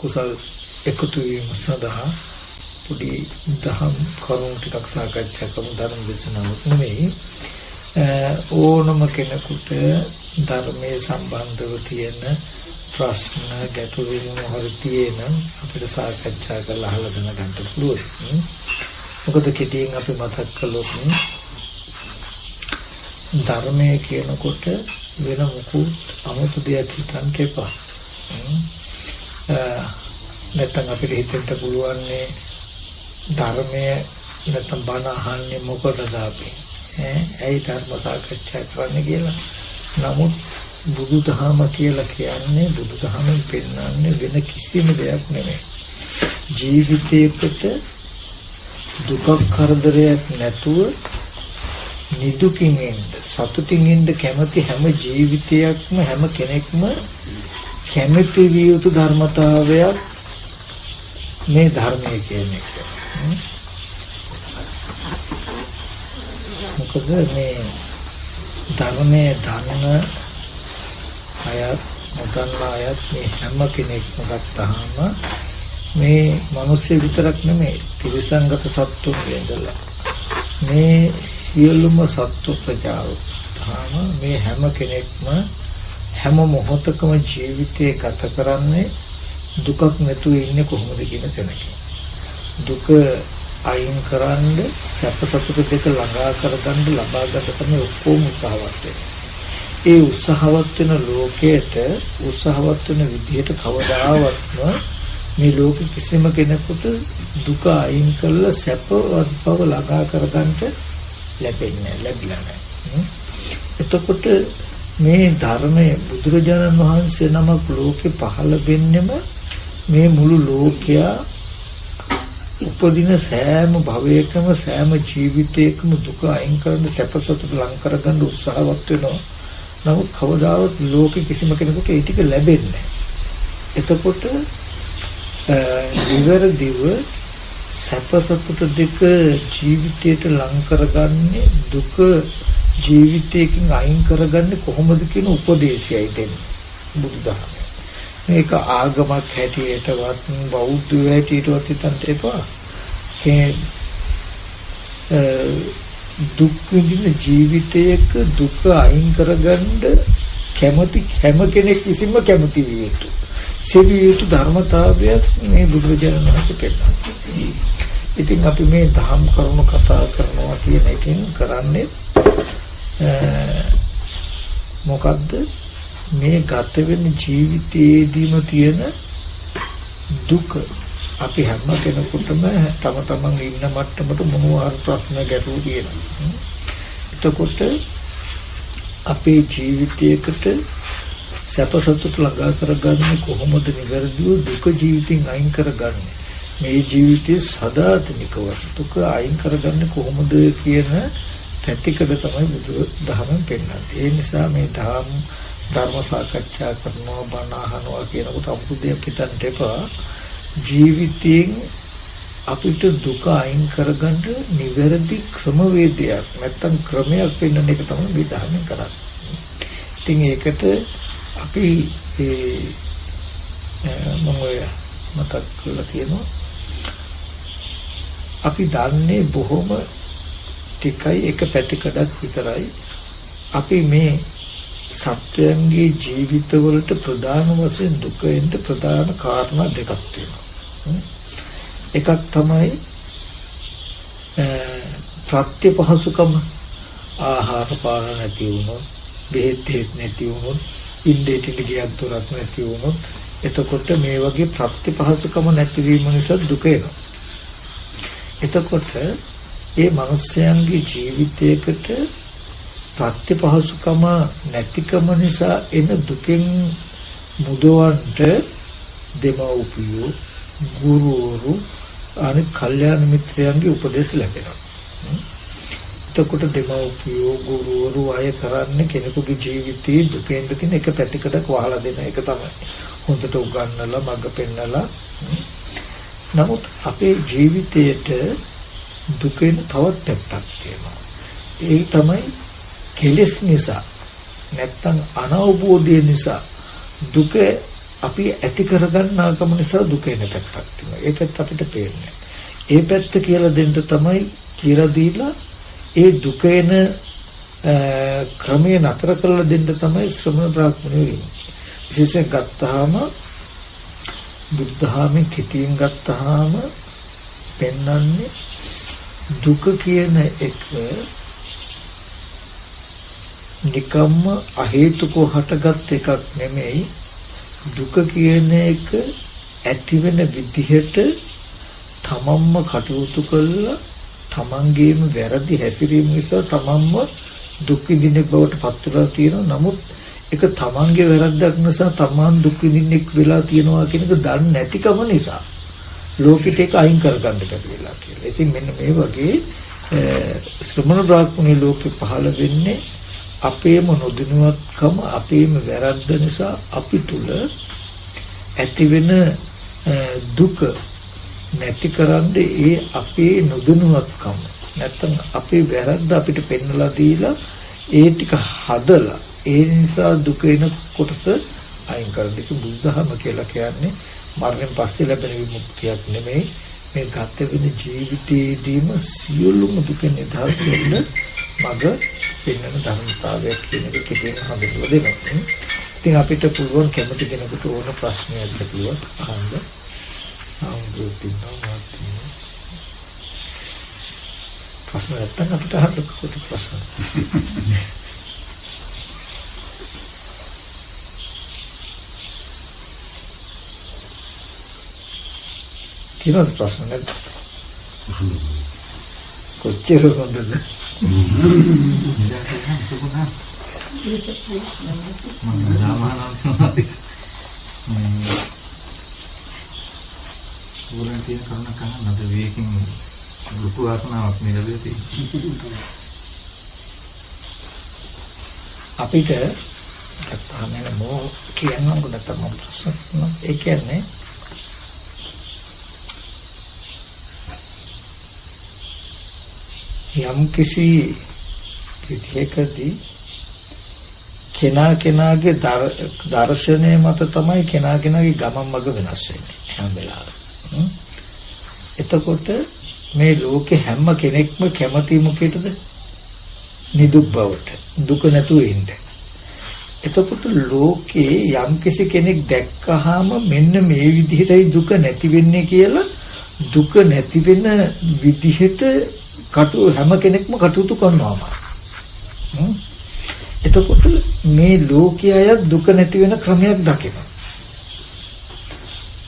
කුසල් එකතු වීම සඳහා පොඩි දහම් කරුණු ටිකක් සාකච්ඡා කරමු. ධර්ම දේශනාවක් නෙමෙයි. ඕනම කෙනෙකුට ධර්මයේ සම්බන්ධව තියෙන ප්‍රශ්න ගැටලු මොහොත තියෙන අපිට සාකච්ඡා කරලා අහලා දැනගන්න පුළුවන්. මොකද කෙටියෙන් අපි මතක් කළොත් ධර්මයේ කියනකොට වෙන මොකුත් 아무තු දෙයක් හිතන්න එපා. නැත්නම් අපිට හිතෙන්න පුළුවන් ධර්මයේ නැත්නම් බණ අහන්නේ මොකටද අපි? ඇයි ධර්ම සාකච්ඡා කරන්නේ කියලා. නමුත් බුදුදහම කියලා කියන්නේ බුදුදහමෙන් පෙන්වන්නේ වෙන කිසිම දෙයක් නෙමෙයි. ජීවිතයකට දුක කරදරයක් නැතුව නිදුකින් ඉන්න සතුටින් ඉන්න කැමති හැම ජීවිතයක්ම හැම කෙනෙක්ම කැමති විය යුතු ධර්මතාවයක් මේ ධර්මය කියන්නේ. මොකද මේ ධර්මයේ දන්න අයත් නොදන්න අයත් මේ හැම කෙනෙක්ම ගත්තාම මේ මිනිස්සු විතරක් නෙමෙයි තිරිසංගත සත්තුන් වේදලා මේ සියලුම සත්තු ප්‍රජාව තාම මේ හැම කෙනෙක්ම හැම මොහොතකම ජීවිතේ ගත කරන්නේ දුකක් නැතුව ඉන්නේ කොහොමද කියන තැනක. දුක අයින් කරන්න සැප සතුට දෙක ළඟා කරගන්න ලබා ගන්න තමයි ඔක්කොම උත්සාහවත් වෙන්නේ. ඒ උත්සාහවත් වෙන ලෝකයට උත්සාහවත් වෙන විදිහට කවදාවත්ම මේ ලෝක කිසිම කෙනෙකුට දුක අයින් කරලා සැපවත් බව ළඟා කරගන්න ලැබෙන්නේ නැහැ. එතකොට මේ ධර්මයේ බුදුරජාණන් වහන්සේ නමක් ලෝකේ පහළ වෙන්නෙම මේ මුළු ලෝකයා උපදින සෑම භවයකම සෑම ජීවිතයකම දුක අයින් කරන්න සැප සතුට ලං කරගන්න උත්සාහවත් වෙනවා. නමුත් කවදාවත් ලෝකෙ කිසිම කෙනෙකුට ඒ ටික ලැබෙන්නේ නැහැ. එතකොට විවරදිව සැප සතුට දෙක ජීවිතයට ලං කරගන්නේ දුක ජීවිතයකින් අයින් කරගන්නේ කොහොමද කියන උපදේශයයි දෙන්නේ බුදුදහම. මේක ආගමක් හැටියටවත් බෞද්ධ හැටියටවත් හිතන්න එපා. දුක් විඳින ජීවිතයක දුක අයින් කරගන්න කැමති හැම කෙනෙක් විසින්ම කැමති විය යුතු සෙවිය යුතු ධර්මතාවයක් මේ බුදුරජාණන් වහන්සේ පෙන්නනවා. ඉතින් අපි මේ ධම් කරුණු කතා කරනවා කියන එකෙන් කරන්නේ මොකද්ද? මේ ගත වෙන ජීවිතයේදීම තියෙන දුක අපි හැම කෙනෙකුටම තම තමන් ඉන්න මට්ටමට මොනවා හරි ප්‍රශ්න ගැටලු තියෙනවා. එතකොට අපේ ජීවිතයකට සැප සතුට ළඟා කරගන්නේ කොහොමද? නිවැරදිව දුක ජීවිතෙන් අයින් කරගන්නේ. මේ ජීවිතයේ සදාතනිකව දුක අයින් කරගන්නේ කොහොමද කියන පැතිකඩ තමයි බුදු දහමෙන් පෙන්නන්නේ. ඒ නිසා මේ ධර්ම සාකච්ඡා කරනවා බණ අහනවා කියනකොට අපු දෙයක් හිතන්න එපා. ජීවිතයෙන් අපිට දුක අයින් කරගන්න නිවැරදි ක්‍රමවේදයක් නැත්තම් ක්‍රමයක් පෙන්වන එක තමයි මේ ධර්මයෙන් කරන්නේ. ඉතින් ඒකට අපි මම මතක් කරලා තියෙනවා. අපි දන්නේ බොහොම ටිකයි එක පැතිකඩක් විතරයි. අපි මේ සත්වයන්ගේ ජීවිතවලට ප්‍රධාන වශයෙන් දුක එන්න ප්‍රධාන කාරණා දෙකක් තියෙනවා. එකක් තමයි ප්‍රත්‍ය පහසුකම. ආහාර පාන නැති වුණොත්, බෙහෙත් නැති වුණොත්, ඉන්දේට ගියක් දොරක් නැති වුණොත්, එතකොට මේ වගේ ප්‍රත්‍ය පහසුකම නැතිවීම නිසා දුක එනවා. එතකොට ඒ මනුස්සයන්ගේ ජීවිතයකට ප්‍රත්‍ය පහසුකම නැතිකම නිසා එන දුකෙන් මුදවන්න දෙමව්පියෝ, ගුරුවරු, අනිත් කල්යාණ මිත්‍රයන්ගේ උපදෙස් ලැබෙනවා. එතකොට දෙමව්පියෝ, ගුරුවරු අය කරන්නේ කෙනෙකුගේ ජීවිතයේ දුකෙන් තියෙන එක පැතිකඩක් වහලා දෙන එක තමයි. හොඳට උගන්වලා මඟ පෙන්නලා. නමුත් අපේ ජීවිතයේට දුකෙන් තවත් පැත්තක් තියෙනවා. ඒ තමයි කෙලෙස් නිසා නැත්තම් අනවබෝධය නිසා දුක අපි ඇති කරගන්නාකම නිසා දුක එන පැත්තක් තියෙනවා. ඒ පැත්ත අපිට පේන්නේ. ඒ පැත්ත කියලා දෙන්න තමයි කියලා දීලා ඒ දුක එන ක්‍රමයේ නතර කරලා දෙන්න තමයි ශ්‍රමණ බ්‍රාහ්මණයෝ ඉන්නේ. විශේෂයෙන් ගත්තාම බුද්ධහමෙන් කෙටියෙන් ගත්තාම පෙන්වන්නේ දුක කියන එක නිකම්ම අහේතුකව හටගත් එකක් නෙමෙයි. දුක කියන එක ඇති වෙන විදිහට තමන්ම කටයුතු කළා තමන්ගේම වැරදි හැසිරීම නිසා තමන්ම දුක් විඳින බවට පත් වෙලා තියෙනවා. නමුත් ඒක තමන්ගේ වැරද්දක් නිසා තමන් දුක් විඳින්නෙක් වෙලා තියෙනවා කියන එක දන්නේ නැතිකම නිසා ලෝකෙට ඒක අයින් කරගන්න බැරි වෙලා කියලා. ඉතින් මෙන්න මේ වගේ ශ්‍රමණ බ්‍රාහ්මණී ලෝකෙ පහළ වෙන්නේ අපේම නොදැනුවත්කම අපේම වැරද්ද නිසා අපි තුල ඇතිවෙන දුක නැතිකරන්න ඒ අපේ නොදැනුවත්කම නැත්තම් අපේ වැරද්ද අපිට පෙන්වලා දීලා ඒ ටික හදලා ඒ නිසා දුක එන කොටස අයින් කරන්න. ඒක බුද්ධහම කියලා කියන්නේ මරණයෙන් පස්සේ ලැබෙන විමුක්තියක් නෙමෙයි. මේ ගත වෙන ජීවිතයේදීම සියලුම දුක නිදහස් වෙන්න මඟ පෙන්වන ධර්මතාවයක් කියන එක කෙටියෙන් හඳුන්වලා දෙනවා. ඉතින් අපිට පුළුවන් කැමති කෙනෙකුට ඕන ප්‍රශ්නයක් තිබුණොත් අහන්න. ප්‍රශ්න නැත්නම් අපිට අහන්න කොට ප්‍රශ්න. කිනොත් ප්‍රශ්න නැද්ද? කොච්චර හොඳද? වුණාටිය කරන කන නද වේකින් ලොකු වාසනාවක් මේ ලැබෙලා තියෙනවා. අපිට ගත්තාම නෝ කියනකොට නැත්නම් ප්‍රශ්න ඒ කියන්නේ යම් කිසි විදිහකදී කෙනාගේ දර්ශනය මත තමයි කෙනාගේ ගමන් මඟ වෙනස් වෙන්නේ හැම වෙලාවෙම. එතකොට මේ ලෝකේ හැම කෙනෙක්ම කැමති මොකේද? නිදුක් බවට, දුක නැතුව ඉන්න. එතකොට ලෝකේ යම් කිසි කෙනෙක් දැක්කහම මෙන්න මේ විදිහටයි දුක නැති වෙන්නේ කියලා දුක නැති වෙන විදිහට හැම කෙනෙක්ම කටයුතු කරනවා. එතකොට මේ ලෝකයේ දුක නැති වෙන ක්‍රමයක් දකිනවා.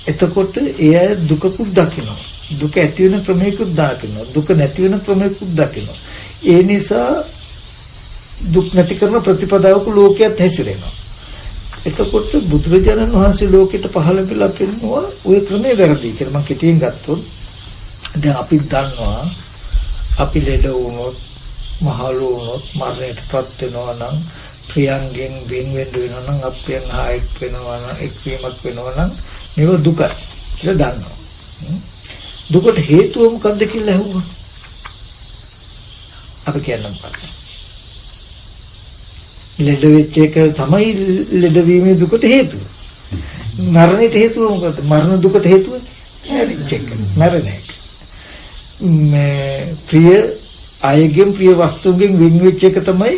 එතකොට ඒ අය දුකකුත් දකිනවා. දුක ඇති වෙන ක්‍රමයකුත් දකිනවා. දුක නැති වෙන ක්‍රමයකුත් දකිනවා. ඒ නිසා දුක් නැති කරන ප්‍රතිපදාවක ලෝකයක් හැසිරෙනවා. එතකොට බුදුරජාණන් වහන්සේ ලෝකෙට පහළ වෙලා පෙන්නවා ওই ක්‍රමේ වැරදි කියලා. මම කෙටියෙන් ගත්තොත් දැන් අපි දන්නවා අපි ලෙඩ වුණොත් මහලු වුණොත් මරණයටපත් වෙනවා නම් ප්‍රියංගෙන් වෙන වෙනවා නම් අප්‍රියං ආයෙත් වෙනවා නම් එක්වීමක් වෙනවා නම් මේව දුකයි කියලා දන්නවා. දුකට හේතුව මොකද්ද කියලා අහුවා. අපි කියන්න මොකක්ද? ලෙඩ වෙච්ච එක තමයි ලෙඩ වීමේ දුකට හේතුව. මරණයට හේතුව මොකද්ද? මරණ දුකට හේතුව මැරිච්ච එක. මරණ එක. ප්‍රිය අයගෙන් ප්‍රිය වස්තුන්ගෙන් වෙන් වෙච්ච එක තමයි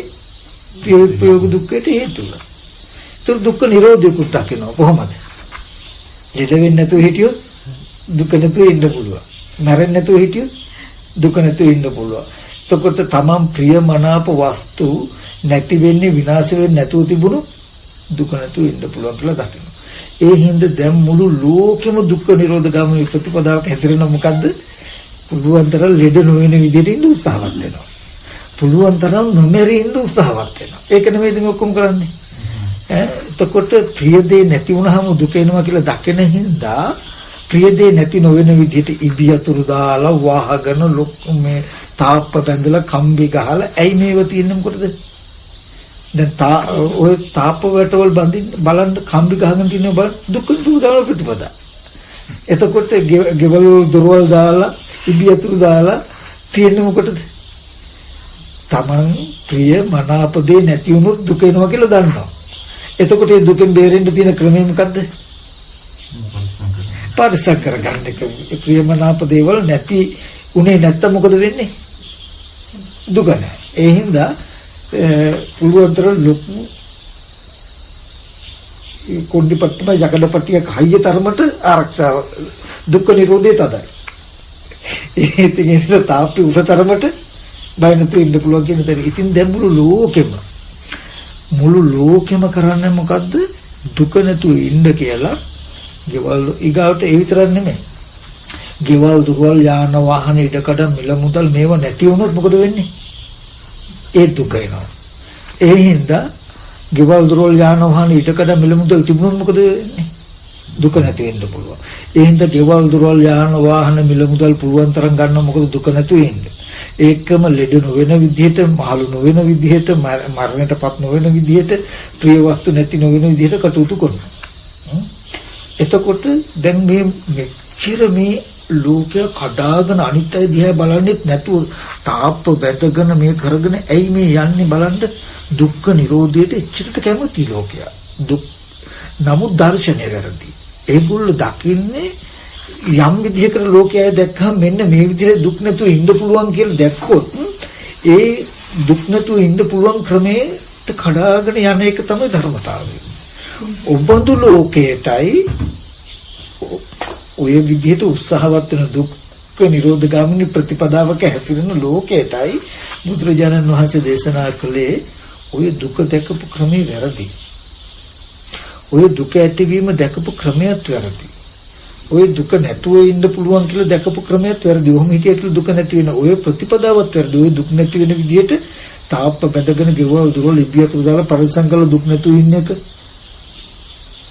ප්‍රිය දුක්ඛයට හේතුව. ඒතර දුක්ඛ නිරෝධයකුත් දකිනවා කොහොමද? ලෙඩ වෙන්නේ නැතුව හිටියොත් දුක නැතුව ඉන්න පුළුවන්. මැරෙන්නේ නැතුව හිටියොත් දුක නැතුව ඉන්න පුළුවන්. එතකොට තමන් ප්‍රියමනාප වස්තු නැති වෙන්නේ විනාශ වෙන්නේ නැතුව තිබුණොත් දුක නැතුව ඉන්න පුළුවන් කියලා දකිනවා. ඒ හින්දා දැන් මුළු ලෝකෙම දුක්ඛ නිරෝධ ගාමී ප්‍රතිපදාවට හැසිරෙන මොකද්ද? පුළුවන් තරම් ලෙඩ නොවන විදිහට ඉන්න උත්සාහවත් වෙනවා. පුළුවන් තරම් නොමැරී ඉන්න උත්සාහවත් වෙනවා. ඒක නෙමෙයිද මේ ඔක්කොම කරන්නේ? එතකොට ප්‍රිය දේ නැති වුනහම දුක එනවා කියලා දකින හින්දා ප්‍රිය දේ නැති නොවන විදිහට ඉබියතුරු දාලා වහගෙන මේ තාප්ප බැඳලා කම්බි ගහලා ඇයි මේව තියෙන්නේ මොකටද? දැන් ඔය තාප්ප වැටවල බඳින්න බලන්න කම්බි ගහගෙන තියෙන බල දුක නිරෝධ ප්‍රතිපදා. එතකොට ගෙවල් දොරවල් දාලා ඉබියතුරු දාලා තියෙන්නේ මොකටද? තමන් ප්‍රිය මනාප දේ නැති වුණොත් දුක එනවා කියලා දන්නවා. එතකොට මේ දුකෙන් බේරෙන්න තියෙන ක්‍රමය මොකද්ද? පරිසම් කරගන්න එක. ප්‍රියමනාප දේවල් නැති උනේ නැත්තම් මොකද වෙන්නේ? දුක නැහැ. ඒ හින්දා පුළුවන්තර ලොකු කොණ්ඩිපට්ටම යකඩපට්ටියක් හයිය තරමට ආරක්ෂාව දුක්ඛ නිරෝධය තදයි. ඉතින් ඒක තාප්පි උස තරමට බය නැතුව ඉන්න පුළුවන් කියන දේ. ඉතින් දැන් මුළු ලෝකෙම කරන්නේ මොකද්ද? දුක නැතුව ඉන්න කියලා. ගෙවල් ඊගාවට ඒ විතරක් නෙමෙයි. ගෙවල් දුරවල් යාන වාහන ඉඩකඩ මිල මුදල් මේව නැති වුණොත් මොකද වෙන්නේ? ඒ දුක එනවා. ඒ හින්දා ගෙවල් දුරවල් යාන වාහන ඉඩකඩ මිල මුදල් තිබුණොත් මොකද වෙන්නේ? දුක නැති වෙන්න පුළුවන්. ඒ හින්දා ගෙවල් දුරවල් යාන වාහන මිල මුදල් පුළුවන් තරම් ගන්න මොකද දුක නැතුව ඉන්න. ඒකම ලෙඩ නොවන විදිහට, මහලු නොවන විදිහට, මරණයටපත් නොවන විදිහට, ප්‍රිය වස්තු නැති නොවන විදිහට කටයුතු කරනවා. එතකොට දැන් මේ මෙච්චර මේ ලෝකය කඩාගෙන අනිත් අය දිහා බලන්නෙත් නැතුව තාප්ප බැදගෙන මේ කරගෙන ඇයි මේ යන්නේ බලන්න දුක්ඛ නිරෝධයට එච්චරට කැමති ලෝකයා. නමුත් දර්ශනය වැරදි. ඒගොල්ලෝ දකින්නේ යම් විදිහකට ලෝකයා දැක්කම මෙන්න මේ විදිහට දුක් නැතුව ඉන්න පුළුවන් කියලා දැක්කොත් ඒ දුක් නැතුව ඉන්න පුළුවන් ක්‍රමයට කඩාගෙන යන එක තමයි ධර්මතාවය. ඔබඳු ලෝකයටයි ඔය විදිහට උත්සාහවත් වෙන දුක්ඛ නිරෝධ ගාමිනී ප්‍රතිපදාවක හැසිරෙන ලෝකයටයි බුදුරජාණන් වහන්සේ දේශනා කළේ ඔය දුක දැකපු ක්‍රමේ වැරදි. ඔය දුක ඇතිවීම දැකපු ක්‍රමයක් වැරදි. ඔය දුක නැතුව ඉන්න පුළුවන් කියලා දැකපු ක්‍රමයක් වැරදි. ඔහොම හිටියට දුක නැති වෙන ඔය ප්‍රතිපදාවත් වැරදි. ඔය දුක් නැති වෙන විදිහට තාප්ප බැඳගෙන ගෙවල් දොරවල් ඉබ්බියතු දාලා පරිසම් කරලා දුක් නැතුව ඉන්න එක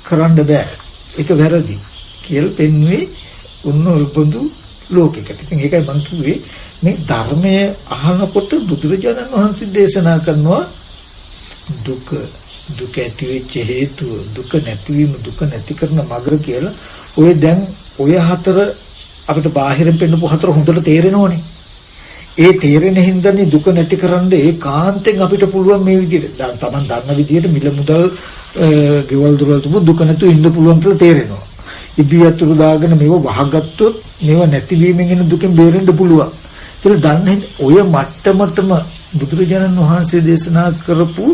කරන්න බෑ. ඒක වැරදි කියලා පෙන්වුවේ උන්න උල්පොඳු ලෝකයකට. ඉතින් ඒකයි මම කිව්වේ මේ ධර්මය අහනකොට බුදුරජාණන් වහන්සේ දේශනා කරනවා දුක ඇතිවෙච්ච හේතුව, දුක නැතිවීම, දුක නැති කරන මඟ කියලා. ඔය දැන් ඔය හතර අපිට බාහිරින් පෙන්නපු හතර හොඳට තේරෙනවනේ. ඒ තේරෙන හින්දානේ දුක නැති කරන්න ඒකාන්තයෙන් අපිට පුළුවන් මේ විදිහට තමන් දන්න විදිහට මිල මුදල් ගෙවල් දොරවල් තුබු දුක නැතුව ඉන්න පුළුවන් කියලා තේරෙනවා. ඉබ්බියතුරු දාගෙන මේව වහගත්තොත් මේව නැතිවීමෙන් එන දුකෙන් බේරෙන්න පුළුවන් කියලා දන්නේ. ඔය මට්ටමටම බුදුරජාණන් වහන්සේ දේශනා කරපු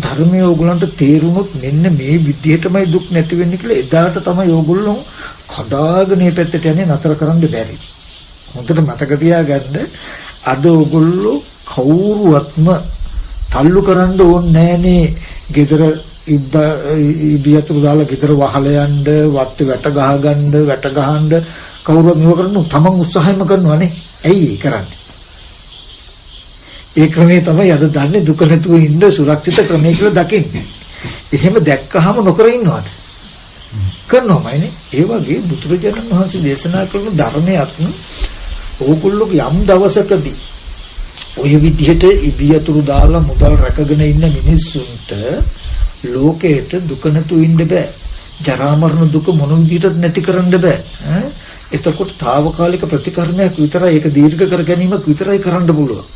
ධර්මයේ ඕගොල්ලන්ට තේරුනොත් මෙන්න මේ විදිහටමයි දුක් නැති වෙන්නේ කියලා එදාට තමයි ඕගොල්ලෝ කඩාගෙන මේ පැත්තට යන්නේ නතර කරන්න බැරි. හොඳට මතක තියාගන්න අද ඕගොල්ලෝ කවුරුවත්ම තල්ලු කරන්න ඕනේ නෑනේ. gedara ඉබ්බියතුරු දාලා gedara වහල යන්න, වත් වැට ගහන්න කවුරුවත් නෙව කරන්නේ. තමන් උත්සාහයම කරනවානේ. ඇයි ඒ කරන්නේ? ඒ ක්‍රමයේ තමයි අද දන්නේ දුක නැතුව ඉන්න සුරක්ෂිත ක්‍රමය කියලා දකින්නේ. එහෙම දැක්කහම නොකර ඉන්නවද? කරනවමයිනේ. ඒ වගේ බුදුරජාණන් වහන්සේ දේශනා කරන ධර්මයක් ඕගොල්ලෝ යම් දවසකදී ඔය විදිහට ඉබියතුරු දාලා මුදල් රැකගෙන ඉන්න මිනිස්සුන්ට ලෝකයට දුක නැතුව ඉන්න බෑ. ජරා මරණ දුක මොන විදිහටත් නැති කරන්න බෑ. එතකොට తాවකාලික ප්‍රතිකර්මයක් විතරයි, ඒක දීර්ඝ කර ගැනීමක් විතරයි කරන්න පුළුවන්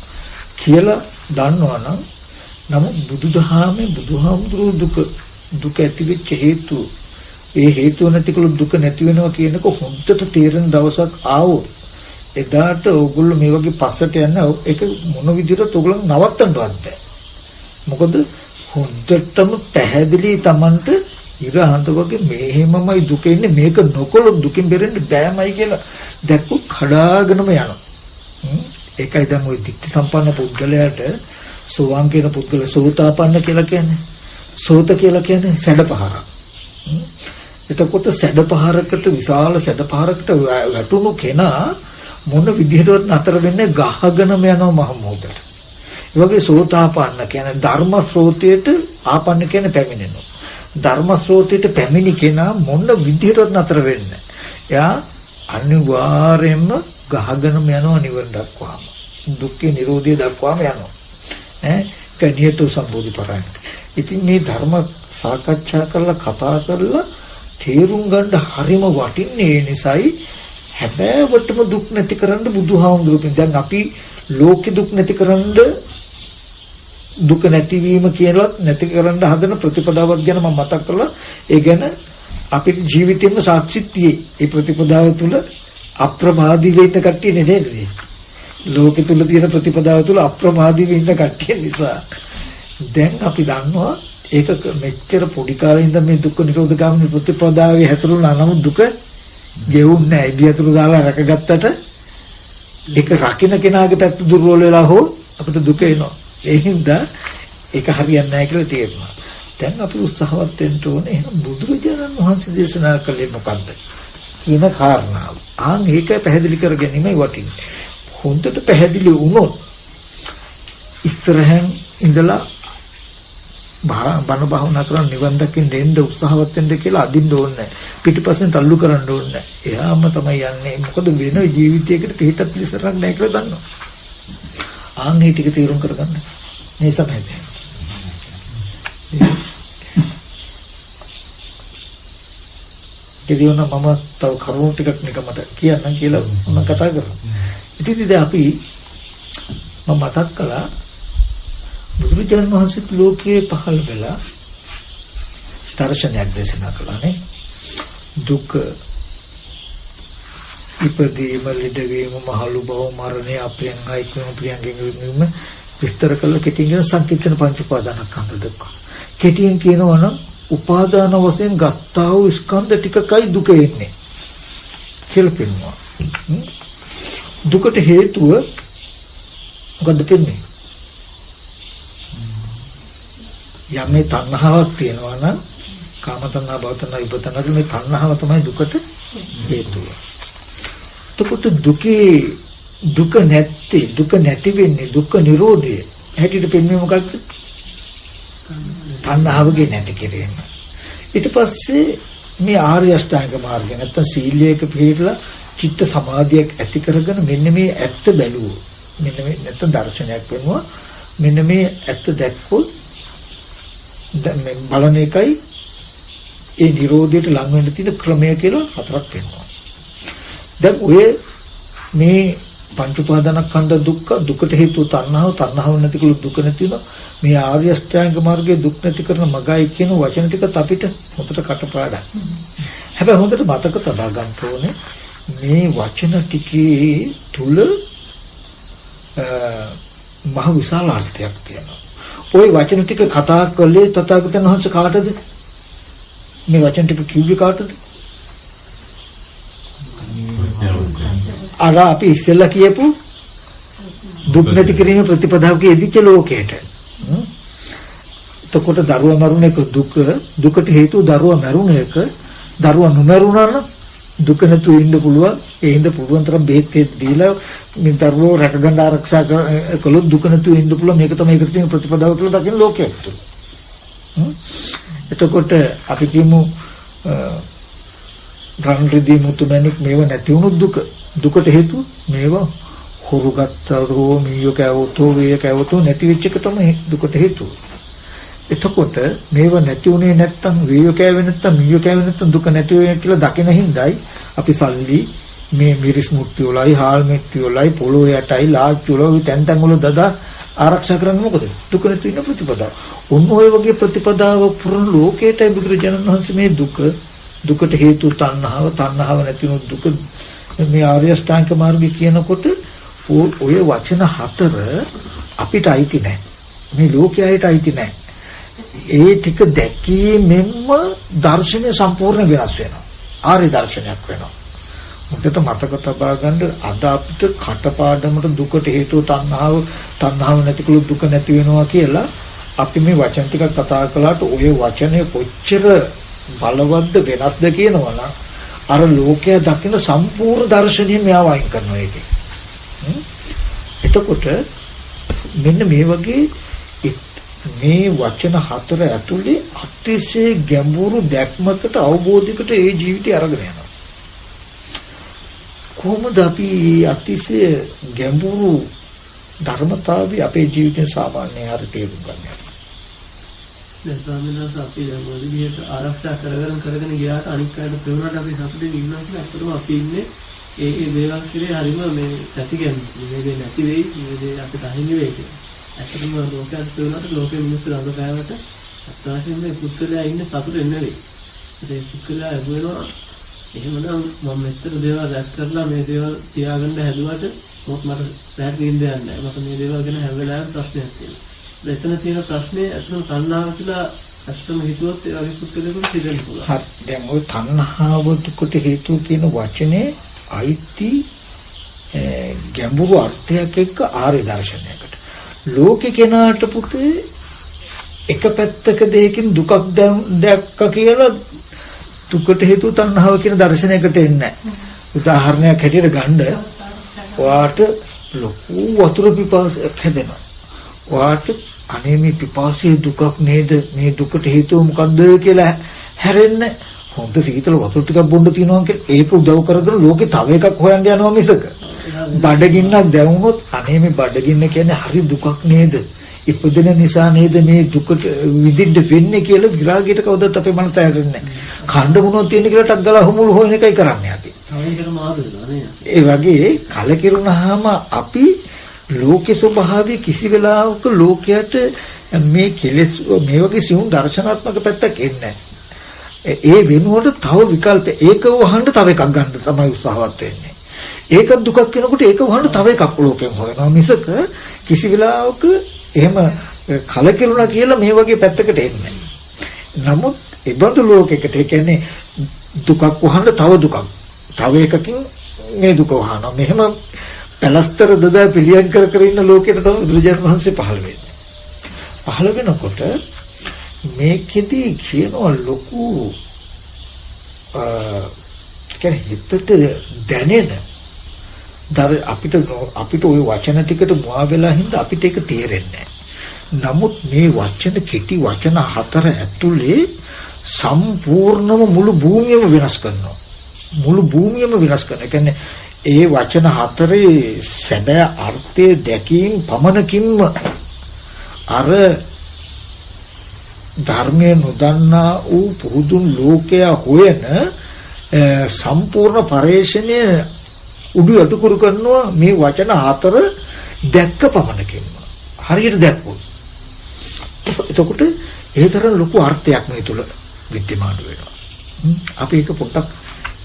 කියලා දන්නවනම්, නමුත් බුදුදහමේ බුදුහාමුදුරුවෝ දුක ඇතිවෙච්ච හේතු, ඒ හේතුව නැතිකලු දුක නැති වෙනවා කියනක හොඳට තේරෙන දවසක් ආවොත් එදාට ඕගොල්ලෝ මේ වගේ පස්සට යන ඒක මොන විදිහට ඕගොල්ලෝ නවත්තන්නවත් බෑ. මොකද හොඳටම පැහැදිලි Tamanට ඉර හඳ වගේ මෙහෙමමයි දුක ඉන්නේ, මේක නොකොලොත් දුකින් බෙරෙන්න බෑමයි කියලා දැක්කො කඩාගෙනම යනවා. ඒකයි දැන් ওই ditthi සම්පන්න පුද්ගලයාට සෝවාන් කියන පුද්ගල සෝතාපන්න කියලා කියන්නේ. සෝත කියලා කියන්නේ සැඩපහරක්. එතකොට සැඩපහරකට, විශාල සැඩපහරකට වැටුණු කෙනා මොන විදිහටවත් නතර වෙන්නේ ගහගෙනම යනවා මහ මොහොතට. ඒ වගේ සෝතාපන්න කියන්නේ ධර්ම ස්රෝතයට ආපන්න කියන්නේ පැමිණෙනවා. ධර්ම ස්රෝතයට පැමිණි කෙනා මොන විදිහටවත් නතර වෙන්නේ. එයා අනිවාර්යයෙන්ම ගහගෙනම යනවා නිවන දක්වාම. දුක්ඛේ නිරෝධය දක්වාම යනවා. කණියතු සම්බෝධි පරායන. ඉතින් මේ ධර්ම සාකච්ඡා කරලා කතා කරලා තේරුම් ගන්න හරිම වටින්නේ. ඒ නිසායි හැබෑවටම දුක් නැති කරන්න බුදුහාමුදුරුවෝ. දැන් අපි ලෝකෙ දුක් නැති කරන්න, දුක නැතිවීම කියලා නැති කරන්න හදන ප්‍රතිපදාවක් ගැන මම මතක් කළා. ඒ ගැන අපේ ජීවිතේම සාක්ෂිත් තියේ. ඒ ප්‍රතිපදාව තුළ අප්‍රමාදී වෙන්න කට්ටිය නේද? ලෝකෙ තුල තියෙන ප්‍රතිපදාව තුළ අප්‍රමාදී වෙන්න කට්ටිය නිසා දැන් අපි දන්නවා ඒක මෙච්චර පොඩි කාලේ ඉඳන් මේ දුක්ඛ නිරෝධ ගාමිනී ප්‍රතිපදාවේ හැසිරුණා. නමුත් දුක ගෙවුන්නේ නැහැ. ඉබියතුරු දාලා රැකගත්තට ඒක රකින්න කෙනාගේ පැත්ත දුර්වල වෙලා හෝ අපිට දුක එනවා. ඒ හින්දා ඒක හරියන්නේ නැහැ කියලා තේරෙනවා. දැන් අපි උත්සාහවත් වෙන්න ඕනේ. එහෙනම් බුදුරජාණන් වහන්සේ දේශනා කළේ මොකද්ද කියන කාරණාව. ඒක පැහැදිලි කර ගැනීමයි වටින්නේ. හොඳට පැහැදිලි වුණොත් ඉස්සරහෙන් ඉඳලා බණ භාවනා කරන් නිවන් දකින්න දෙන්න උත්සාහවත් වෙන්න කියලා අදින්න ඕනේ නැහැ. පිටිපස්සෙන් තල්ලු කරන්න ඕනේ නැහැ. එයාම තමයි යන්නේ. මොකද වෙන ජීවිතයකට පිටත් පිළිසරක් නැහැ කියලා දන්නවා. මේ ටික තීරුම් කරගන්න. මේ සමහදේ. ඒදිවන මම තව කරුණු ටිකක් නිකමට කියන්නම් කියලා මම කතා කරා. ඉතින් අපි මම මතක් කළා බුදුරජාණන් වහන්සේ ලෝකයේ පහළ වෙලා දර්ශනයක් දේශනා කළානේ. දුක ඉපදීම, ලෙඩවීම, මහලු බව, මරණය, අප්‍රියංගයිකම, ප්‍රියංගෙම විස්තර කළ කෙටියෙන් සංකීර්ණ පංච උපාදානස්කන්ධ දුක්ඛ. කෙටියෙන් කියනවා නම් උපාදාන වශයෙන් ගත්තා වූ ස්කන්ධ ටිකකයි දුක එන්නේ කියලා පෙන්වනවා. දුකට හේතුව මොකද්ද පෙන්වන්නේ? යම්ේ තණ්හාවක් තියෙනවා නම් කාම තණ්හා, භව තණ්හා, විභව තණ්හා මේ තණ්හාව තමයි දුකට හේතුව. එතකොට දුක නැති වෙන්නේ දුක්ඛ නිරෝධය. හැටියට පෙන්වන්නේ මොකක්ද? තණ්හාවගේ නැති කිරීම. ඊට පස්සේ මේ ආර්ය අෂ්ටාංග මාර්ගය නැත්නම් සීලයක පිළිපදලා චිත්ත සමාධියක් ඇති කරගෙන මෙන්න මේ ඇත්ත බැලුවෝ. මෙන්න මේ නැත්නම් දර්ශනයක් වෙනවා. මෙන්න මේ ඇත්ත දැක්කොත් බලන එකයි ඒ නිරෝධයට ලං වෙන්න තියෙන ක්‍රමය කියලා හතරක් වෙනවා. දැන් ඔය මේ පංච උපාදානස්කන්ධ දුක්ඛ, දුකට හේතුව තණ්හාව, තණ්හාව නැතිකල දුක නැති වෙනවා. මේ ආර්ය අෂ්ටාංග මාර්ගයේ දුක් නැති කරන මගයි කියන වචන ටිකත් අපිට හොඳට කටපාඩම්. හැබැයි හොඳට මතක තබා ගන්න ඕනේ මේ වචන ටිකේ තුල මහ විශාල අර්ථයක් තියෙනවා. ওই වචන ටික කතා කළේ තථාගතයන් වහන්සේ කාටද? මේ වචන ටික කිව්වේ කාටද? අර අපි ඉස්සෙල්ලා කියපු දුක් නැති කිරීමේ ප්‍රතිපදාවක යෙදිච්ච ලෝකයට. එතකොට දරුවා මරුණ එක දුකට හේතුව දරුවා මරුණ එක. දරුවා නොමරුණා නම් දුක නැතුව ඉන්න පුළුවන්. ඒ හින්දා පුළුවන් තරම් බෙහෙත් දීලා මේ දරුවෝ රැකගන්න ආරක්ෂා කළොත් දුක නැතුව ඉන්න පුළුවන්. මේක තමයි ඒකට තියෙන ප්‍රතිපදාව කියලා දකින්න ලෝකයක් තුල. එතකොට අපි කියමු රන්රිදී මුතුමැණික් මේව නැති වුණොත් දුකට හේතුව මේවා හොරු ගත්තෝ මියෝ කෑවතෝ වේ කෑවතෝ නැති වෙච්ච එක තමයි දුකට හේතුව. එතකොට මේව නැති උනේ නැත්තම් වේයෝ කෑවේ නැත්තම් මියෝ කෑවේ නැත්තම් දුක නැති වෙයි කියලා දකින හින්දායි අපි සල්ලි මේ මිරිස් මුට්ටි වලයි හාල් මෙට්ටි වලයි පොළොව යටයි ලාච්චු වල තැන් තැන් වල දදා ආරක්ෂා කරන්නේ මොකද? දුක නැති වෙන ප්‍රතිපදාව. ඔන්න ඔය වගේ ප්‍රතිපදාව පුරන ලෝකයට බුදුරජාණන් වහන්සේ මේ දුකට හේතු තණ්හාව නැති වුණු දුක මේ ආර්ය අෂ්ටාංග මාර්ගය කියනකොට ඔය වචන හතර අපිට අයිති නැහැ. මේ ලෝකයට අයිති නැහැ. ඒ ටික දැකීමෙන්ම දර්ශනය සම්පූර්ණ වෙනස් වෙනවා. ආර්ය දර්ශනයක් වෙනවා. මුකට මතක තබා ගන්න අද අපිට කටපාඩමට දුකට හේතුව තණ්හාව නැතිකලු දුක නැති වෙනවා කියලා අපි මේ වචන ටිකක් කතා කළාට ඔය වචනේ කොච්චර බලවත්ද වෙනස්ද කියනවනම් අර ලෝකයා දකින සම්පූර්ණ දර්ශනය මෙයා වයින් කරනවා ඒකේ. එතකොට මෙන්න මේ වගේ මේ වචන හතර ඇතුලේ අතිශය ගැඹුරු දැක්මකට අවබෝධයකට ඒ ජීවිතය අරගෙන යනවා. කොහොමද අපි අතිශය ගැඹුරු ධර්මතාවය අපේ ජීවිතේ සාමාන්‍ය හරි තේරුම් ගන්නේ? දැන් ස්වාමීන් වහන්සේ අපි මොකද විදියට ආරක්ෂා කරගෙන ගියාට අනික් අයට ප්‍රේමකට අපි සතුටින් ඉන්නවා කියලා අත්‍තරම අපි ඉන්නේ ඒ දේවල් කිරේ හරිම මේ ප්‍රතිගැන්වීම. මේ දේ නැති වෙයි, මේ දේ අපිට අහිමි වෙයි කියලා. ඇත්තටම ලෝකයක් තුනට ලෝකෙ මිනිස්සු ළඟ ගාවට අත්වාසින් මේ පුත්‍රයා ඉන්නේ සතුටින් නෙවෙයි. ඒ පුද්ගලයා ඇහුවෙනවා එහෙමනම් මම මෙච්චර දේවල් රැස් කරලා මේ දේවල් තියාගන්න හැදුවට මොකද මට රැට නින්ද යන්නේ නැහැ. මට මේ දේවල් ගැන හැම වෙලාවෙම ප්‍රශ්නයක් තියෙනවා. එතන තියෙන ප්‍රශ්නේ අතන තණ්හාව කියලා අස්තම හිතුවොත් ඒ වගේ පුද්ගලයෙකුට හිතෙන්න පුළුවන්. හරි. දැන් ওই තණ්හාව දුකට හේතුව කියන වචනේ අයිති ගැඹුරු අර්ථයක් එක්ක ආර්ය දර්ශනයකට. ලෝකේ කෙනාට පුතේ එක පැත්තක දෙයකින් දුකක් දැක්ක කියලා දුකට හේතුව තණ්හාව කියන දර්ශනයකට එන්නේ නැහැ. උදාහරණයක් හැටියට ගන්න ඔයාට ලොකු වතුර පිපාසයක් හැදෙනවා. ඔයාට අනේ මේ පිපාසයේ දුකක් නේද මේ දුකට හේතුව මොකද්ද කියලා හැරෙන්න හොඳ සීතල වතුර ටිකක් බොන්න තියෙනවා කියලා ඒක උදව් කරගෙන ලෝකේ තව එකක් හොයන්න යනවා මිසක බඩගින්නක් දැවුනොත් අනේ මේ බඩගින්න කියන්නේ හරි දුකක් නේද ඉපදෙන නිසා නේද මේ දුකට විඳින්න වෙන්නේ කියලා විරාගයට කවදත් අපේ මනස හැරෙන්නේ නැහැ. කණ්ඩ මොනවද තියෙන්නේ කියලා ටක් ගාලා හමුළු හොයන එකයි කරන්නේ අපි. ඒ වගේ කලකිරුණාම අපි ලෝකේ ස්වභාවය කිසි වෙලාවක ලෝකයට මේ කෙලෙස් මේ වගේ සියුම් දර්ශනාත්මක පැත්තක් එන්නේ නැහැ. ඒ වෙනුවට තව විකල්ප ඒක වහන්න තව එකක් ගන්න තමයි උත්සාහවත් වෙන්නේ. ඒක දුකක් වෙනකොට ඒක වහන්න තව එකක් ලෝකෙන් හොයනවා මිසක කිසි වෙලාවක එහෙම කලකිරුණා කියලා මේ වගේ පැත්තකට එන්නේ නැහැ. නමුත් ඒ බඳු ලෝකයකට ඒ කියන්නේ දුකක් වහන්න තව දුකක් තව එකකින් මේ දුක වහනවා. මෙහෙම පැලස්තර දදා පිළියම් කර කර ඉන්න ලෝකයට තමයි බුදුරජාණන් වහන්සේ පහළ වෙන්නේ. පහළ වෙනකොට මේකෙදි කියනවා ලොකු කියන්නේ හිතට දැනෙන අපිට ওই වචන ටිකට මුවා වෙලා හින්දා අපිට ඒක තේරෙන්නේ නැහැ. නමුත් මේ වචන කෙටි වචන 4 ඇතුලේ සම්පූර්ණම මුළු භූමියම වෙනස් කරනවා. මුළු භූමියම වෙනස් කරනවා. ඒ කියන්නේ ඒ වචන 4 සැබෑ අර්ථය දැකීම පමණකින්ම අර ධර්මයේ නොදන්නා වූ පුදුන් ලෝකයා හොයන සම්පූර්ණ පරිශ්‍රණය උඩු අටුකුරු කරනවා මේ වචන 4 දැක්ක පමණකින්ම. හරියට දැක්කොත් එතකොට ඒ තරම් ලොකු අර්ථයක් මේ තුල විද්‍යමාන වෙනවා. අපි ඒක පොඩ්ඩක්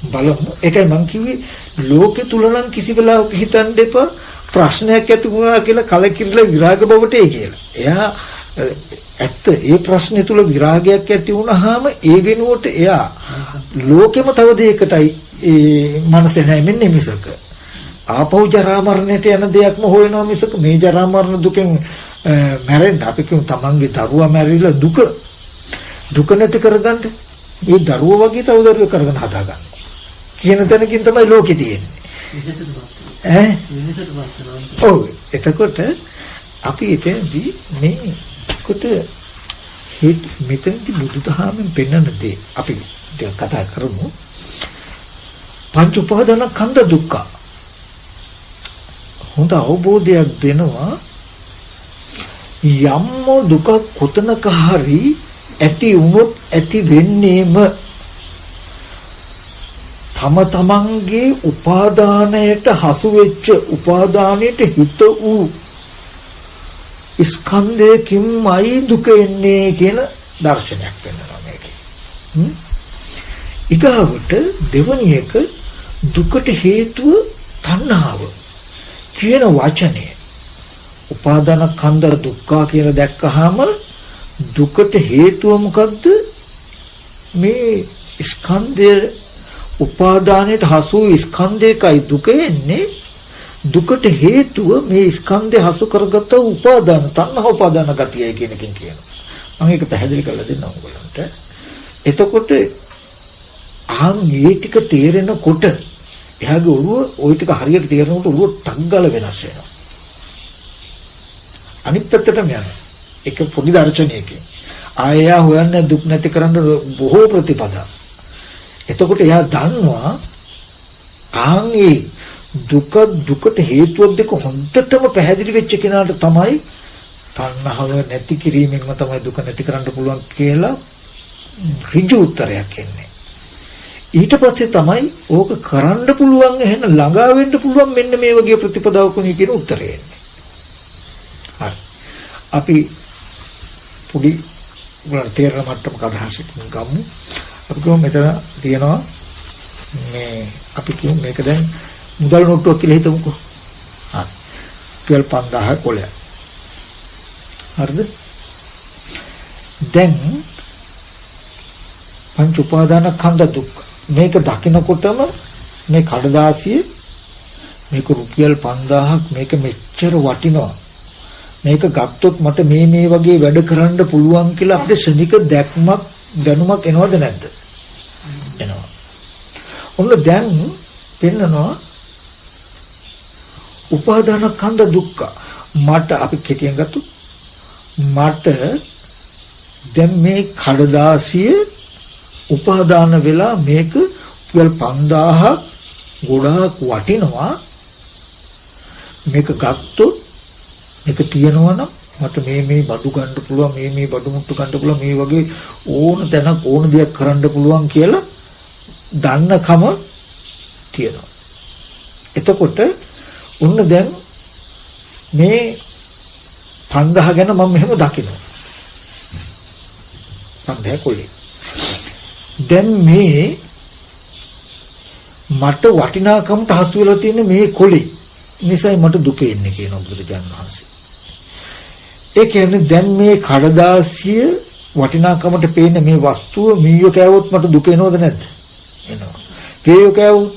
බලමු. ඒකයි මම කිව්වේ ලෝකෙ තුල නම් කිසි වෙලාවක හිතන්න එපා ප්‍රශ්නයක් ඇති වුණා කියලා කලකිරිලා විරාග බවට ඒ කියලා. එයා ඇත්ත ඒ ප්‍රශ්නේ තුල විරාගයක් ඇති වුණාම ඒ වෙනුවට එයා ලෝකෙම තව දෙයකටයි ඒ මනස නැමෙන්නේ මිසක ආපහු ජරා මරණයට යන දෙයක්ම හොයනවා මිසක මේ ජරා මරණ දුකෙන් මැරෙන්න අපි කියමු තමන්ගේ දරුවා මැරිලා දුක නැති කරගන්න මේ දරුවා වගේ තව දරුවෙක් කරගෙන හදාගන්න කියන තැනකින් තමයි ලෝකෙ තියෙන්නේ. ඔව් එතකොට අපි එතෙන්දී මේ කොට මෙතනදී බුදුදහමෙන් පෙන්වන දේ අපි කතා කරමු. පංච උපාදානස්කන්ධ දුක්ඛ හොඳ අවබෝධයක් දෙනවා. යම් දුක කොතනක හරි ඇති වුණොත් ඇති වෙන්නේම තම තමන්ගේ උපාදානයට හසු වෙච්ච උපාදානයට හිත වූ ස්කන්ධයකින්මයි දුක එන්නේ කියන දර්ශනයක් වෙනවා මේකේ. ඊගාවට දෙවැනි එක දුකට හේතුව තණ්හාව කියන වචනේ උපාදානස්කන්ධ දුක්ඛ කියලා දැක්කහම දුකට හේතුව මොකද්ද? මේ ස්කන්ධය උපාදානයට හසු ස්කන්ධයකයි දුක එන්නේ. දුකට හේතුව මේ ස්කන්ධය හසු කරගත උපාදාන තණ්හා උපාදාන ගතියයි කියන එකෙන් කියනවා. මම ඒක පැහැදිලි කරලා දෙන්නම් ඔයගොල්ලන්ට. එතකොට මේ ටික තේරෙනකොට එයාගේ ඔළුව ওই ටික හරියට තේරෙනකොට ඔළුව ටක් ගාලා වෙනස් වෙනවා. අනිත් පැත්තටම යනවා. ඒක පොඩි දර්ශනයකින්. ආයෙ හොයන්නේ දුක් නැති කරන්න බොහෝ ප්‍රතිපදා. එතකොට එයා දන්නවා ආන්ගේ දුකට හේතුව දෙක හොඳටම පැහැදිලි වෙච්ච කෙනාට තමයි තණ්හාව නැති කිරීමෙන්ම තමයි දුක නැති කරන්න පුළුවන් කියලා ඍජු උත්තරයක් එන්නේ. ඊට පස්සේ තමයි ඕක කරන්න පුළුවන් එහෙනම් ළඟා වෙන්න පුළුවන් මෙන්න මේ වගේ ප්‍රතිපදාවකුනේ කියන උත්තරය එන්නේ. හරි. අපි පොඩි වල තේරෙන මට්ටමක අදහසකින් ගමු. අපි කියමු මෙතන තියෙනවා මේ අපි කියමු මේක දැන් මුදල් නෝට්ටුවක් කියලා හිතමුකෝ. හරි. රුපියල් 5000 කොලයක්. හරිද? දැන් පංච උපාදානස්කන්ධ දුක්ඛ මේක දකිනකොටම මේ කඩදාසිය මේක රුපියල් 5000ක් මේක මෙච්චර වටිනවා. මේක ගත්තොත් මට මේ වගේ වැඩ කරන්න පුළුවන් කියලා අපිට ශනික දැක්මක් දැනුමක් එනවද නැද්ද? එනවා. ඔන්න දැන් පෙන්නනවා උපාදානස්කන්ධ දුක්ඛ මට අපි කෙටියෙන් ගත්තොත් මට දැන් මේ කඩදාසිය උපාදාන වෙලා මේක රුපියල් 5000ක් ගොඩාක් වටිනවා. මේක ගත්තොත් මේක තියනවා නම් මට මේ බඩු ගන්න පුළුවන් මේ බඩු මුට්ටු ගන්න පුළුවන් මේ වගේ ඕන තැනක් ඕන දෙයක් කරන්න පුළුවන් කියලා දන්නකම තියෙනවා. එතකොට ඔන්න දැන් මේ 5000 ගැන මම මෙහෙම දකිනවා. 5000 කොලේ. දැන් මේ මට වටිනාකමට හසු වෙලා තියෙන මේ කොලේ නිසයි මට දුක එන්නේ කියන බුදුරජාණන් වහන්සේ. ඒ කියන්නේ දැන් මේ කඩදාසිය වටිනාකමට පේන මේ වස්තුව මීයෝ කෑවොත් මට දුක එනවද නැද්ද? එනවා. වේයෝ කෑවොත්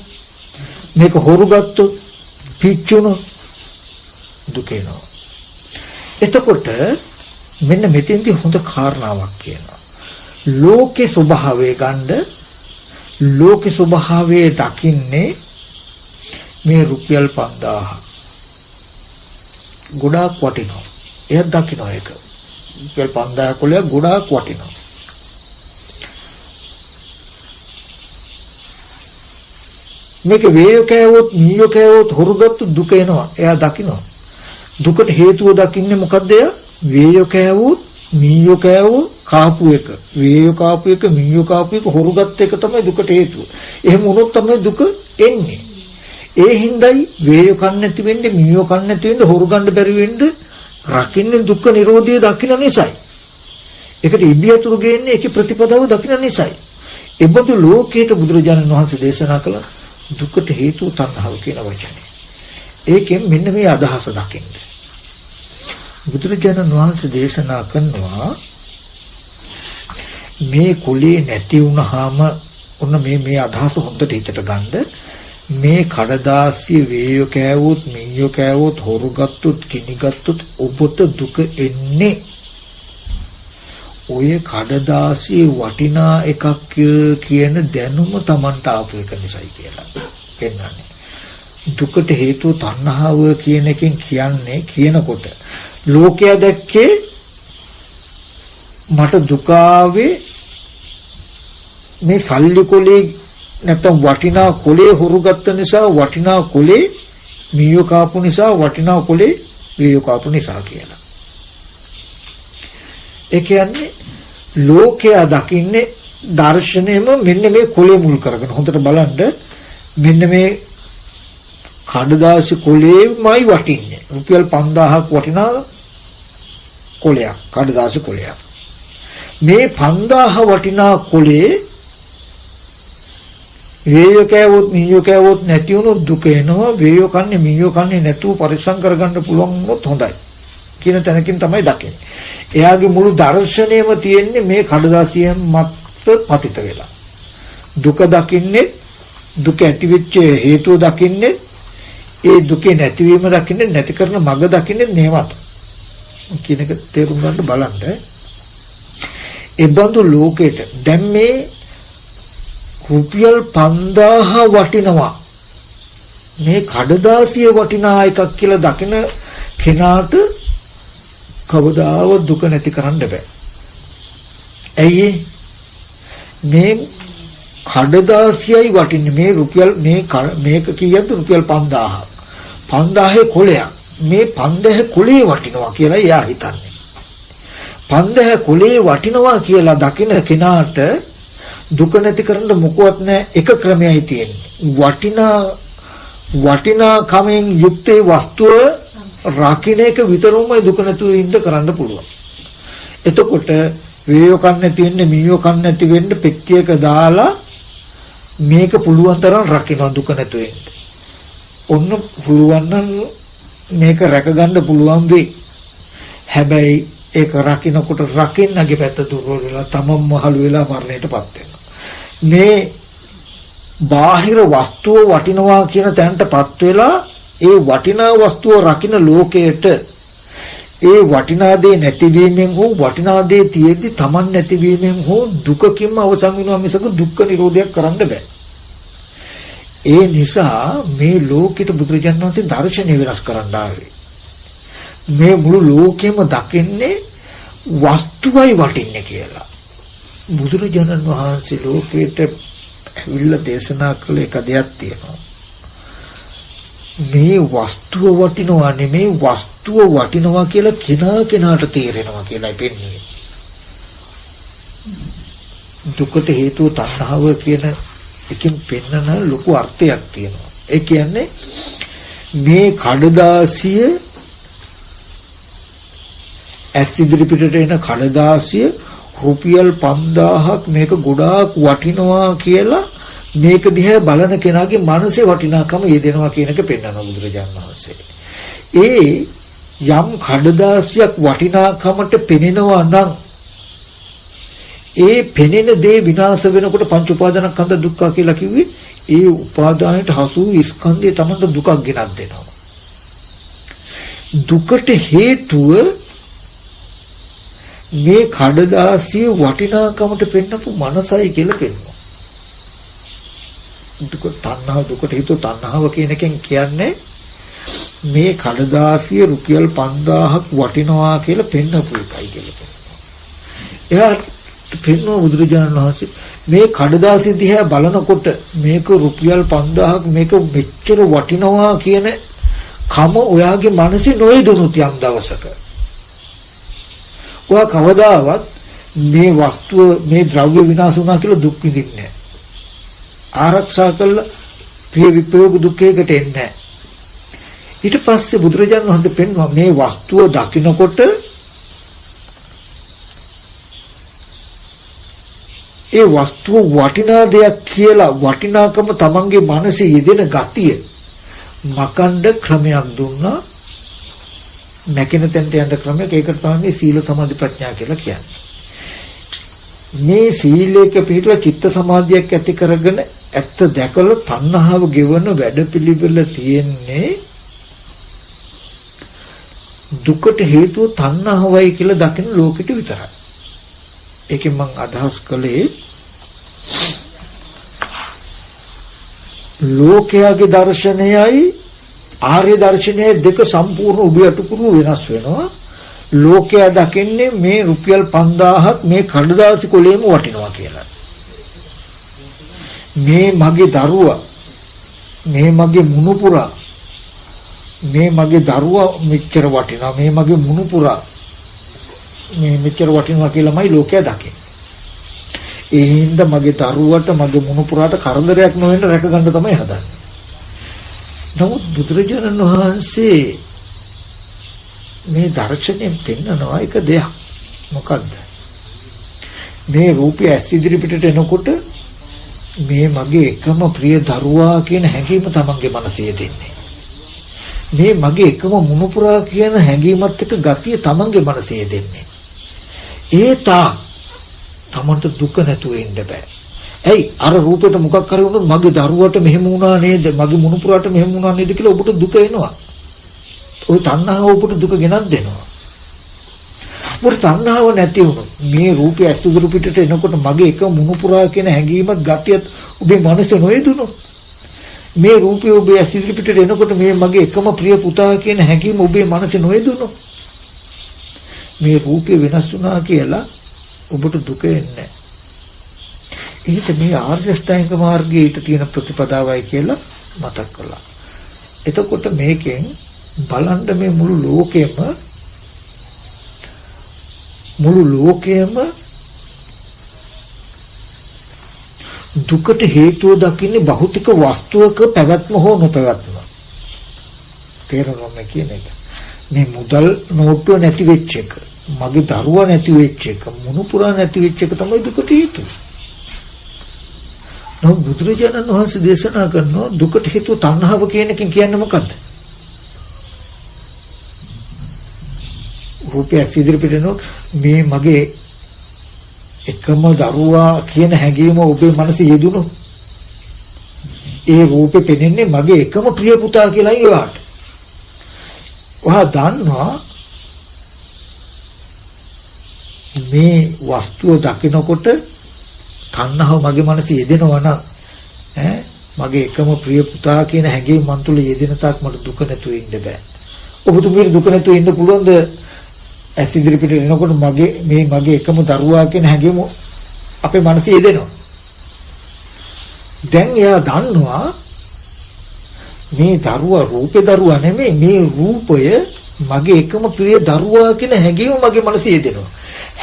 මේක හොරු ගත්තොත් පිච්චුණොත් දුක එනවා. එතකොට මෙන්න මෙතෙන්දී හොඳ කාරණාවක් කියනවා. ලෝකේ ස්වභාවය ගන්න ලෝකේ ස්වභාවයේ දකින්නේ මේ රුපියල් 5000 ගොඩාක් වටිනවා. එයා දකින්න ඒක. රුපියල් 5000 කොලයක් ගොඩාක් වටිනවා. මේක වේයෝ කෑවොත් මීයෝ කෑවොත් හොරුගත්තු දුක එනවා. එයා දකින්න. දුකට හේතුව දකින්නේ මොකද්ද? වේයෝ කෑවොත් මීයෝ කෑවෝ කාපු එක. වේයෝ කාපු එක මීයෝ කාපු එක හොරුගත් එක තමයි දුකට හේතුව. එහෙම වුණොත් තමයි දුක එන්නේ. ඒ හින්දායි වේයෝ කන්න නැති වෙන්නේ මීයෝ කන්න නැති වෙන්නේ හොරු ගන්න බැරි වෙන්නේ රකින්නේ දුක්ඛ නිරෝධය දකින්න නිසායි. ඒකට ඉබ්බියතුරු ගේන්නේ ඒකේ ප්‍රතිපදාව දකින්න නිසායි. එබඳු ලෝකයට බුදුරජාණන් වහන්සේ දේශනා කළ දුකට හේතුව තණ්හාව කියන වචනේ. ඒකෙන් මෙන්න මේ අදහස දකින්න. බුදුරජාණන් වහන්සේ දේශනා කරනවා මේ කුලේ නැති වුණාම ඔන්න මේ අදහස හොඳට හිතට ගන්න. මේ කඩදාසිය වේයෝ කෑවොත් මීයෝ කෑවොත් හොරු ගත්තොත් කිනි ගත්තොත් ඔබට දුක එන්නේ ඔය කඩදාසිය වටිනා එකක් කියන දැනුම Tamanට ආපු එක නිසායි කියලා පෙන්නන්නේ. දුකට හේතුව තණ්හාව කියන එකෙන් කියනකොට ලෝකයා දැක්කේ මට දුක ආවේ මේ සල්ලි කොලේ නැත්නම් වටිනා කොලේ හොරු ගත්ත නිසා වටිනා කොලේ මීයෝ කාපු නිසා වටිනා කොලේ වේයෝ කාපු නිසා කියලා. ඒ කියන්නේ ලෝකයා දකින්නේ දර්ශනයම මෙන්න මේ කොලේ මුල් කරගෙන හොඳට බලන්න මෙන්න මේ කඩදාසි කොලේමයි වටින්නේ. රුපියල් 5000ක් වටිනා කොලයක් කඩදාසි කොලයක්. මේ 5000 වටිනා කොලේ වේයෝ කෑවොත් මීයෝ කෑවොත් නැති වුණොත් දුක එනවා. වේයෝ කන්නේ මීයෝ කන්නේ නැතුව පරිස්සම් කරගන්න පුළුවන් වුණොත් හොඳයි කියන තැනකින් තමයි දකින්නේ. එයාගේ මුළු දර්ශනයම තියෙන්නේ මේ කඩදාසියෙන් මත පතිත වෙලා. දුක දකින්නේ දුක ඇතිවෙච්ච හේතුව දකින්නේ ඒ දුකේ නැතිවීම දකින්නේ නැති කරන මඟ දකින්නේ නේවත් කියන එක තේරුම් ගන්න බලන්න. ඒ බඳු ලෝකෙට දැන් මේ රුපියල් 5000 වටිනවා මේ කඩදාසිය වටිනා එකක් කියලා දකින කෙනාට කවදාවත් දුක නැති කරන්න බෑ. ඇයි මේ කඩදාසියයි වටින්නේ මේ රුපියල් මේක කීයද රුපියල් 5000 5000 කොලයක් මේ 5000 කොලේ වටිනවා කියලා එයා හිතන්නේ. 5000 කොලේ වටිනවා කියලා දකින කෙනාට දුක නැති කරන්න මොකවත් නැහැ. එක ක්‍රමයයි තියෙන්නේ. වටිනා කමෙන් යුක්ත වස්තුව රකින්න එක විතරමයි දුක නැතුව ඉන්න කරන්න පුළුවන්. එතකොට වේයෝ කන්නේ තියෙන්නේ මීයෝ කන්නේ නැති වෙන්න පෙට්ටියක දාලා මේක පුළුවන් තරම් රකින්න දුක නැතු වෙන්න. ඔන්න පුළුවන් නම් මේක රැකගන්න පුළුවන් වෙයි. හැබැයි ඒක රකින්නකොට රකින්නගේ පැත්ත දුර්වල වෙලා තමම මහලු වෙලා මරණයටපත් වෙනවා. මේ බාහිර වස්තුව වටිනවා කියන තැනටපත් වෙලා ඒ වටිනා වස්තුව රකින්න ලෝකයට ඒ වටිනා දේ නැතිවීමෙන් හෝ වටිනා දේ තියෙද්දි Taman නැතිවීමෙන් හෝ දුකකින්ම අවසන් වෙනවා මිසක දුක්ඛ නිරෝධයක් කරන්න බෑ. ඒ නිසා මේ ලෝකෙට බුදුරජාණන් වහන්සේ දර්ශනය වෙනස් කරන්න ආවේ. මේ මුළු ලෝකෙම දකින්නේ වස්තුවයි වටින්නේ කියලා. බුදුරජාණන් වහන්සේ ලෝකෙට ඇවිල්ලා දේශනා කළ එක දෙයක් තියෙනවා. මේ වස්තුව වටිනවා නෙමෙයි වස්තුව වටිනවා කියලා කෙනාට තේරෙනවා කියලායි පෙන්වන්නේ. දුකට හේතුව තණ්හාව කියන එකකින් පෙන්වන ලොකු අර්ථයක් තියෙනවා. ඒ කියන්නේ මේ කඩදාසිය ඇස් ඉදිරි පිටට එන කඩදාසිය රුපියල් 5000ක් මේක ගොඩාක් වටිනවා කියලා මේක දිහා බලන කෙනාගේ මනසේ වටිනාකම යෙදෙනවා කියන එක පෙන්වනවා බුදුරජාණන් වහන්සේ. ඒ යම් කඩදාසියක් වටිනාකමට පෙනෙනවා නම් ඒ පෙනෙන දේ විනාශ වෙනකොට පංච උපාදානස්කන්ධ දුක්ඛ කියලා කිව්වේ ඒ උපාදානයට හසු ස්කන්ධය තමයි දුකක් ගෙනත් දෙනවා. දුකට හේතුව මේ කඩදාසිය වටිනාකමට පෙන්නපු මනසයි කියලා පෙන්වනවා. දුක තණ්හාව දුකට හේතුව තණ්හාව කියන එකෙන් කියන්නේ මේ කඩදාසිය රුපියල් 5000ක් වටිනවා කියලා පෙන්නපු එකයි කියලා පෙන්වනවා. එයාට පෙන්වන බුදුරජාණන් වහන්සේ මේ කඩදාසිය දිහා බලනකොට මේක රුපියල් 5000ක් මේක මෙච්චර වටිනවා කියන කම ඔයාගේ මනසේ නොයදුණුත් යම් දවසක ඔයා කවදාවත් මේ වස්තුව මේ ද්‍රව්‍ය විනාශ වුණා කියලා දුක් විඳින්නේ නැහැ. ආරක්ෂා කළ ප්‍රිය විප්‍රයෝග දුක්ඛයකට එන්නේ නැහැ. ඊට පස්සේ බුදුරජාණන් වහන්සේ පෙන්වනවා මේ වස්තුව දකිනකොට ඒ වස්තුව වටිනා දෙයක් කියලා වටිනාකම තමන්ගේ මනසේ යෙදෙන ගතිය මකණ්ඩ ක්‍රමයක් දුන්නා. නැකින තැනට යන ක්‍රමයක් ඒකට තමයි සීල සමාධි ප්‍රඥා කියලා කියන්නේ. මේ සීලයක පිළිපදලා චිත්ත සමාධියක් ඇති කරගෙන ඇත්ත දැකලා තණ්හාව ගෙවන වැඩපිළිවෙල තියෙන්නේ දුකට හේතුව තණ්හාවයි කියලා දකින ලෝකෙට විතරයි. ඒකෙන් මම අදහස් කළේ ලෝකයාගේ දර්ශනයයි ආර්ය දර්ශනයයි දෙක සම්පූර්ණ උභයටුකුරු වෙනස් වෙනවා. ලෝකයා දකින්නේ මේ රුපියල් 5000ක් මේ කඩදාසි කොලේම වටිනවා කියලා. මේ මගේ දරුවා මේ මගේ මුණුපුරා මේ මගේ දරුවා මෙච්චර වටිනවා මේ මගේ මුණුපුරා මේ මෙච්චර වටිනවා කියලාමයි ලෝකයා දකින්නේ. ඒ හින්දා මගේ දරුවට මගේ මුණුපුරාට කරදරයක් නොවෙන්න රැක ගන්න තමයි හදන්නේ. නමුත් බුදුරජාණන් වහන්සේ මේ දර්ශනයෙන් පෙන්නනවා එක දෙයක්. මොකද්ද? මේ රූපය ඇස් ඉදිරි පිටට එනකොට මේ මගේ එකම ප්‍රිය දරුවා කියන හැඟීම තමන්ගේ මනසේ දෙන්නේ. මේ මගේ එකම මුණුපුරා කියන හැඟීමත් එක්ක ගතිය තමන්ගේ මනසේ දෙන්නේ. ඒ තා තමන්ට දුක නැතුව ඉන්න බෑ. ඇයි අර රූපෙට මොකක් හරි වුණොත් මගේ දරුවට මෙහෙම වුණා නේද මගේ මුණුපුරාට මෙහෙම වුණා නේද කියලා ඔබට දුක එනවා. ওই තණ්හාව ඔබට දුක ගෙනත් දෙනවා. මොකද තණ්හාව නැති වුණොත් මේ රූපය අසුදුරු පිටට එනකොට මගේ එක මුණුපුරා කියන හැඟීමත් ගතියත් ඔබේ මනසේ නොයදුනොත් මේ රූපය ඔබේ අසුදුරු පිටට එනකොට මේ මගේ එකම ප්‍රිය පුතා කියන හැඟීම ඔබේ මනසේ නොයදුනොත් මේ රූපය වෙනස් වුණා කියලා ඔබට දුක එන්නේ. ඒක මේ ආර්ය ශ්‍රැංග මාර්ගයේ ඊට තියෙන ප්‍රතිපදාවයි කියලා මතක් කළා. එතකොට මේකෙන් බලන්න මේ මුළු ලෝකෙම දුකට හේතුව දකින්නේ භෞතික වස්තුවක පැවැත්ම හෝ නොපැවැත්ම. තේරෙනවද කියන එක? මේ මුදල් නෝට්ටුව නැති වෙච්ච එක මගේ දරුවා නැති වෙච්ච එක, මුණුපුරා නැති වෙච්ච එක තමයි දුකට හේතුව. නමුත් බුදුරජාණන් වහන්සේ දේශනා කරනවා දුකට හේතුව තණ්හාව කියන එකෙන් කියන්නේ මොකද්ද? රූපය ඉදිරිපිටනොත් මේ මගේ එකම දරුවා කියන හැඟීම ඔබේ මනසේ යෙදුණොත් ඒ රූපේ පෙනෙන්නේ මගේ එකම ප්‍රිය පුතා කියලා ඊවාට. ඔහා දන්නවා මේ වස්තුව දකිනකොට තණ්හාව මගේ මනසේ යෙදෙනවා නම් මගේ එකම ප්‍රිය පුතා කියන හැඟීම මන් තුළ යෙදෙන තාක් මට දුක නැතුව ඉන්න බෑ. ඔබතුමීට දුක නැතුව ඉන්න පුළුවන්ද? ඇස් ඉදිරිපිට එනකොට මගේ එකම දරුවා කියන හැඟීම අපේ මනසේ යෙදෙනවා. දැන් එයා දන්නවා මේ දරුවා රූපේ දරුවා නෙමෙයි, මේ රූපය මගේ එකම ප්‍රිය දරුවා කියන හැඟීම මගේ මනසේ යෙදෙනවා.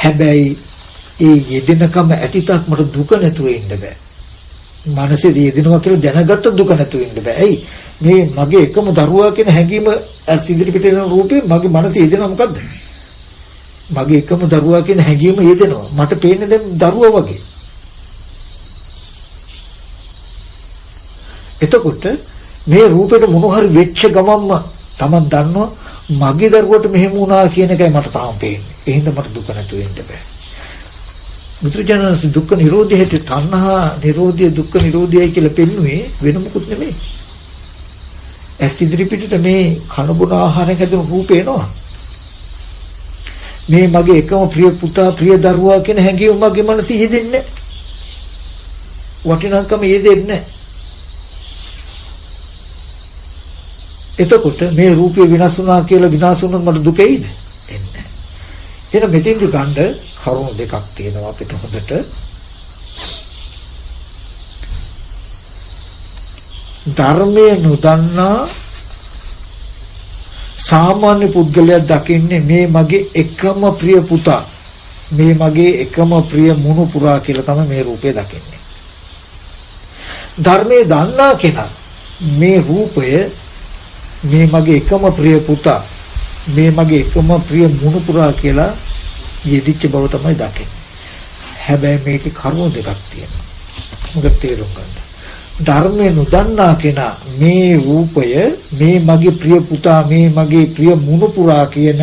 හැබැයි ඒ යෙදෙනකම ඇතිතක් මට දුක නැතුව ඉන්න බෑ. මනසේ යෙදෙනවා කියලා දැනගත්ත දුක නැතුව ඉන්න බෑ. ඇයි? මේ මගේ එකම දරුවා කියන හැඟීම ඇස් ඉදිරිපිට එන රූපේ මගේ මනසේ යෙදෙනවා. මොකද්ද? මගේ එකම දරුවා කියන හැඟීම යෙදෙනවා. මට පේන්නේ දැන් දරුවා වගේ. එතකොට මේ රූපෙට මොන හරි වෙච්ච ගමන්ම Taman දන්නවා මගේ දරුවට මෙහෙම වුණා කියන එකයි මට තාම පේන්නේ. ඒ හින්දා මට දුක නැතුව ඉන්න බෑ. බුදුරජාණන් දුක්ඛ නිරෝධයට තණ්හා නිරෝධය දුක්ඛ නිරෝධයයි කියලා පෙන්වුවේ වෙන මොකුත් නෙමෙයි. ඇස් ඉදිරිපිටට මේ කන බොන ආහාරයෙන් හැදෙන රූපේ එනවා. මේ මගේ එකම ප්‍රිය පුතා ප්‍රිය දරුවා කියන හැඟීම මගේ මනසේ යෙදෙන්නේ වටිනාකම යෙදෙන්නේ. එතකොට මේ රූපය විනාශ වුණා කියලා විනාශ වුණොත් මට දුක එයිද? එන්නේ. එහෙනම් මෙතෙන්දි ගන්න කරුණු දෙකක් තියෙනවා අපිට හොඳට. ධර්මයේ නොදන්නා සාමාන්‍ය පුද්ගලයා දකින්නේ මේ මගේ එකම ප්‍රිය පුතා, මේ මගේ එකම ප්‍රිය මුණුපුරා කියලා තමයි මේ රූපය දකින්නේ. ධර්මයේ දන්නා කෙනා මේ රූපය මේ මගේ එකම ප්‍රිය පුතා, මේ මගේ එකම ප්‍රිය මුණුපුරා කියලා යෙදිච්ච බව තමයි දකින්නේ. හැබැයි මේකේ කරුණු දෙකක් තියෙනවා. මොකද තේරුම් ගන්න. ධර්මයේ නොදන්නා කෙනා මේ රූපය මේ මගේ ප්‍රිය පුතා, මේ මගේ ප්‍රිය මුණුපුරා කියන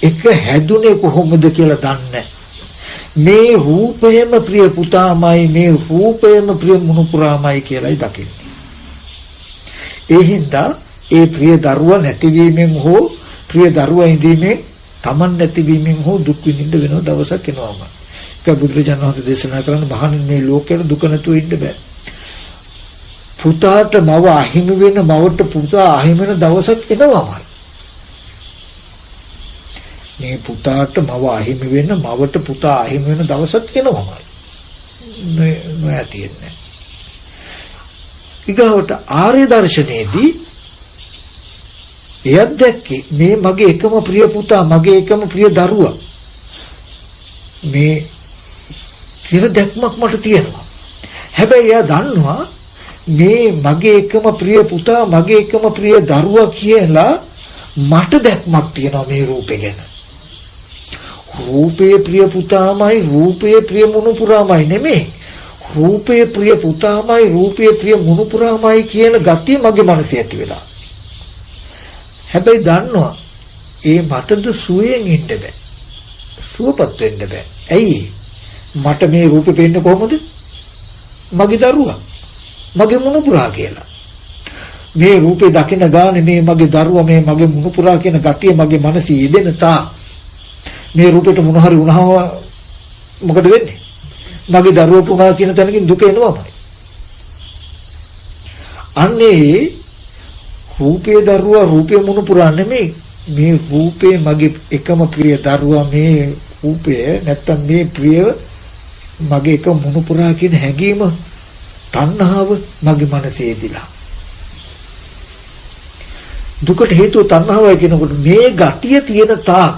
එක හැදුනේ කොහොමද කියලා දන්නේ. මේ රූපයම ප්‍රිය පුතාමයි, මේ රූපයම ප්‍රිය මුණුපුරාමයි කියලායි දකින්නේ. ඒ හින්දා ඒ ප්‍රිය දරුවා නැතිවීමෙන් හෝ ප්‍රිය දරුවා ඉඳීමෙන් Taman නැතිවීමෙන් හෝ දුක් විඳින්න වෙන දවසක් එනවාම. ඒක බුදුරජාණන් වහන්සේ දේශනා කරන මහණෙනි මේ ලෝකේ දුක නැතුව ඉන්න බෑ. පුතාට මව අහිමි වෙන, මවට පුතා අහිමි වෙන දවසක් එනවාමයි. මේ පුතාට මව අහිමි වෙන, මවට පුතා අහිමි වෙන දවසක් එනවාමයි. නොයතියෙන්නේ. ඊගොට ආර්ය දර්ශනයේදී එයත් දැක්කේ මේ මගේ එකම ප්‍රිය පුතා, මගේ එකම ප්‍රිය දරුවා මේ කියන දැක්මක් මට තියෙනවා. හැබැයි එයා දන්නවා මේ මගේ එකම ප්‍රිය පුතා, මගේ එකම ප්‍රිය දරුවා කියලා මට දැක්මක් තියෙනවා මේ රූපේ ගැන. රූපේ ප්‍රිය පුතාමයි, රූපේ ප්‍රිය මුණුපුරාමයි නෙමෙයි. රූපේ ප්‍රිය පුතාමයි, රූපේ ප්‍රිය මුණුපුරාමයි කියන ගතිය මගේ මනසේ ඇති වෙලා. හැබැයි දන්නවා ඒ මටද සුවයෙන් ඉන්න බෑ. සුවපත් වෙන්න බෑ. ඇයි? මට මේ රූපේ පේන්නේ කොහොමද? මගේ දරුවා, මගේ මුණුපුරා කියලා. මේ රූපේ දකින ගානේ මේ මගේ දරුවා, මේ මගේ මුණුපුරා කියන ගතිය මගේ මනසේ යෙදෙන තා මේ රූපෙට මොන හරි වුණාම මොකද වෙන්නේ? මගේ දරුවට වුණා කියන තැනකින් දුක එනවාමයි. අන්නේ රූපේ දරුවා, රූපේ මුණුපුරා නෙමෙයි. මේ රූපේ මගේ එකම ප්‍රිය දරුවා, මේ රූපය නැත්තම් මේ ප්‍රිය මගේ එක මුණුපුරා කියන හැඟීම, තණ්හාව මගේ මනසේ එදිලා. දුකට හේතුව තණ්හාවයි කියනකොට මේ ගතිය තියෙන තාක්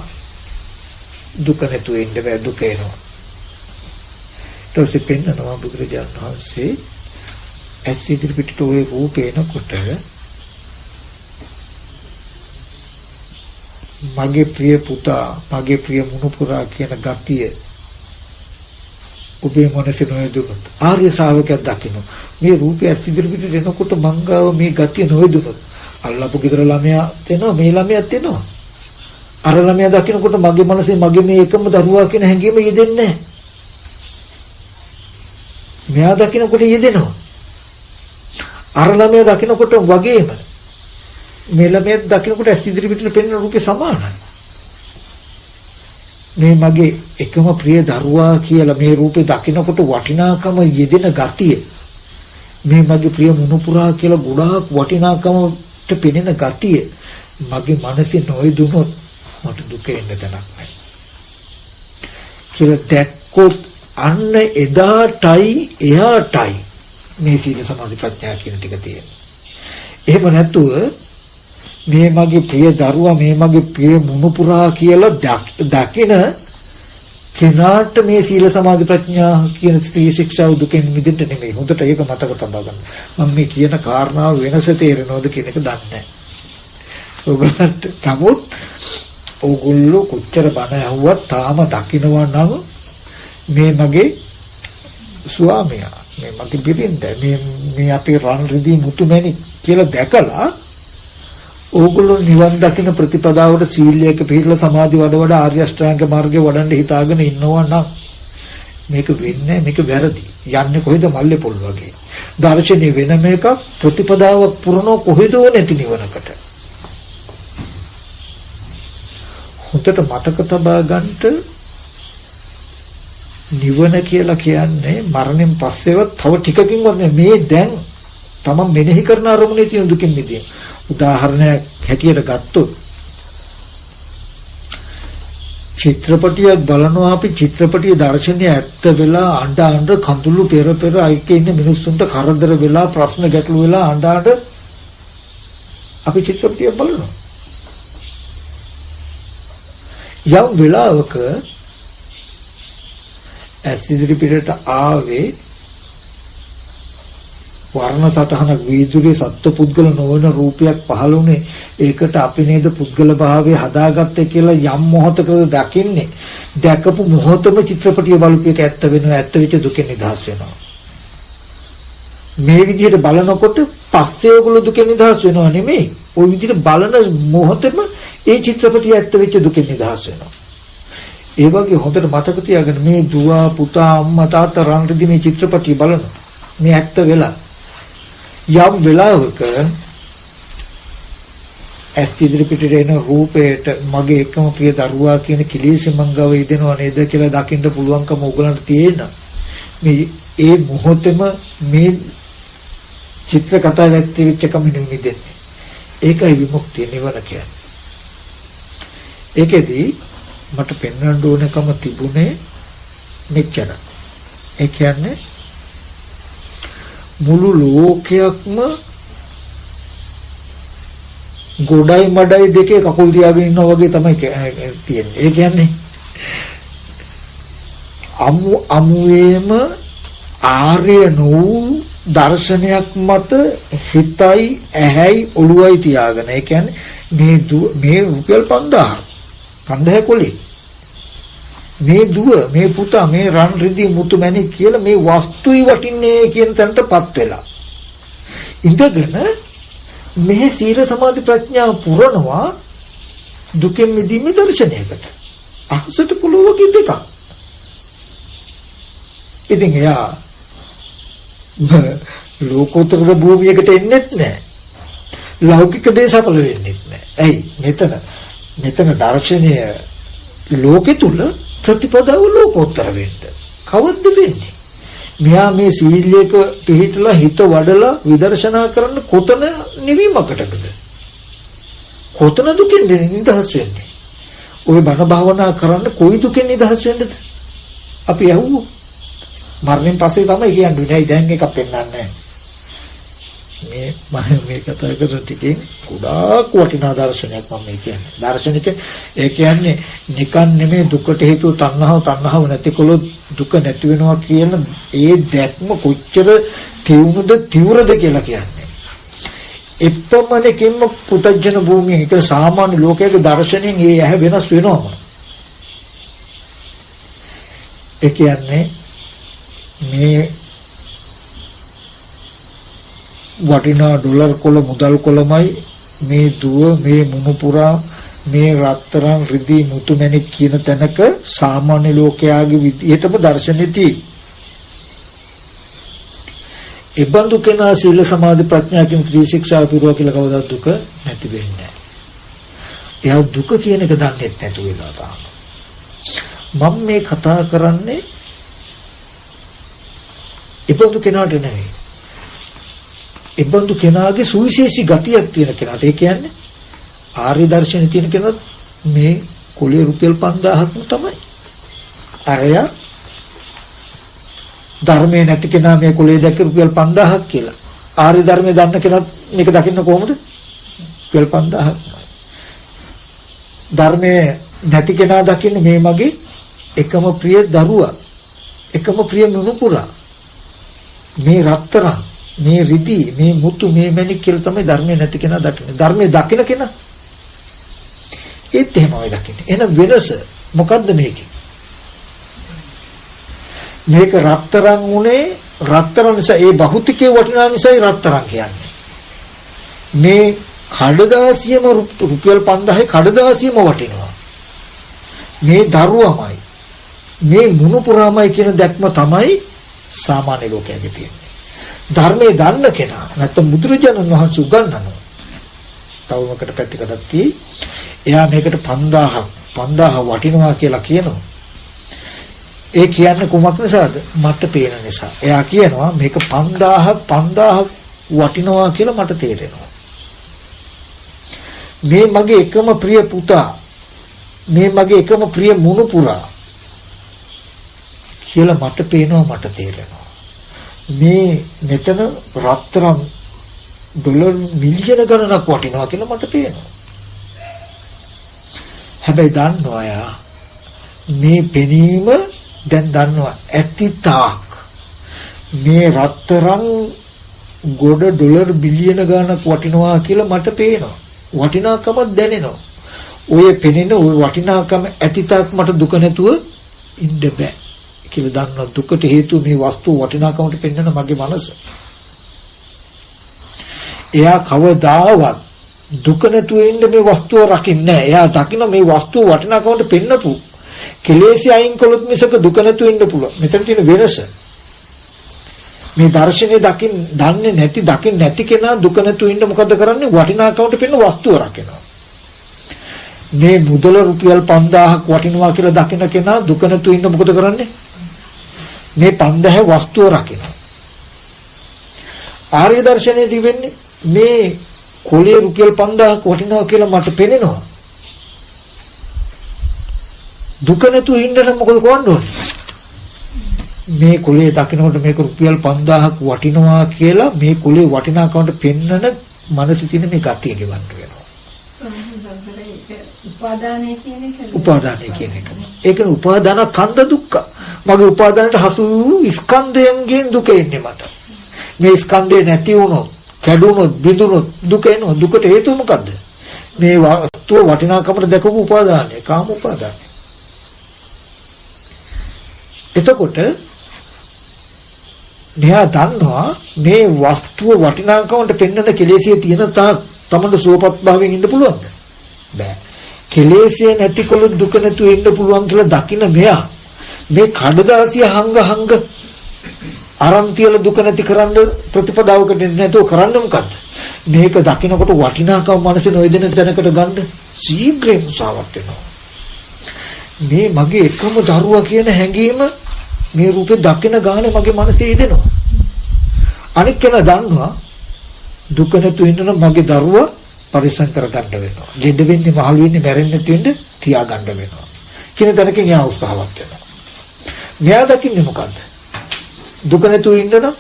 දුක නැතුව ඉන්න බෑ, දුක එනවා. ඊට පස්සේ පෙන්නනවා බුදුරජාණන් වහන්සේ ඇස් ඉදිරිපිටට ওই රූපේනකොට මගේ ප්‍රිය පුතා මගේ ප්‍රිය මුණුපුරා කියන ගතිය ඔබේ මනසේ නොයදුනොත් ආර්ය ශ්‍රාවකයක් දකින්න මේ රූපය ඉදිරිපිට එනකොට මංගාව මේ ගතිය නොයදුනොත් අල්ලපු ගෙදර ළමයා එනවා මේ ළමයාත් එනවා අර ළමයා දකින්නකොට මගේ මනසේ මගේ මේ එකම දරුවා කියන හැඟීම යෙදෙන්නේ නැහැ මෙයා දකින්නකොට යෙදෙනවා අර ළමයා දකින්නකොට වගේම මේ ළමයා දකින්නකොට ඉදිරිපිට පෙනෙන රූපේ සමානයි මේ මගේ එකම ප්‍රිය දරුවා කියලා මේ රූපේ දකින්නකොට වටිනාකම යෙදෙන ගතිය මේ මගේ ප්‍රිය මුණුපුරා කියලා ගොඩාක් වටිනාකමට පෙනෙන ගතිය මගේ මනසේ නොයදුනොත් මට දුක එන්න තැනක් නැහැ කියලා දැක්කොත් අන්න එදාටයි එයාටයි මේ සීල සමාධි ප්‍රඥා කියන ටික තියෙන්නේ. එහෙම නැතුව මේ මගේ ප්‍රිය දරුවා මේ මගේ ප්‍රිය මුණුපුරා කියලා දකින කෙනාට මේ සීල සමාධි ප්‍රඥා කියන ත්‍රි ශික්ෂාව දුකෙන් මිදෙන්න නෙමෙයි. හොඳට ඒක මතක තබා ගන්න. මම මේ කියන කාරණාව වෙනස තේරෙනවද කියන එක දන්නේ නැහැ. ඔයගොල්ලන්ට නමුත් ඕගොල්ලෝ කොච්චර බණ ඇහුවත් තාම දකින්නවා නම් මේ මගේ ස්වාමියා මේ මගේ බිරිඳ මේ අපේ රන් රිදී මුතුමැණි කියලා දැකලා ඕගොල්ලෝ නිවන් දකින්න ප්‍රතිපදාවට සීලයක පිළිලා සමාධි වඩ ආර්ය අෂ්ටාංග මාර්ගේ වඩන්න හිතාගෙන ඉන්නවා නම් මේක වෙන්නේ මේක වැරදි. යන්නේ කොහෙද මල්ලේ පොල් වගේ. දර්ශනේ වෙන මේක ප්‍රතිපදාවක් පුරනෝ කොහෙදෝ නැති නිවනකට. හොඳට මතක තබා ගන්නට නිවන කියලා කියන්නේ මරණයෙන් පස්සේවත් තව ටිකකින්වත් මේ දැන් තමන් මෙනෙහි කරන අරමුණේ තියෙන දුකින් මිදීම. උදාහරණයක් හැටියට ගත්තොත් චිත්‍රපටියක් බලනවා අපි චිත්‍රපටියේ දර්ශනය ඇත්ත වෙලා අඬ කඳුළු පෙර අයිකේ ඉන්න මිනිස්සුන්ට කරදර වෙලා ප්‍රශ්න ගැටළු වෙලා අඬ අපි චිත්‍රපටිය බලනවා. යම් වෙලාවක ඇස් ඉදිරිපිටට ආවේ වර්ණ සටහනක් වීදුරේ සත්පුද්ගල නොවන රූපයක් පහළ වුණේ ඒකට අපි නේද පුද්ගල භාවය හදාගත්තේ කියලා යම් මොහොතකද දකින්නේ දැකපු මොහොතම චිත්‍රපටිය බලපෑක ඇත්ත වෙනවා ඇත්ත වෙච්ච දුකෙන් නිදහස් වෙනවා මේ විදිහට බලනකොට පස්සේ ඔයගොල්ලෝ දුකෙන් නිදහස් වෙනවා නෙමෙයි ওই විදිහට බලන මොහොතෙම ඒ චිත්‍රපටිය ඇත්ත වෙච්ච දුකෙන් නිදහස් වෙනවා ඒ වගේ හොඳට මතක තියාගන්න මේ දුව පුතා අම්මා තාත්තා රන් රිදී මේ චිත්‍රපටිය බලනවා මේ ඇත්ත වෙලා යම් වෙලාවක ඇස් ඉදිරිපිටට එන රූපයට මගේ එකම ප්‍රිය දරුවා කියන කිලීසි මංගව ඉදෙනව නේද කියලා දකින්න පුළුවන්කම ඕගලන්ට තියෙන මේ ඒ මොහොතේම මේ චිත්‍ර කතාව ඇත්ත වෙච්ච කම නෙමෙයි ඒකයි විමුක්තිය නිවන කියන්නේ ඒකෙදී මට පෙන්වන්න ඕනකම තිබුණේ මෙච්චර ඒ කියන්නේ මුළු ලෝකයක්ම ගොඩයි මඩයි දෙකේ කකුල් තියාගෙන ඉන්නා වගේ තමයි තියෙන්නේ. ඒ කියන්නේ අමුවේම ආර්ය නෝ දර්ශනයක් මත හිතයි ඇහැයි ඔළුවයි තියාගෙන. ඒ කියන්නේ මේ රුපියල් 5000 කොලේ මේ දුව මේ පුතා මේ රන් රිදී මුතු මැණික් කියලා මේ වස්තුයි වටින්නේ කියන තැනටපත් වෙලා ඉඳගෙන මේ සීල සමාධි ප්‍රඥා පුරනවා දුකෙන් මිදීමේ දර්ශනයකට අහසට පුළුවන්කි දෙක. ඉතින් එයා ලෝකෝත්තර භූමියකට එන්නෙත් නැහැ. ලෞකික දේශපල වෙන්නෙත් නැහැ. ඇයි මෙතන දර්ශනය ලෝකෙ තුල ප්‍රතිපදාව ලෝකෝත්තර වෙන්න. කවද්ද වෙන්නේ? මෙයා මේ සීලයක පිළිහිටලා හිත වඩලා විදර්ශනා කරන්න කොතන නිවීමකටද? කොතන දුකින් නිදහස් වෙන්නේ? ওই බණ භාවනා කරන්න කොයි දුකින් නිදහස් වෙන්නද? අපි ඇහුවෝ. මරණයෙන් පස්සේ තමයි කියන්නේ. නෑ දැන් එකක් පෙන්වන්නේ මේ මම මේ කතා කරන ටිකේ ගොඩාක් වටිනා දර්ශනයක් මම මේ කියන්නේ. දර්ශනික ඒ කියන්නේ නිකන් නෙමෙයි දුකට හේතුව තණ්හාව නැතිකොලොත් දුක නැති වෙනවා කියන ඒ දැක්ම කොච්චර තියුණුද තිවුරද කියලා කියන්නේ. එපමණකින්ම පුතජන භූමිය එක සාමාන්‍ය ලෝකයේ දර්ශනයෙන් ඒ ඇහැ වෙනස් වෙනවම. ඒ කියන්නේ මේ වටිනා ඩොලර් කොළ මුදල් කොළමයි මේ දුව මේ මුණුපුරා මේ රත්තරන් රිදී මුතුමැණික් කියන තැනක සාමාන්‍ය ලෝකයාගේ විදිහටම දර්ශනෙ තියෙයි. එබඳු කෙනා සීල සමාධි ප්‍රඥා කියන ත්‍රිශික්ෂා පිරුවා කියලා කවදාවත් දුක නැති වෙන්නේ නැහැ. එයා දුක කියන එක දන්නේ නැතු වෙලා තාම. මම මේ කතා කරන්නේ එබඳු කෙනාට නෙවෙයි. එබඳු කෙනාගේ සුවිශේෂී ගතියක් තියෙන කෙනාට. ඒ කියන්නේ ආර්ය දර්ශනේ තියෙන කෙනාත් මේ කුලිය රුපියල් 5000ක්ම තමයි. අරයා ධර්මයේ නැති කෙනා මේ කුලිය දැක්ක රුපියල් 5000ක් කියලා. ආර්ය ධර්මයේ දන්න කෙනාත් මේක දකින්න කොහොමද? රුපියල් 5000ක්. ධර්මයේ නැති කෙනා දකින්නේ මේ මගේ එකම ප්‍රිය දරුවා. එකම ප්‍රිය නුනුපුරා. මේ රත්තරන් මේ රිදී මේ මුතු මේ මණික් කියලා තමයි ධර්මයේ නැති කෙනා දකින්නේ. ධර්මයේ දකින කෙනා ඒත් එහෙමයි දකින්නේ. එහෙනම් වෙනස මොකද්ද මේකේ? මේක රත්තරන් උනේ රත්තරන් නිසා ඒ භෞතිකයේ වටිනා නිසායි රත්තරන් කියන්නේ. මේ කඩදාසියම රුපියල් 5000යි කඩදාසියම වටිනවා. මේ දරුවමයි මේ මුණුපුරාමයි කියන දැක්ම තමයි සාමාන්‍ය ලෝකයේ තියෙන්නේ. ධර්මයේ දන්න කෙනා නැත්නම් බුදුරජාණන් වහන්සේ උගන්වනවා. තවමකට පැත්තකටත් තියෙයි. එයා මේකට 5000 වටිනවා කියලා කියනවා. ඒ කියන්නේ කුමක් නිසාද? මට පේන නිසා. එයා කියනවා මේක 5000ක් වටිනවා කියලා මට තේරෙනවා. මේ මගේ එකම ප්‍රිය පුතා මේ මගේ එකම ප්‍රිය මුණුපුරා කියලා මට පේනවා මට තේරෙනවා. මේ මෙතන රත්තරන් ඩොලර් මිලියන ගණනක් වටිනවා කියලා මට පේනවා. හැබැයි දන්නවා යා මේ පෙනීම දැන් දන්නවා ඇති තාක් මේ රත්තරන් ගොඩ ඩොලර් බිලියන ගණනක් වටිනවා කියලා මට පේනවා. වටිනාකමක් දැනෙනවා. ඔය පෙනෙන ඔය වටිනාකම ඇති තාක් මට දුක නැතුව ඉන්න බෑ කියලා දන්නවා. දුකට හේතුව මේ වස්තුව වටිනාකමට පෙන්වන මගේ මනස. එයා කවදාවත් දුක නැතුව ඉන්න මේ වස්තුව රකින්නේ නැහැ. එයා දකින්න මේ වස්තුව වටිනාකමට පෙන්නපු කෙලෙසි අයින් කළොත් මිසක දුක නැතුව ඉන්න පුළුවන්. මෙතන තියෙන වෙනස. මේ දර්ශනේ දකින්න නැති කෙනා දුක නැතුව ඉන්න මොකද කරන්නේ? වටිනාකමට පෙන්න වස්තුව රකිනවා. මේ මුදල රුපියල් 5000ක් වටිනවා කියලා දකින්න කෙනා දුක නැතුව ඉන්න මොකද කරන්නේ? මේ 5000 වස්තුව රකිනවා. ආර්ය දර්ශනයේදී වෙන්නේ මේ කොලේ රුපියල් 5000ක් වටිනවා කියලා මට පෙනෙනවා. දුක නැතුව ඉන්න නම් මොකද කරන්න ඕනේ? මේ කොලේ දකින්නකොට මේක රුපියල් 5000ක් වටිනවා කියලා මේ කොලේ වටිනාකමට පෙන්නන මනස තියෙන මේ ගතිය ගෙවන්න වෙනවා. උපාදානය කියන එක. ඒකනේ උපාදාන කන්ද දුක්ඛ. මගේ උපාදානට හසු ස්කන්ධයන්ගෙන් දුක එන්නේ මට. මේ ස්කන්ධය නැති වුණොත්, කැඩුණොත්, බිඳුණොත් දුක එනවා. දුකට හේතුව මොකද්ද? මේ වස්තුව වටිනාකමට දැකපු උපාදානය, කාම උපාදානය. එතකොට මෙයා දන්නවා මේ වස්තුව වටිනාකමට පෙන්වන කෙලෙසිය තියෙන තාක් තමන්ට සුවපත් භාවයෙන් ඉන්න පුළුවන්ද? බෑ. කෙලෙසිය නැතිකොළොත් දුක නැතුව ඉන්න පුළුවන් කියලා දකින්න මෙයා මේ කඩදාසිය හංග අරන් තියලා දුක නැති කරන්න ප්‍රතිපදාවකට නැතුව කරන්නේ මොකද්ද? මේක දකින්නකොට වටිනාකම මනසේ නොයදෙන තැනකට ගන්න ශීඝ්‍රයෙන් උසාවක් වෙනවා. මේ මගේ එකම දරුවා කියන හැඟීම මේ රූපේ දකින ගානේ මගේ මනසේ ඉදෙනවා. අනික් කෙනා දන්නවා දුක නැතු ඉන්න නම් මගේ දරුවා පරිසම් කර ගන්න වෙනවා. ජීඳ වෙන්නේ මහලු වෙන්නේ මැරෙන්නේ නැති වෙන්න තියා ගන්න වෙනවා. කියන තැනකින් යා උත්සාහවත් වෙනවා. මෙයා දකින්නේ මොකද්ද? දුක නැතු ඉන්න නම්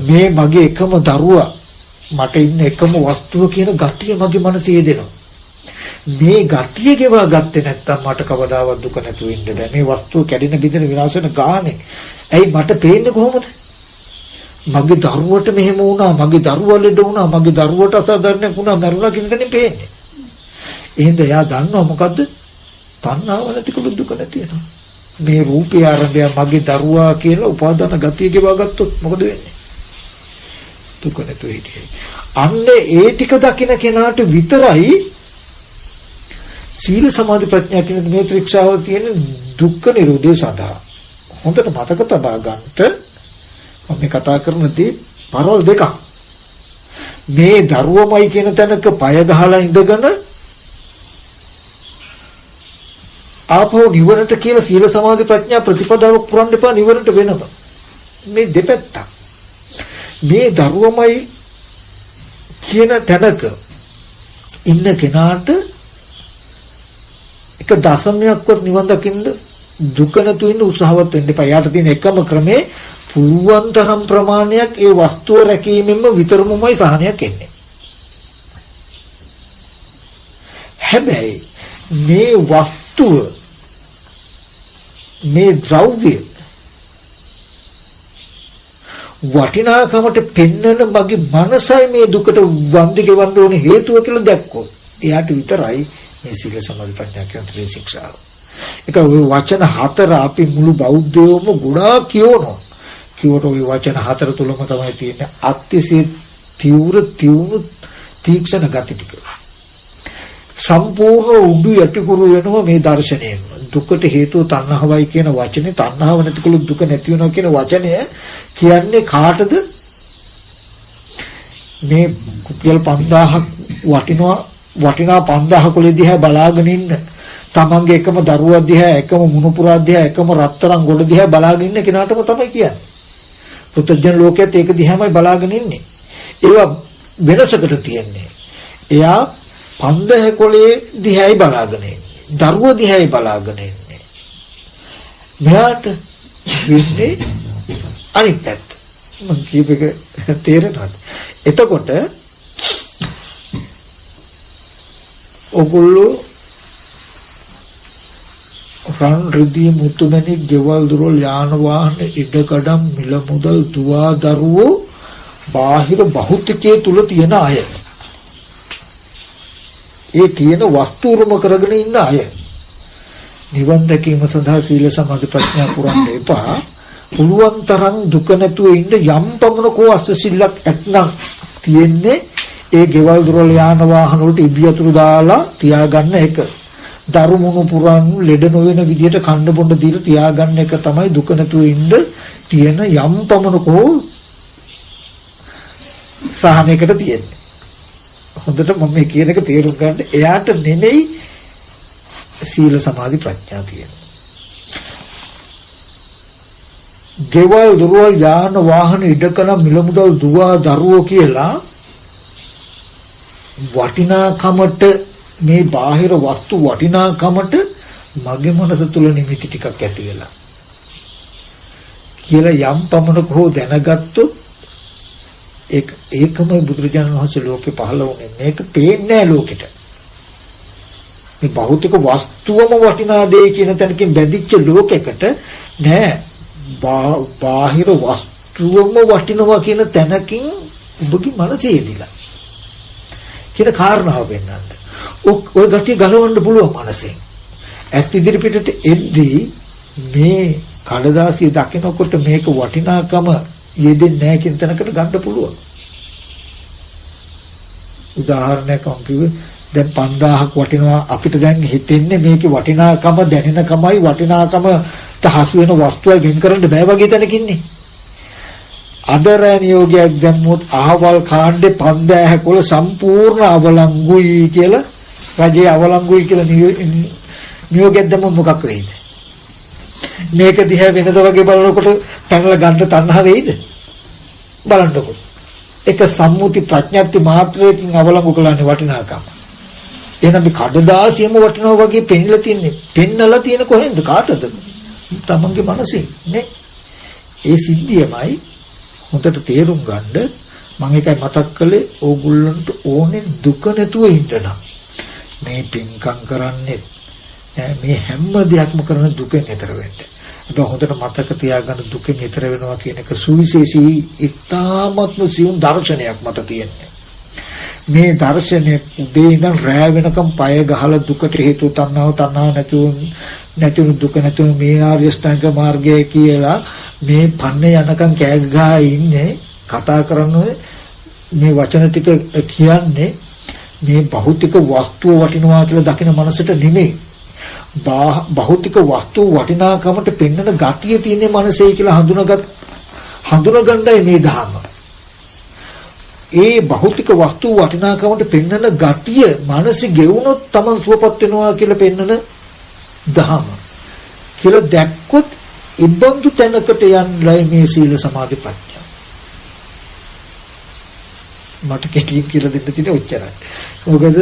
මේ මගේ එකම දරුවා මට ඉන්න එකම වස්තුව කියන ගතිය මගේ මනසේ ඉදෙනවා. මේ ගතිය ගෙවා ගත්තේ නැත්තම් මට කවදාවත් දුක නැතුව ඉන්න බෑ. මේ වස්තුව කැඩෙන බිඳෙන විනාශ වෙන ගානේ. ඇයි මට පේන්නේ කොහොමද? මගේ දරුවට මෙහෙම වුණා, මගේ දරුවා ලෙඩ වුණා, මගේ දරුවට අසාධාරණයක් වුණා, මරුණා කියන දේ පේන්නේ. එහෙනම් එයා දන්නවා මොකද්ද? තණ්හාව නැතිකොට දුක නැති වෙනවා. මේ රූපේ ආරම්භය මගේ දරුවා කියලා උපාදාන ගතිය ගෙවා ගත්තොත් මොකද වෙන්නේ? දුක නැතුව හිටියේ. අන්න ඒ ටික දකින කෙනාට විතරයි සීල සමාධි ප්‍රඥා කියන මේ ත්‍රික්ෂාව තියෙන දුක්ඛ නිරෝධය සඳහා. හොඳට මතක තබා ගන්නට මම කතා කරන දේ පරවල් දෙකක්. මේ දරුවමයි කියන තැනක පය ගහලා ඉඳගෙන ආපහු නිවරට කියලා සීල සමාධි ප්‍රඥා ප්‍රතිපදාවක් පුරන්න එපා. නිවරට වෙනම මේ දෙපැත්තක්. මේ දරුවමයි කියන තැනක ඉන්න කෙනාට එක දශමයක්වත් නිවන් දකින්න දුක නැතු ඉන්න උත්සාහවත් වෙන්න එපා. යාට තියෙන එකම ක්‍රමේ පුළුවන් තරම් ප්‍රමාණයක් ඒ වස්තුව රැකීමෙන්ම විතරමයි සහනයක් එන්නේ. හැබැයි මේ වස්තුව මේ ද්‍රව්‍ය වටිනාකමට පෙන්වන මගේ මනසයි මේ දුකට වන්දි ගෙවන්න ඕන හේතුව කියලා දැක්කොත් එයාට විතරයි මේ සීල සමාධි ප්‍රඥා කියන ත්‍රිශික්ෂාව. ඒක ওই වචන හතර අපි මුළු බෞද්ධයෝම ගොඩාක් කියවනවා. කියවට ওই වචන හතර තුලම තමයි තියෙන්නේ අත්‍යසේ තීක්ෂණ ගති ටික. සම්පූර්ණ උඩු යටිකුරු වෙනවා මේ දර්ශනයෙන්. දුකට හේතුව තණ්හාවයි කියන වචනේ තණ්හාව නැතිකොළු දුක නැති වෙනවා කියන වචනය කියන්නේ කාටද? මේ කුපියල් 5000ක් වටිනා 5000 කුලේ දිහා බලාගෙන ඉන්න තමන්ගේ එකම දරුවා දිහා එකම මුණුපුරා දිහා එකම රත්තරන් ගොඩ දිහා බලාගෙන ඉන්න කෙනාටම තමයි කියන්නේ. පුතජන ලෝකයේත් ඒක දිහාමයි බලාගෙන ඉන්නේ. ඒවා වෙනසකට තියෙන්නේ. එයා 5000 කුලේ දිහායි බලාගෙන ඉන්නේ. දරුවෝ දිහායි බලාගෙන ඉන්නේ. මෙයාට වෙන්නේ අනිත් පැත්ත. මම කියපේක තේරෙනවද? එතකොට ඔගොල්ලෝ රන් රිදී මුතුමැණික් ගෙවල් දොරවල් යාන වාහන ඉඩකඩම් මිල මුදල් දුවා දරුවෝ බාහිර භෞතිකයේ තුල තියෙන අය. ඒ තියෙන වස්තුරුම කරගෙන ඉන්න අය. නිවන් දැකීම සඳහා සීල සමාධි ප්‍රඥා පුරන්න එපා. පුළුවන් තරම් දුක නැතුව ඉන්න යම් පමණකෝ අස්සසිල්ලක් ඇත්නම් තියෙන්නේ ඒ ගෙවල් දොරවල් යාන වාහන වලට ඉබියතුරු දාලා තියාගන්න එක. දරුමුණු පුරන් ලෙඩ නොවන විදියට කන්න බොන්න දීලා තියාගන්න එක තමයි දුක නැතුව ඉන්න තියෙන යම් පමණකෝ සහනයකට තියෙන්නේ. හොඳට මම මේ කියන එක තේරුම් ගන්න. එයාට නෙමෙයි සීල සමාධි ප්‍රඥා තියෙන්නේ. ගෙවල් දොරවල් යාන වාහන ඉඩකඩම් මිල මුදල් දුවා දරුවෝ කියලා වටිනාකමට මේ බාහිර වස්තු වටිනාකමට මගේ මනස තුල නිමිති ටිකක් ඇති වෙලා කියලා යම් පමණක හෝ දැනගත්තොත් ඒකමයි බුදුරජාණන් වහන්සේ ලෝකේ පහළ වුණේ. මේක පේන්නේ නැහැ ලෝකෙට. මේ භෞතික වස්තුවම වටිනා දෙය කියන තැනකින් බැඳිච්ච ලෝකයකට නෑ බාහිර වස්තුවම වටිනවා කියන තැනකින් ඔබගේ මනස යෙදිලා කියන කාරණාව වෙන්නන්න. ඔය ගතිය ගලවන්න පුළුවන් මනසෙන්. ඇස් ඉදිරි පිටට එද්දී මේ කඩදාසිය දකිනකොට මේක වටිනාකම යෙදෙන්නේ නැහැ කියන තැනකට ගන්න පුළුවන්. උදාහරණයක් මම කිව්වේ දැන් 5000ක් වටිනවා අපිට දැන් හිතෙන්නේ මේකේ වටිනාකම දැනෙනකමයි වටිනාකමට හසු වෙන වස්තුවයි වෙන් කරන්න බෑ වගේ තැනක ඉන්නේ. අදර නියෝගයක් දැම්මොත් අහවල් කාණ්ඩේ 5000 කොළ සම්පූර්ණ අවලංගුයි කියලා රජේ අවලංගුයි කියලා නියෝගයක් දැම්මොත් මොකක් වෙයිද? මේක දිහා වෙනද වගේ බලනකොට පැනලා ගන්න තණ්හා වෙයිද? බලන්නකො. එක සම්මුති ප්‍රඥාප්ති මාත්‍රයකින් අවලංගු කළානේ වටිනාකම. එහෙනම් මේ කඩදාසියම වටිනවා වගේ පෙන්නලා තින්නේ. පෙන්නලා තියෙන කොහෙන්ද කාටද? තමන්ගේ මනසින් නේ. ඒ සිද්ධියමයි හොඳට තේරුම් ගන්න මම එකයි මතක් කළේ ඕගොල්ලන්ට ඕනේ දුක නැතුව ඉන්න මේ පින්කම් කරන්නේ මේ හැම දෙයක්ම කරන දුකෙන් ඈතර වෙන්න. අපි හොඳට මතක තියාගන්න දුකෙන් ඈතර වෙනවා කියන එක සුවිශේෂී ඉතාමත්ම සියුම් දර්ශනයක් මත තියෙන්නේ. මේ දර්ශනය උදේ ඉඳන් රැ වෙනකම් පය ගහලා දුකට හේතු තණ්හාව නැතුව දුක නැතුව මේ ආර්ය ශ්‍රැංග මාර්ගය කියලා මේ පන්නේ යනකම් කෑ ගහා ඉන්නේ කතා කරන්නේ මේ වචන ටික කියන්නේ මේ භෞතික වස්තුව වටිනවා කියලා දකින මනසට නෙමෙයි. භෞතික වස්තුව වටිනාකමට පෙන්වන ගතිය තියෙන මනසේ කියලා හඳුනගන්නයි මේ ධර්ම. ඒ භෞතික වස්තුව වටිනාකමට පෙන්වන ගතිය මනස ගෙවුනොත් Taman සුවපත් වෙනවා කියලා පෙන්වන ධර්ම. කියලා දැක්කොත් ඉබ්බන්දු තැනකට යන්නයි මේ සීල සමාධි ප්‍රඥා. මට කෙටියෙන් කියලා දෙන්න තියෙන්නේ ඔච්චරයි. මොකද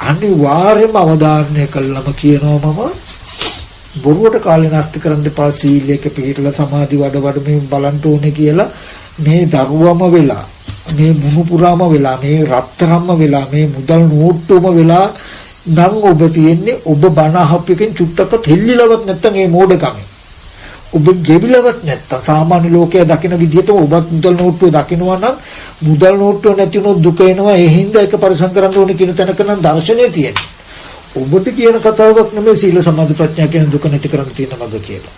අනිවාර්යයෙන්ම අවධාරණය කළාම කියනවා මම බොරුවට කාලේ නැස්ති කරන්න එපා සීලයක පිළිපදලා සමාධි වඩ මේ බලන්න ඕනේ කියලා මේ දරුවම වෙලා මේ මුණුපුරාම වෙලා මේ රත්තරම්ම වෙලා මේ මුදල් නෝට්ටුවම වෙලා නම් ඔබ තියෙන්නේ ඔබ බණ අහපෙකින් චුට්ටක්වත් හෙල්ලිලවත් නැත්තම් ඒ මෝඩකම ඔබ ගෙවිලවත් නැත්තම් සාමාන්‍ය ලෝකයා දකින විදිහට ඔබත් මුදල් නෝට්ටුව දකිනවා නම් මුදල් නෝට්ටුව නැති වුණොත් දුක එනවා ඒ හින්දා ඒක පරිසම් කරන්න ඕනේ කියන තැනක නම් දර්ශනය තියෙනවා. ඔබට කියන කතාවක් නෙමෙයි සීල සමාධි ප්‍රඥා කියන දුක නැති කරන්න තියෙන මඟ කියලා.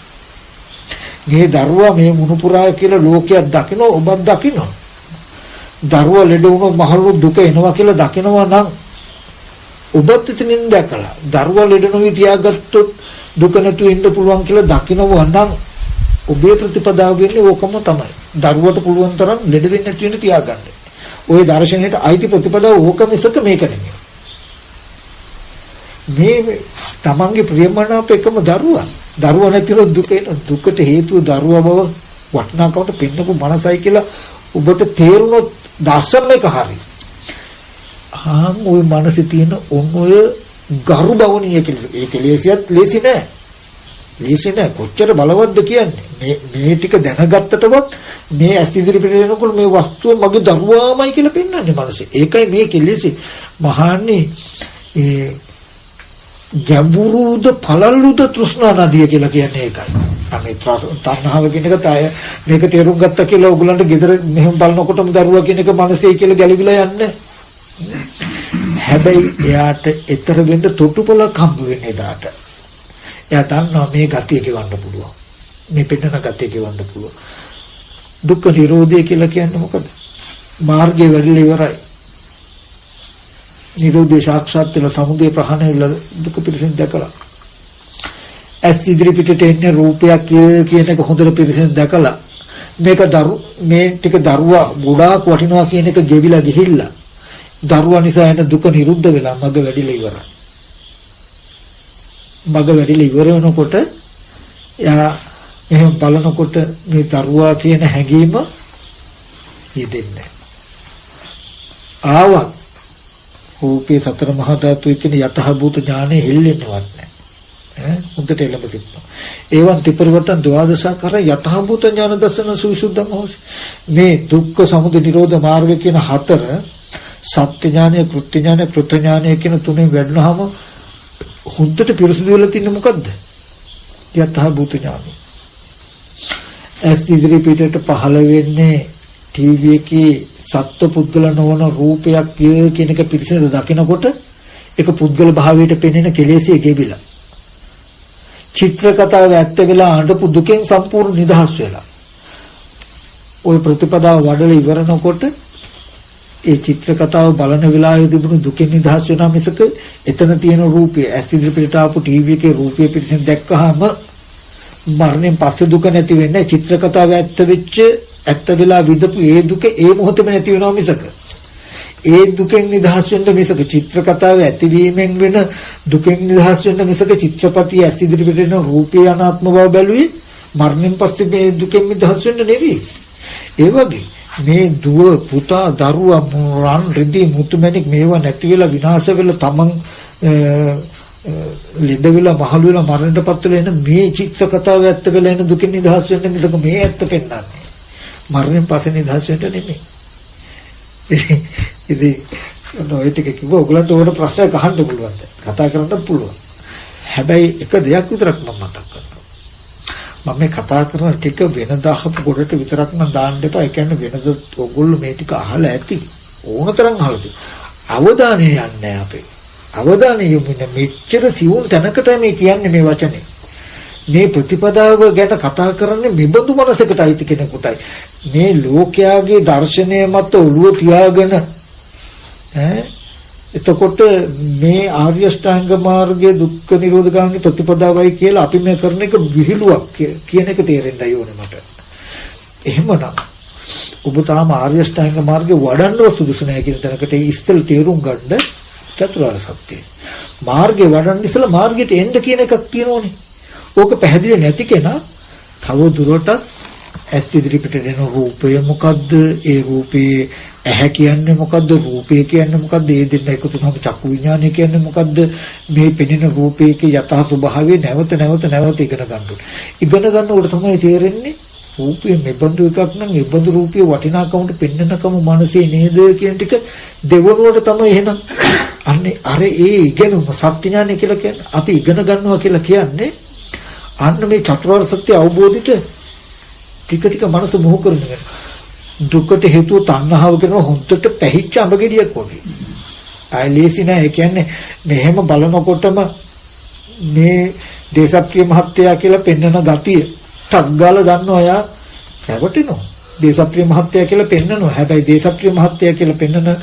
මේ දරුවා මේ මුණුපුරා කියලා ලෝකයක් දකින්න ඔබත් දකින්න. දරුවා ලෙඩ වුණොත් මහලු දුක එනවා කියලා දකිනවා නම් ඔබත් ඉතින් දැකලා දරුවා ලෙඩ නොවි තියාගත්තොත් දුක නැතුව ඉන්න පුළුවන් කියලා දකිනවා නම් ඔබේ ප්‍රතිපදාව වෙන්නේ ඕකම තමයි. දරුවට පුළුවන් තරම් ලෙඩ වෙන්නේ නැති වෙන්න තියාගන්න. ওই දර්ශනයට අයිති ප්‍රතිපදාව ඕක මිසක මේක නෙමෙයි. මේ තමන්ගේ ප්‍රියමනාප එකම දරුවා නැතිව දුක එන දුකට හේතුව දරුවා බව වටිනාකමට පෙන්නපු මනසයි කියලා ඔබට තේරුනොත් දර්ශන එක හරි. ওই මනසේ තියෙන ඔය ගරු බවණිය කියලා ඒක ලේසි නෑ. කොච්චර බලවත්ද කියන්නේ මේ ටික දැනගත්තටවත් මේ ඇස් ඉදිරි පිට එනකොට මේ වස්තුව මගේ දරුවාමයි කියලා පෙන්වන්නේ මනසේ. ඒකයි මේ කෙලෙසි මහන්නේ ගැඹුරුද පළල්ලුද තෘෂ්ණා නදිය කියලා කියන්නේ ඒකයි. අනේ තණ්හාව කියන එක තය මේක තේරුම් ගත්තා කියලා ඕගොල්ලන්ට ගෙදර මෙහෙම බලනකොටම දරුවා කියන එක මනසේ කියලා ගැලවිලා යන්නේ. හැබැයි එයාට ඊතර වෙන්න තොටුපළක් හම්බ වෙන්නේ දාට. එයා දන්නවා මේ ගතිය ගෙවන්න පුළුවන්. මේ පෙන්නන ගතිය ගෙවන්න පුළුවන්. දුක්ඛ නිරෝධය කියලා කියන්නේ මොකද? මාර්ගය වැඩිලා ඉවරයි. නිරෝධය සාක්ෂාත් වෙලා සමුදය ප්‍රහාණය වෙලා දුක පිළිසින් දැකලා. ඇස් ඉදිරි පිටට එන්නේ රූපයක් කියන එක හොඳට පිළිසින් දැකලා මේ ටික දරුවා ගොඩාක් වටිනවා කියන එක ගෙවිලා ගිහිල්ලා දරුවා නිසා එන දුක නිරුද්ධ වෙලා මග වැඩිලා ඉවරයි. මග වැඩිලා ඉවර වෙනකොට එයා එහෙම බලනකොට මේ දරුවා කියන හැඟීම යෙදෙන්නේ ආවත් රූපේ සතර මහා ධාතු කියන යතහභූත ඥානෙ හෙල්ලෙන්නවත් නැහැ. හොඳට එළඹ සිටිනවා. ඒවන් ත්‍රිපරිවර්තන ද්වාදශාකර යතහභූත ඥාන දර්ශන සවිසුද්ධං හොස්. මේ දුක්ඛ සමුදය නිරෝධ මාර්ග කියන හතර සත්‍ය ඥානය, කෘත්‍ය ඥානය, කෘත ඥානය කියන තුනෙන් වැඩනහම හොඳට පිරිසුදු වෙලා තින්නේ මොකද්ද? යතහභූත ඥානය. ඇස් ඉදිරි පිටට පහළ වෙන්නේ ටීවී එකේ සත්ව පුද්ගල නොවන රූපයක් කියන එක පිරිසිදු දකිනකොට ඒක පුද්ගල භාවයට පෙනෙන කෙලෙසිය ගෙවිලා චිත්‍ර කතාව ඇත්ත වෙලා අඬපු දුකෙන් සම්පූර්ණ නිදහස් වෙලා ওই ප්‍රතිපදාව වඩලා ඉවරනකොට ඒ චිත්‍ර කතාව බලන වෙලාවේ තිබුණු දුකෙන් නිදහස් වෙනා මිසක එතන තියෙන රූපය ඇස් ඉදිරියට ආපු ටීවී එකේ රූපය පිරිසිදු දැක්කහම මරණයෙන් පස්සේ දුක නැති වෙන්නේ චිත්‍ර කතාව ඇත්ත වෙලා විදපු ඒ දුක ඒ මොහොතේම නැති වෙනවා මිසක ඒ දුකෙන් නිදහස් වෙන්න මිසක චිත්‍ර කතාවේ ඇතිවීමෙන් වෙන දුකෙන් නිදහස් වෙන්න මිසක චිත්‍රපටිය ඇස් ඉදිරියට එන රූපේ අනාත්ම බව බැලුවේ මරණයෙන් පස්සේ මේ දුකෙන් නිදහස් වෙන්න නෙවෙයි. ඒ වගේ මේ දුව පුතා දරුවා රන් රෙදි මුතුමැණික් මේවා නැති වෙලා විනාශ වෙලා තමන් ලෙඩ වෙලා මහලු වෙලා මරණයටපත් වෙලා එන මේ චිත්‍ර කතාව ඇත්ත වෙලා එන දුකෙන් නිදහස් වෙන්න මිසක මේ ඇත්ත පෙන්වන්නේ මරණයෙන් පස්සේ නිදහස් වෙන්න නෙමෙයි. ඉතින් ඔය ටික කිව්ව ඔයගලන්ට ඕන ප්‍රශ්නයක් අහන්න පුළුවන්. කතා කරන්න පුළුවන්. හැබැයි එක දෙයක් විතරක් මම මතක් කරනවා. මම මේ කතා කරන ටික වෙනද අහපු කොටට විතරක් නම් දාන්න එපා. ඒ කියන්නේ වෙනද ඔයගොල්ලෝ මේ ටික අහලා ඇති. ඕනතරම් අහලා තියෙනවා. අවධානය යන්නේ අපේ. අවධානය යොමු වෙන මෙච්චර සිවුන් තැනකට මේ කියන්නේ මේ වචනේ. මේ ප්‍රතිපදාව ගැන කතා කරන්නේ මෙබඳු මනසකට අයිති කෙනෙකුටයි. මේ ලෝකයාගේ දර්ශනය මත ඔළුව තියාගෙන එතකොට මේ ආර්ය ශ්‍රාංග මාර්ගයේ දුක්ඛ නිරෝධ ගාමිනී ප්‍රතිපදාවයි කියලා අපි මේ කරන එක විහිළුවක් කියන එක තේරෙන්නයි ඕනේ මට. එහෙමනම් ඔබ තාම ආර්ය ශ්‍රාංග මාර්ගේ වඩන්නව සුදුසු නැහැ කියන තැනකට ඉස්සෙල් තේරුම් ගන්න චතුරාර්ය සත්‍යය. මාර්ගේ වඩන්න ඉස්සෙල්ලා මාර්ගයට එන්න කියන එකක් තියෙනෝනේ. ඕක පැහැදිලි නැති කෙනා තව දුරටත් ඇස් ඉදිරිපිට එන රූපය මොකද්ද? ඒ රූපේ ඇහැ කියන්නේ මොකද්ද? රූපය කියන්නේ මොකද්ද? ඒ දෙන්න එකතු වුණාම චක්කු විඥානය කියන්නේ මොකද්ද? මේ පෙනෙන රූපයේ යථා ස්වභාවය නැවත ඉගෙන ගන්න ඕනේ. ඉගෙන ගන්නකොට තමයි තේරෙන්නේ රූපය මෙබඳු එකක් නම් ඒ බඳු රූපයේ වටිනාකමට පෙන්වනකම මනසේ නේද කියන ටික දෙවනුවට තමයි එහෙනම් අන්නේ අර ඒ ඉගෙනුම සත්‍ය ඥානය කියලා කියන්නේ අපි ඉගෙන ගන්නවා කියලා කියන්නේ අන්න මේ චතුරාර්ය සත්‍ය අවබෝධයට ටික මනස මොහු කරනවා. දුකට හේතුව තණ්හාව කරන හොන්තට පැහිච්ච අඹ ගෙඩියක් වගේ. ආයි ලේසි නෑ. ඒ කියන්නේ මෙහෙම බලනකොටම මේ දේශප්‍රිය මහත්තයා කියලා පෙන්වන ගතිය ටක් ගාලා දන්නවා යා රැවටෙනවා. දේශප්‍රිය මහත්තයා කියලා පෙන්වනවා. හැබැයි දේශප්‍රිය මහත්තයා කියලා පෙන්වන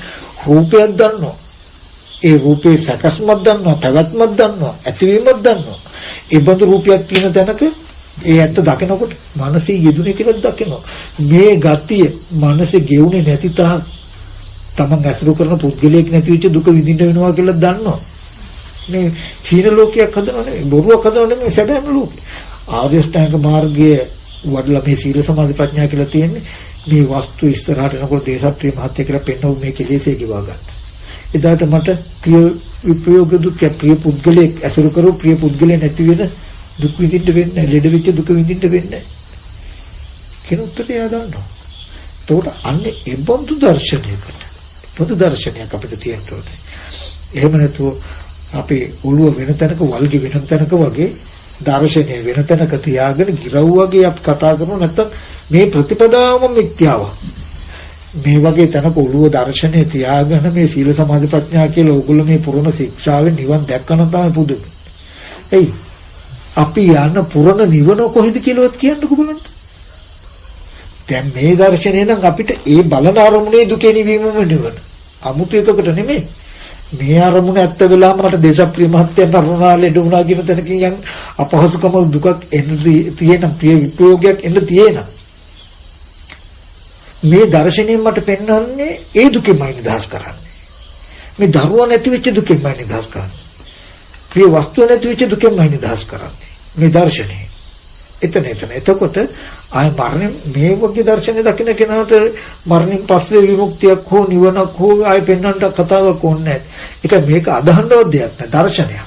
රූපයක් දන්නවා. ඒ රූපේ සකස්මක් දන්නවා, පැවැත්මක් දන්නවා, ඇතිවීමක් දන්නවා. ඒ බඳු රූපයක් තියෙන තැනක ඒ ඇත්ත දකිනකොට මනසේ යෙදුනේ කියලා දකිනවා. මේ ගතිය මනසේ ගෙවුනේ නැති තාක් තමන් ඇසුරු කරන පුද්ගලයෙක් නැති වෙච්ච දුක විඳින්න වෙනවා කියලා දන්නවා. මේ හීන ලෝකයක් හදනව නෙවෙයි, බොරුවක් හදනව නෙවෙයි, සැබෑම ලෝකේ. ආර්ය ශ්‍රාංග මාර්ගයේ වඩලා මේ සීල සමාධි ප්‍රඥා කියලා තියෙන්නේ මේ වස්තු ඉස්සරහට එනකොට දේශප්‍රිය මහත්ය කියලා පෙන්වු මේ කෙලෙසේ ගිවා ගන්න. එදාට මට ප්‍රිය විප්‍රයෝග දුක් ප්‍රිය පුද්ගලයෙක් ඇසුරු කරු ප්‍රිය පුද්ගලයෙක් නැති වෙන දුක් විඳින්න වෙන්නේ, ලෙඩ වෙච්ච දුක විඳින්න වෙන්නේ කියන උත්තරය ගන්නවා. එතකොට අන්නේ ඒ බඳු දර්ශනයකට පොදු දර්ශනයක් අපිට තියෙන්න ඕනේ. එහෙම නැතුව අපි ඔළුව වෙන තැනක වල්ගේ වෙන තැනක වගේ දර්ශනය වෙන තැනක තියාගෙන ගිරව් වගේ අපි කතා කරනවා. නැත්තම් මේ ප්‍රතිපදාවම මිත්‍යාවක්. මේ වගේ තැනක ඔළුව දර්ශනය තියාගෙන මේ සීල සමාධි ප්‍රඥා කියලා ඕගොල්ලෝ මේ පුරණ ශික්ෂාවෙන් නිවන් දැක්කම තමයි පුදුම. එයි අපි යන පුරණ නිවන කොහෙද කියලාවත් කියන්නකෝ බලන්න. දැන් මේ දර්ශනය නම් අපිට ඒ බලන අරමුණේ දුකේ නිවීමම නිවන. 아무තු එකකට නෙමෙයි. මේ අරමුණ ඇත්ත වෙලාම මට දේශප්‍රිය මහත්යන් අරුණා ලෙඩ වුණා කියන තැනකින් යන් අපහසුකම දුකක් එන්න තියෙන ප්‍රිය විප්‍රයෝගයක් එන්න තියෙන. මේ දර්ශනයෙන් මට පෙන්වන්නේ ඒ දුකෙන්මයි නිදහස් කරන්නේ. මේ දරුවා නැති වෙච්ච දුකෙන්මයි නිදහස් කරන්නේ. ප්‍රිය වස්තුව නැති වෙච්ච දුකෙන්මයි නිදහස් කරන්නේ. මේ දර්ශනය. එතකොට ආය මරණය මේ වගේ දර්ශනය දකින්න කෙනාට මරණයෙන් පස්සේ විමුක්තියක් හෝ නිවනක් හෝ ආය පෙන්වන්නට කතාවක් ඕනේ නැහැ. ඒක මේක අදහන්නවත් දෙයක් නෑ දර්ශනයක්.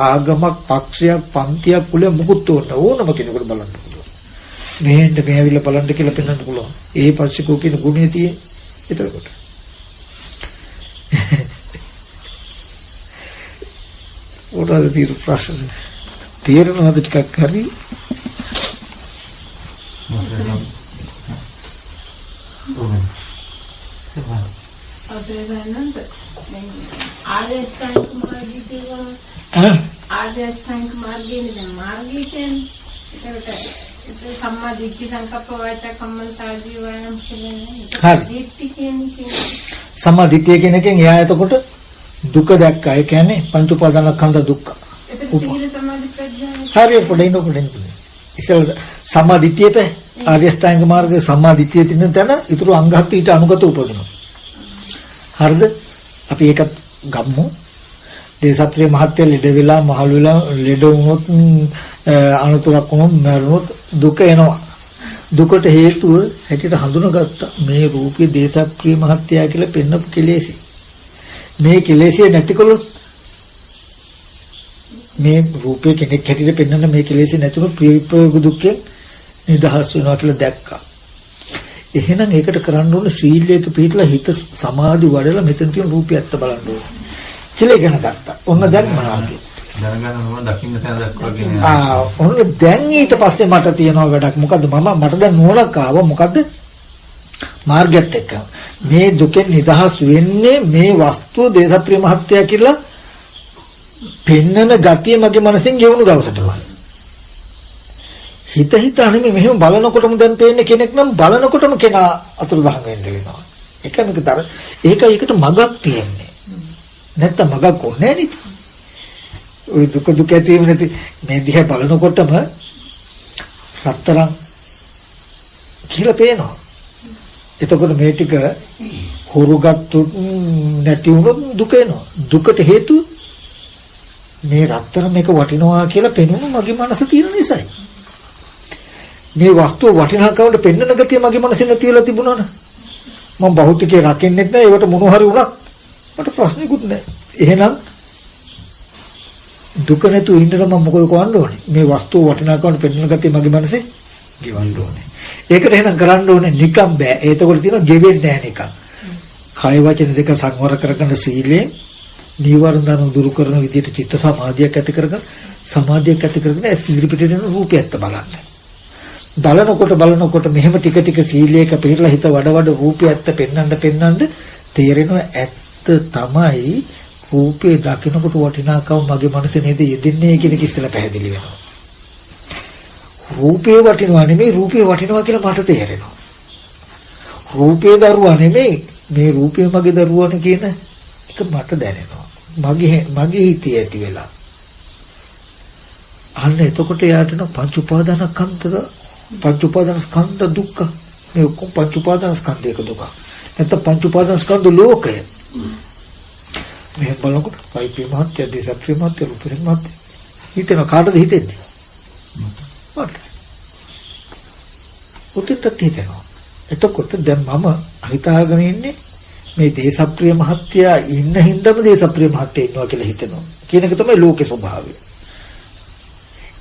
ආගමක්, පක්ෂයක්, පන්තියක් කුලයක් මුකුත් ඕනම කෙනෙකුට බලන්න පුළුවන්. මෙහෙන්ද මේ ඇවිල්ලා බලන්න කියලා පෙන්වන්න පුළුවන්. ඒ පස්සේ කියන ගුණය තියෙන. එතකොට උඩද తీරු ප්‍රශ්න තේරෙනවද ටිකක් හරි? අපේ වෙනන්ද ආර්ය ශ්‍රාංග මාර්ගයේ දැන් මාර්ගයේ තියෙන ඒකට සම්මා දිට්ඨි සංකප්ප වාචා කම්මන්තාදී වයම් කියන්නේ සම්මා දිට්ඨිය කියන එකෙන් එයා එතකොට දුක දැක්කා. ඒ කියන්නේ පංච උපාදානස්කන්ධ දුක්ඛ. හරි පොඩින් ඉතින් සම්මා දිට්ඨියට ආර්ය ශ්‍රාංග මාර්ගයේ සම්මා දිට්ඨිය තියෙන තැන ඊටු අංගහත් ඊට අනුගත උපදිනවා. හරිද? අපි ඒකත් ගමු. දේශප්‍රිය මහත්ය ලෙඩ වෙලා මහලු වෙලා ලෙඩ වුණොත් අනුතරක් වුණොත් මරණොත් දුක එනවා. දුකට හේතුව හැටියට හඳුනාගත්ත මේ රූපයේ දේශප්‍රිය මහත්ය කියලා පෙන්නපු කෙලෙසි. මේ කෙලෙසිය නැතිකොලොත් මේ රූපේ කෙනෙක් හැටියට පෙන්වන්න මේ කෙලෙසි නැතුණු ප්‍රිය විප්‍රයෝග දුක්ඛෙන් නිදහස් වෙනවා කියලා දැක්කා. එහෙනම් ඒකට කරන්න ඕන සීලයක පිළිපදලා හිත සමාධි වඩලා මෙතන තියෙන රූපය ඇත්ත බලන්න ඕනේ. කියලා ඉගෙන ගත්තා. ඔන්න දැන් මාර්ගය. දැනගන්න ඕන දකින්න තැන දක්වා කියන ඔන්න දැන් ඊට පස්සේ මට තියෙනවා වැඩක්. මොකද්ද මට දැන් නුවණක් ආවා. මොකද්ද මාර්ගයත් එක්ක මේ දුකෙන් නිදහස් වෙන්නේ මේ වස්තුව දේශප්‍රිය මහත්තයා කියලා පෙන්නන ගතිය මගේ මනසෙන් ගෙවුණු දවසටම හිත අනෙමෙයි මෙහෙම බලනකොටම දැන් පේන්නේ කෙනෙක් නම් බලනකොටම කෙනා අතුරුදහන් වෙන්න වෙනවා. ඒකට මගක් තියෙන්නේ. නැත්තම් මගක් ඕනේ නේද? ওই දුක ඇති වෙන්නේ නැති මේ දිහා බලනකොටම රත්තරන් කියලා පේනවා. එතකොට මේ ටික හොරුගත්තු නැති වුණොත් දුක එනවා. දුකට හේතුව මේ රත්තරන් මේක වටිනවා කියලා පෙනුණු මගේ මනස තියෙන නිසායි. මේ වස්තුව වටිනාකමට පෙන්වන ගතිය මගේ මනසේ නැති වෙලා තිබුණානේ. මම භෞතිකේ රකින්නෙත් නැහැ. ඒකට මොන හරි වුණත් මට ප්‍රශ්නකුත් නැහැ. එහෙනම් දුක නැතුව ඉන්න නම් මම මොකද කරන්න ඕනේ? මේ වස්තුව වටිනාකමට පෙන්වන ගතිය මගේ මනසේ ගෙවන්න ඕනේ. ඒකට එහෙනම් කරන්න ඕනේ නිකම් බෑ. ඒතකොට තියෙනවා ගෙවෙන්නේ නැහැ නිකම්. කය වචන දෙක සංවර කරගන්න සීලයෙන් නීවරණ ධර්ම දුරු කරන විදිහට චිත්ත සමාධියක් ඇති කරගන්න සමාධියක් ඇති කරගෙන ඉදිරිපිටට යන රූපයත් බලන්න. බලනකොට මෙහෙම ටික සීලයක පිළිලා හිත වඩ රූපයත් පෙන්නන්න තේරෙනවා ඇත්ත තමයි රූපේ දකිනකොට වටිනාකම මගේ මනසේ නේද යෙදෙන්නේ කියන එක ඉස්සෙල්ලා පැහැදිලි වෙනවා. රූපේ වටිනවා නෙමෙයි රූපේ වටිනවා කියලා මට තේරෙනවා. රූපේ දරුවා නෙමෙයි මේ රූපේ මගේ දරුවානේ කියන එක මට දැනෙනවා. මගේ හිතේ ඇති වෙලා. අන්න එතකොට යාට න පංච උපාදානස්කන්ධ දුක්ඛ. මේ ඔක්කොම පංච උපාදානස්කන්ධයක දුක. නැත්නම් පංච උපාදානස්කන්ධ ලෝකය. මේ බලනකොට පයිපේ මහත්ය දේශප්‍රිය මහත්ය රූපේ මහත්ය හිතෙන කාටද හිතෙන්නේ? මට. උතිටත් හිතෙනවා. එතකොට දැන් මම හිතාගෙන ඉන්නේ මේ දේශප්‍රිය මහත්යා ඉන්න හින්දාම දේශප්‍රිය මහත්ය ඉන්නවා කියලා හිතෙනවා. කියන එක තමයි ලෝකේ ස්වභාවය.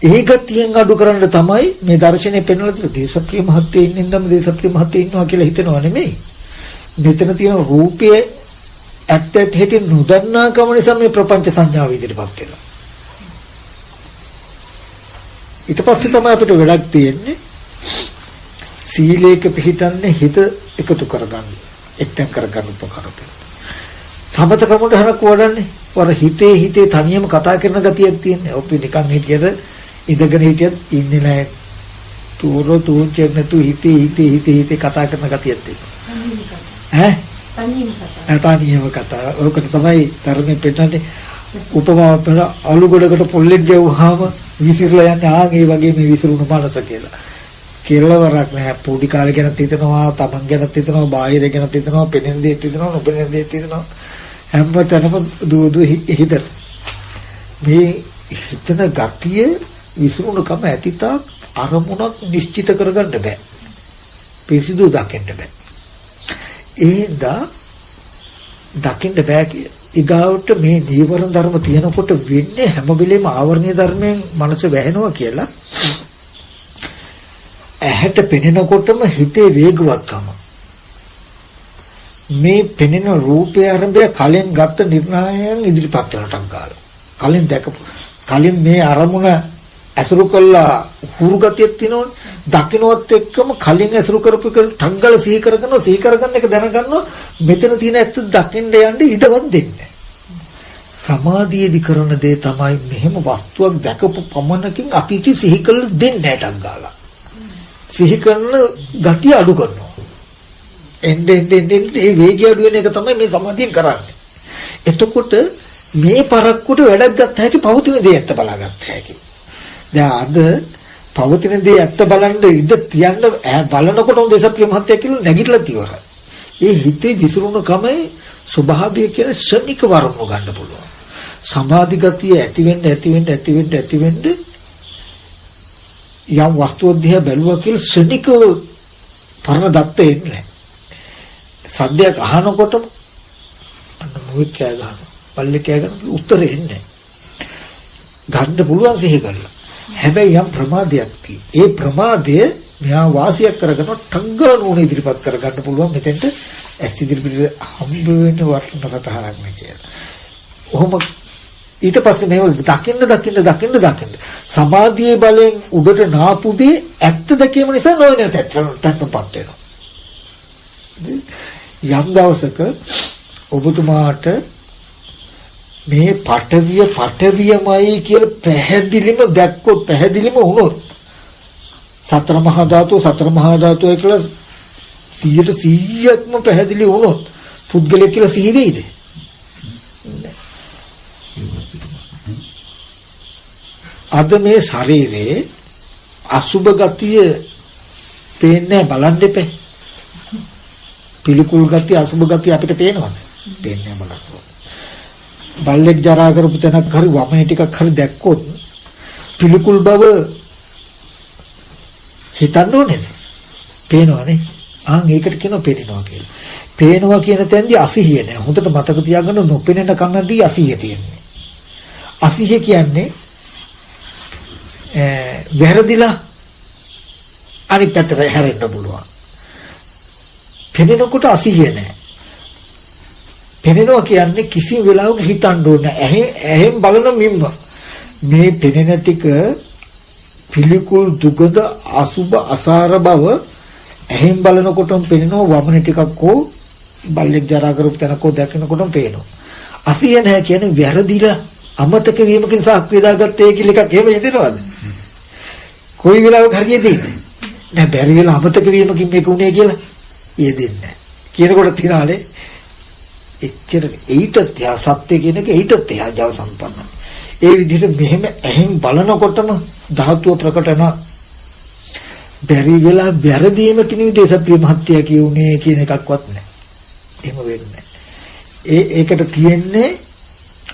ඒ ගතියෙන් අඩු කරන්න තමයි මේ දර්ශනේ පෙන්වලා තියෙන්නේ. දේශප්‍රිය මහත්ය ඉන්න හින්දාම දේශප්‍රිය මහත්ය ඉන්නවා කියලා හිතනවා නෙමෙයි. මෙතන තියෙන රූපයේ ඇත්ත ඇති නොදන්නා කම නිසා මේ ප්‍රපංච සංඥාව ඉදිරිපත් වෙනවා. ඊට පස්සේ තමයි අපිට වැඩක් තියෙන්නේ සීලයක පිළිටන්නේ හිත එකතු කරගන්න. එක්තෙන් කරගන්න උපකාරත. සමතකමට හරක් වඩන්නේ. වර හිතේ තනියම කතා කරන ගතියක් තියෙන්නේ. ඔපි නිකන් හිටියට ඉඳගෙන හිටියත් ඉන්නේ නැහැ. තුන්චෙක් නැතු හිතේ කතා කරන ගතියක් තියෙනවා. තනියම කතා. ඔකට තමයි ධර්මයෙන් පෙන්නන්නේ. උපමාවක් කරන අලු ගොඩකට පොල්ලෙක් ගැව්වහම විසිරලා යන්නේ ඒ වගේ මේ විසිරුණු මනස කියලා. කෙලවරක් නැහැ. පොඩි කාලේ ගැනත් හිතනවා, තමන් ගැනත් හිතනවා, බාහිර ගැනත් හිතනවා, පෙනෙන දේත් හිතනවා, නොපෙනෙන දේත් හිතනවා. හැමතැනම දුව හිතන. මේ හිතන ගතිය විසිරුණුකම ඇතිතා අරමුණක් නිශ්චිත කරගන්න බෑ. පිරිසිදු දකින්න බෑ. ඒදා දකින්න බෑ කිය. ඊගාවට මේ නීවරණ ධර්ම තියෙනකොට වෙන්නේ හැම වෙලේම ආවරණීය ධර්මයෙන් මනස වැහෙනවා කියලා. ඇහැට පෙනෙනකොටම හිතේ වේගවත්කම. මේ පෙනෙන රූපය ආරම්භය කලින් ගත්ත නිර්ණයයන් ඉදිරිපත් කරනටක් ගාලා. කලින් මේ අරමුණ ඇසුරු කළා හුරු ගතියක් තියෙනවනේ. දකින්නවත් එක්කම කලින් ඇසුරු කරපු ටංගල සිහි කරගන්න එක දැනගන්නවා. මෙතන තියෙන ඇත්ත දකින්න යන්න ඉඩවත් දෙන්නේ. සමාධියේදී කරන දේ තමයි මෙහෙම වස්තුවක් දැකපු පමණකින් අපිට සිහි කළ දෙන්නේ නැටක් ගාලා. සිහි කරන ගතිය අඩු කරනවා. එන්නේ ඒ වේගය අඩු වෙන එක තමයි මේ සමාධියෙන් කරන්නේ. එතකොට මේ පරක්කුට වැඩක් ගත්ත හැකි පවතින දේ ඇත්ත බලාගත්ත හැකි. දැන් අද පවතින දේ ඇත්ත බලන්න ඉඳ තියන්න බලනකොට දේශප්‍රිය මහත්ය කියලා නැගිටලා තියවරයි. ඒ හිතේ විසිරුණු කමයි ස්වභාවය කියන ශනික වරම ගන්න පුළුවන්. සමාධි ගතිය ඇති වෙන්න යම් වස්තුවක් දිහා බැලුවා කියලා ශනිකව පරණ දත්ත එන්නේ. සද්දයක් අහනකොටම අන්න මොකක් කෑ ගන්නවා. පල්ලේ කෑ ගන්න උත්තරේ එන්නේ. ගන්න පුළුවන් සිහි කරලා. හැබැයි යම් ප්‍රමාදයක් තියෙයි. ඒ ප්‍රමාදය මෙහා වාසියක් කරගෙන ටංගල නෝන ඉදිරිපත් කරගන්න පුළුවන් මෙතෙන්ට ඇස් ඉදිරිපිට හම්බ වෙන වටන සටහනක් නේ කියලා. ඔහොම ඊට පස්සේ මේව දකින්න සමාධියේ බලෙන් උඩට නාපුදී ඇත්ත දැකීම නිසා නොවන තත්ත්වයටපත් වෙනවා. යම් දවසක ඔබතුමාට මේ පටවියමයි කියලා පැහැදිලිම දැක්කොත් පැහැදිලිම වුණොත් සතර මහා ධාතුව කියලා 100%ක්ම පැහැදිලි වුණොත් පුද්ගලයෙක් කියලා සිහි වෙයිද? අද මේ ශරීරයේ අසුබ ගතිය පේන්නේ බලන්න එපේ. පිළිකුල් ගතිය අසුබ ගතිය අපිට පේනවද? පේන්නේ බලන්න. බල්ලෙක් ජරා කරපු තැනක් හරි වමනේ ටිකක් හරි දැක්කොත් පිළිකුල් බව හිතන්න ඕනේද? පේනවනේ. ඒකට කියනවා පේනවා කියලා. පේනවා කියන තැනදී අසිහිය නෑ. හොඳට මතක තියාගන්න නොපෙනෙන කන්නදී අසිහිය තියෙන්නේ. අසිහිය කියන්නේ වැරදිලා අනිත් පැත්තට හැරෙන්න පුළුවන්. පෙනෙනකොට අසිහිය නෑ. පෙනෙනවා කියන්නේ කිසිම වෙලාවක හිතන්න ඕනේ. ඇහෙන් බලන මිම්ම. මේ පෙනෙන ටික පිළිකුල් දුගඳ අසුබ අසාර බව ඇහෙන් බලනකොටම පෙනෙනවා. වමන ටිකක් හෝ බල්ලෙක් ජරා කරපු තැනකෝ දැකනකොටම පේනවා. අසිහිය නැහැ කියන්නේ වැරදිලා අමතක වීමකින් සාක්‍රියදාගත්තේ කියලා එකක් එහෙම හිතනවද? කොයි වෙලාවක හරියදීද? නෑ බැරි වෙලා අමතක වීමකින් මේක උනේ කියලා යෙදෙන්නේ නැහැ. කියනකොට තියනානේ එච්චර ඊට තියා සත්‍ය කියන එක ඊට තියා ජව සම්පන්නයි. ඒ විදිහට මෙහෙම ඇහෙන් බලනකොටම ධාතුව ප්‍රකට වෙන බැරි වෙලා වැරදීමකින් දේශප්‍රිය මහත්තයා කියුනේ කියන එකක්වත් නැහැ. එහෙම වෙන්නේ ඒකට තියෙන්නේ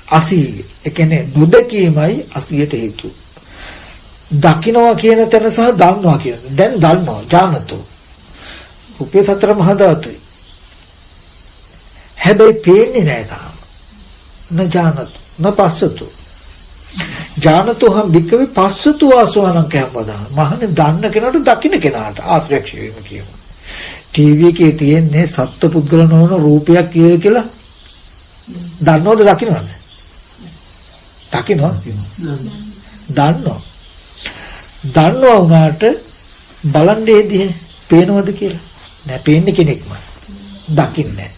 අසීය. ඒ කියන්නේ නොදකීමයි අසීයට හේතුව. දකින්නවා කියන තැන සහ දන්නවා කියන. දැන් දන්නවා ඥානතෝ. රූපේ සතර මහා ධාතුයි. හැබැයි පේන්නේ නැහැ තාම. නජානතු නපස්සතු. ඥානතෝ හම් වික්කවේ පස්සතු ආසවණං කැම්බදා. මහන්නේ දන්න කෙනාට දකින්න කෙනාට ආශ්‍රයක්ෂ වීම කියනවා. ටීවී එකේ තියෙන්නේ සත්ත්ව පුද්ගල නොවන රූපයක් කියලා දන්නවද දකින්නවද? දකින්නවා. දන්නවා වුණාට බලන්නේ දිහේ පේනවද කියලා? නෑ පේන්නේ කෙනෙක්ම. දකින්නේ.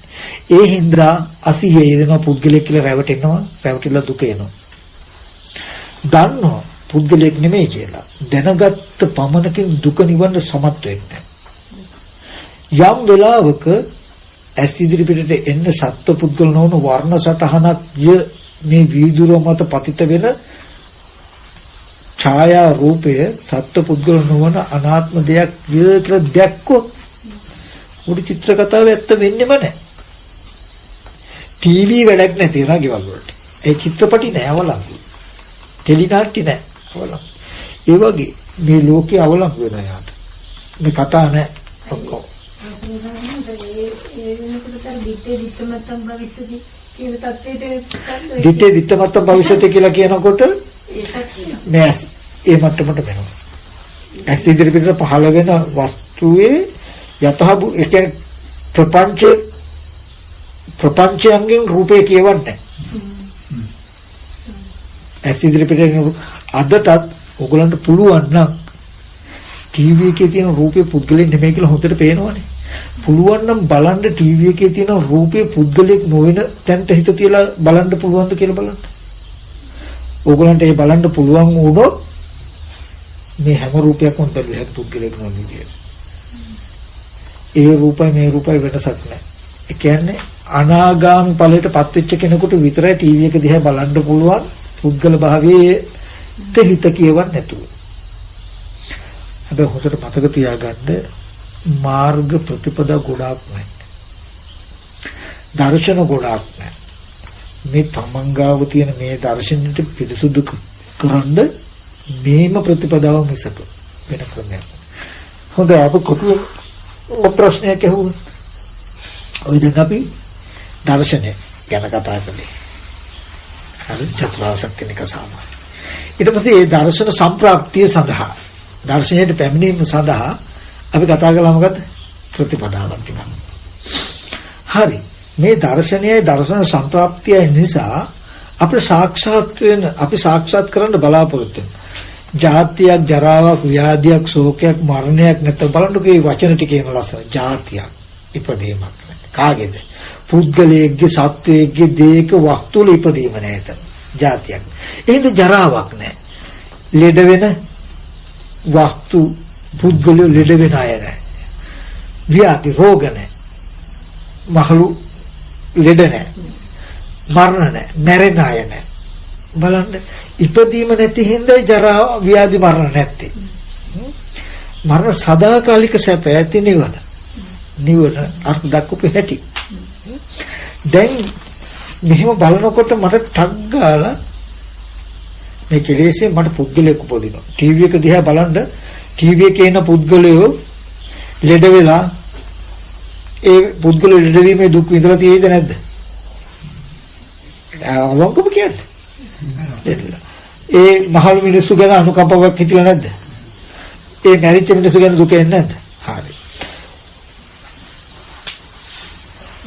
ඒ හින්දා අසිහිය යෙදෙන පුද්ගලයෙක් කියලා රැවටෙනවා. රැවටිලා දුක එනවා. දන්නවා පුද්ගලයෙක් නෙමෙයි කියලා. දැනගත්ත පමණකින් දුක නිවන්න සමත් වෙන්නේ. යම් වෙලාවක ඇස් ඉදිරි පිටට එන්න සත්ව පුද්ගල නොවන වර්ණ සටහනක් මේ වීදුර මත පතිත වෙන ඡායා රූපය සත්ව පුද්ගල නොවන අනාත්ම දෙයක් කියලා දැක්කොත් උඩ චිත්‍ර කතාව ඇත්ත වෙන්නේම නැහැ. ටීවී වැඩක් නැති නේද ගෙවල් වලට. ඒ චිත්‍රපටි නෑ අවලංගු. ටෙලි නාට්‍ය නෑ අවලංගු. ඒ වගේ මේ ලෝකේ අවලංගු වෙන යාට. මේ කතා නෑ ඔක්කොම. දිත්තේ දිත්තමත්තම් භවිෂ්‍යති කියලා කියනකොට මේ ඒ මට්ටමට වෙනවා. ඇස් ඉදිරි පිටට පහළ වෙන වස්තුවේ යතහ ඒ කියන්නේ ප්‍රපංචයෙන් රූපේ කියවන්නේ. ඇස් ඉදිරි පිටට අදටත් ඔයගලන්ට පුළුවන් නම් ටීවී එකේ තියෙන රූපේ පුද්ගලෙක් නෙමෙයි කියලා හොඳට පේනවනේ. පුළුවන් නම් බලන්න ටීවී එකේ තියෙන රූපේ පුද්ගලෙක් නොවන තැනට හිත තියලා බලන්න පුළුවන්ද කියලා බලන්න. ඕගලන්ට ඒ බලන්න පුළුවන් වුණොත් මේ හැම රූපයක්ම බැලුවේ හැම පුද්ගලෙක් නොවන විදියට. ඒ රූපයි මේ රූපයි වෙනසක් නැහැ. ඒ කියන්නේ අනාගාමී ඵලයටපත් වෙච්ච කෙනෙකුට විතරයි ටීවී එක දිහා බලන්න පුළුවන් පුද්ගල භාවයේ හිත කියවන්න නැතුව. හැබැයි හොඳට මතක තියාගන්න මාර්ග ප්‍රතිපදා ගොඩාක් නැහැ. දර්ශන ගොඩාක් නැහැ. මේ තමන්ගාව තියෙන මේ දර්ශනෙට පිරිසුදු කරන්න මේම ප්‍රතිපදාව මිසක වෙන ක්‍රමයක්. හොඳයි අප කොටුවේ ප්‍රශ්නයක් ඇහුවා. ඔය දැන් අපි දර්ශනය ගැන කතා කළේ. හරි චතුරාර්ය සත්‍ය නික සාමාන්‍ය. ඊට පස්සේ මේ දර්ශන සම්ප්‍රාප්තිය සඳහා දර්ශනයට පැමිණීම සඳහා අපි කතා කළා මොකද්ද? ප්‍රතිපදාවක් තිබුණා. හරි. මේ දර්ශනයයි දර්ශන සම්ප්‍රාප්තියයි නිසා අපේ සාක්ෂාත් වෙන අපි සාක්ෂාත් කරන්න බලාපොරොත්තු වෙන ජාතියක් ජරාවක් ව්‍යාධියක් ශෝකයක් මරණයක් නැත්නම් බලන්නකෝ මේ වචන ටිකේම ලස්සන ජාතියක් ඉපදීමක් කාගේද පුද්ගලයෙක්ගේ සත්වයෙක්ගේ දේක වස්තුවල ඉපදීම නැත ජාතියක් එහෙනම් ජරාවක් නැහැ ලෙඩ වෙන වස්තු පුද්ගලයෝ ලෙඩ වෙන අය නැහැ ව්‍යාධි රෝග නැහැ මහලු ලෙඩ නැහැ මරණ නැහැ මැරෙන අය නැහැ බලන්න ඉපදීම නැති හින්දා ජරා ව්‍යාධි මරණ නැත්තේ මරණ සදාකාලික සැප ඇති නිවන අර්ථ දක්වපු හැටි දැන් මෙහෙම බලනකොට මට ටක් ගාලා මේ කෙලෙසේ මට පුද්ගලයෙක් උපදිනවා ටීවී එක දිහා බලන්න ටීවී එකේ ඉන්න පුද්ගලයෝ ලෙඩ වෙලා ඒ පුද්ගලයෝ ලෙඩ වීමේ දුක් විඳලා තියෙයිද නැද්ද අවංකව කියන්නේ ඒ මහලු මිනිස්සු ගැන අනුකම්පාවක් හිතිලා නැද්ද ඒ මැරිච්ච මිනිස්සු ගැන දුක එන්නේ නැද්ද හරි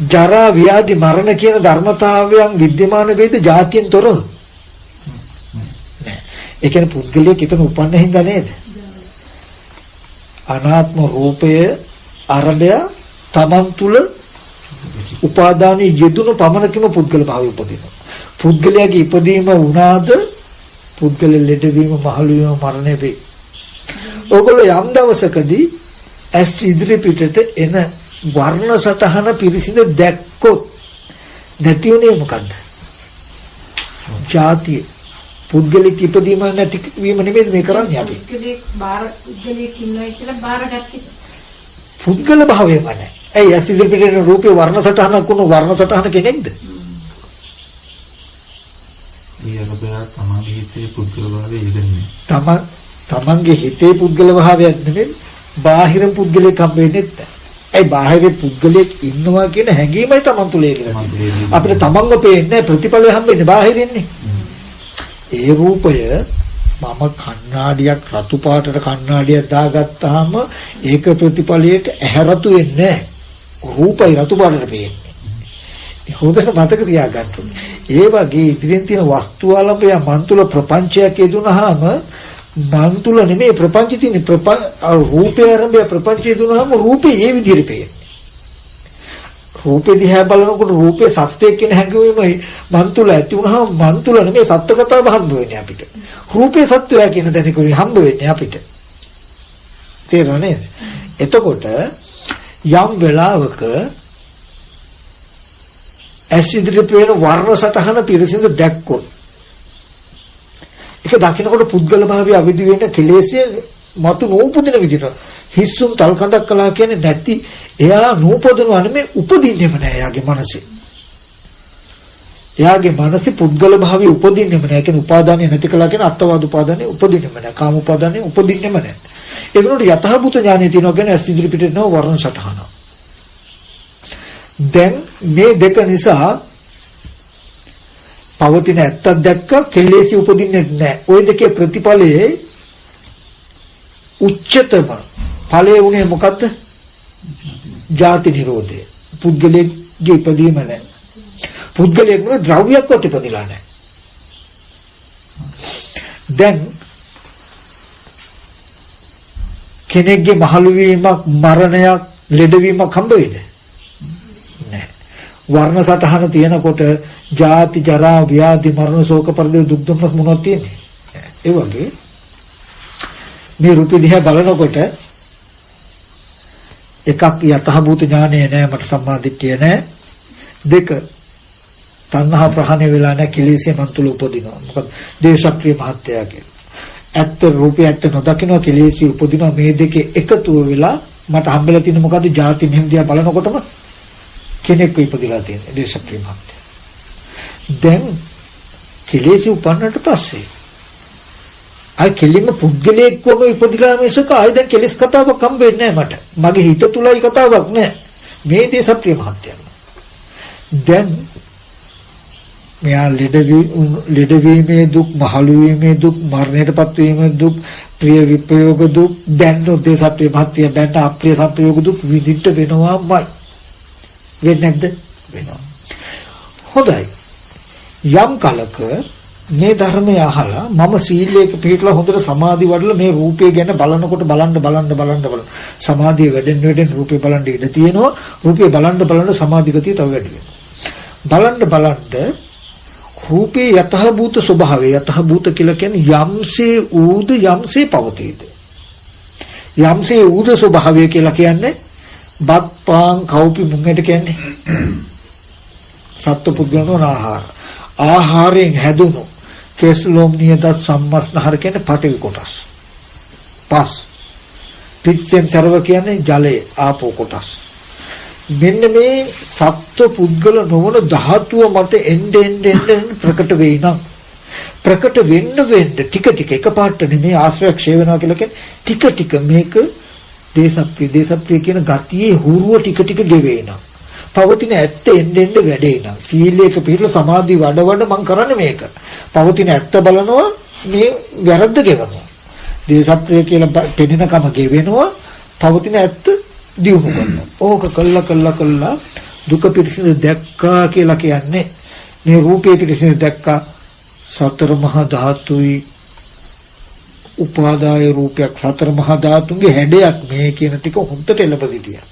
ජරා ව්‍යාධි මරණ කියන ධර්මතාවයන් විද්‍යමාන වේද જાතියෙන් තොරව නෑ ඒ කියන්නේ පුද්ගලයෙක් හිතන උපන්න හින්දා නේද අනාත්ම රූපය අරබය තමන් තුල උපාදානයේ යෙදුණු පමණකම පුද්ගල භාවය උපදිනවා පුද්ගලයාගේ ඉපදීම වුණාද පුද්ගල ලෙඩවීම මහලු වීම මරණය වේ ඕගොල්ලෝ යම් දවසකදී ඇස් ඉදිරි පිටට එන වර්ණ සටහන පිරිසිඳ දැක්කොත් නැති උනේ මොකද්ද? ජාතිය පුද්ගලික ඉපදීම නැති වීම නෙමෙයි මේ කරන්නේ අපි. පුද්ගලික ඉන්නවා කියලා බාරගත්තේ. පුද්ගල භාවයම නැහැ. ඇයි ඇස් ඉදිරි පිටේ රූපේ වර්ණ සටහනක් වුණු වර්ණ සටහන කෙනෙක්ද? ඊයරබයා තමන්ගේ හිතේ පුද්ගල භාවය ඉදෙන්නේ. තමන්ගේ හිතේ පුද්ගල භාවයක් නෙමෙයි බාහිර පුද්ගලෙක් හම්බෙන්නේ නැහැ. ඒ බාහිර පුද්ගලෙක් ඉන්නවා කියන හැඟීමයි තමන් තුල ඒකලා. අපිට තමන්ව පේන්නේ ප්‍රතිඵලය හම්බෙන්නේ බාහිරින්නේ. ඒ රූපය මම කණ්ණාඩියක් රතු පාටට කණ්ණාඩියක් දාගත්තාම ඒක ප්‍රතිඵලයට ඇහැරතු වෙන්නේ නැහැ. රූපයි රතු පාටට පේන්නේ. හොඳට මතක තියාගන්න ඕනේ. ඒ වගේ ඉදිරියෙන් තියෙන වස්තු ආලම්බය මන් තුල ප්‍රපංචයක් යෙදුනහම මන් තුල නෙමෙයි ප්‍රපංච තියෙන්නේ රූපය ආරම්භය ප්‍රපංචය යෙදුනහම රූපේ ඒ විදිහට පේන්නේ. රූපේ දිහා බලනකොට රූපේ සත්‍යයක් කියන හැඟීමයි මන් තුල ඇති වුනහම මන් තුල නෙමෙයි සත්‍ය කතාව හම්බ වෙන්නේ අපිට. රූපේ සත්‍යය කියන දැනකුයි හම්බ වෙන්නේ අපිට. තේරෙනවද? එතකොට යම් වෙලාවක ඇස් ඉදිරියේ පේන වර්ණ සටහන පිරිසිදු දැක්කොත් ඒක දකින්නකොට පුද්ගල භාවය අවදි වෙන කෙලෙස්ය මතු නූපදින විදිහට හිස්සුම් තල්කඳක් කළා කියන්නේ නැති එයා නූපදිනවා නෙමෙයි උපදින්නෙම නෑ එයාගේ මනසේ. එයාගේ මනසේ පුද්ගල භාවය උපදින්නෙම නෑ. ඒ කියන්නේ උපාදානය නැති කළා කියන අත්වාද උපාදානය උපදින්නෙම නෑ. කාම උපාදානය උපදින්නෙම නෑ. ඒ වෙනුවට යථාභූත ඥානය තියෙනවා කියන්නේ ඇස් ඉදිරි පිටේ නෝ වර්ණ සටහන. දැන් මේ දෙක නිසා පවතින ඇත්තක් දැක්ක කෙලෙසි උපදින්නේ නැහැ. ওই දෙකේ ප්‍රතිඵලයේ උච්චතම ඵලයේ උනේ මොකද්ද? ජාති නිරෝධය. පුද්ගලයේ ඉපදීම නැහැ. පුද්ගලයේ නෙවෙයි ද්‍රව්‍යයක්වත් ඉපදිලා නැහැ. දැන් කෙනෙක්ගේ මහලු වීමක් මරණයක් ලෙඩවීමක් හම්බ වෙයිද? නැහැ. වර්ණ සටහන තියෙනකොට ජාති ජරා ව්‍යාධි මරණ ශෝක පරිදේ දුක් දුම්නස් මොනවද තියෙන්නේ? ඒ වගේ මේ රූපය දිහා බලනකොට එකක් යථාභූත ඥානය නැහැ මට සම්මාදිට්ඨිය නැහැ. දෙක තණ්හා ප්‍රහාණය වෙලා නැහැ කෙලෙසේ මන් තුල උපදිනවා. මොකද දේශප්‍රිය මහත්ය කියලා. ඇත්ත රූපය ඇත්ත නොදකින්න කෙලෙසේ උපදිනවා. මේ දෙකේ එකතුව වෙලා මට හම්බෙලා තියෙන මොකද්ද? ජාති මෙහෙම දිහා බලනකොටම කෙනෙක් ඉපදිලා තියෙනවා දේශප්‍රිය මහත්ය. දැන් කෙලෙසි උපන්නට පස්සේ අය කෙලින්ම පුද්ගලයෙක්වම ඉපදිලා මිසක ආයි දැන් කෙලස් කතාවක් හම්බෙන්නේ නැහැ මට. මගේ හිත තුලයි කතාවක් නැහැ. මේ දේශප්‍රිය මහත්යම. දැන් මෙයා ලෙඩවීමේ දුක්, මහලු වීමේ දුක්, මරණයටපත් වීමේ දුක්, ප්‍රිය විපයෝග දුක්, දැන් දේශප්‍රිය මහත්ය දැන් අප්‍රිය සංප්‍රයෝග දුක් විඳින්න වෙනවාමයි. වෙන්නේ නැද්ද? වෙනවා. හොඳයි. යම් කලක මේ ධර්මය අහලා මම සීලයක පිළිපදලා හොඳට සමාධි වඩලා මේ රූපය ගැන බලනකොට බලන්න සමාධිය වැඩෙන්න රූපේ බලන්න ඉඩ තියෙනවා. රූපේ බලන්න සමාධි ගතිය තව වැඩි වෙනවා. බලන්න රූපේ යතහභූත ස්වභාවය යතහභූත කියලා කියන්නේ යම්සේ ඌද යම්සේ පවතීද. යම්සේ ඌද ස්වභාවය කියලා කියන්නේ බත් පාන් කව්පි මුංගට කියන්නේ සත්ව පුද්ගලනෝ ආහාර. ආහාරයෙන් හැදුණු කෙස්ලොම් නියද සම්මස්නහර කියන්නේ පඨවි කොටස්. පස්. පිට්ඨෙන් සර්ව කියන්නේ ජලයේ ආපෝ කොටස්. මෙන්න මේ සත්ව පුද්ගල නොවන ධාතුව මට එන්න ප්‍රකට වෙයි නම් ප්‍රකට වෙන්න ටික එකපාරට නෙමෙයි ආශ්‍රය ක්ෂය වෙනවා කියලා කියන්නේ ටික මේක දේශප්‍රිය කියන ගතියේ හුරුව ටික ගෙවෙයි නම් පවතින ඇත්ත එන්න වැඩේ නම් සීලයක පිළිපදලා සමාධි වඩ මම කරන්නේ මේක. පවතින ඇත්ත බලනවා මේ වැරද්ද ගෙවනවා. දේශප්‍රිය කියලා පෙනෙනකම ගෙවෙනවා පවතින ඇත්ත දියුණු කරනවා. ඕක කළා දුක පිරිසිදු දැක්කා කියලා කියන්නේ මේ රූපේ පිරිසිදු දැක්කා සතර මහා ධාතුයි උපාදාය රූපයක් සතර මහා ධාතුන්ගේ හැඩයක් මේ කියන ටික හොඳට එළපදිටියා.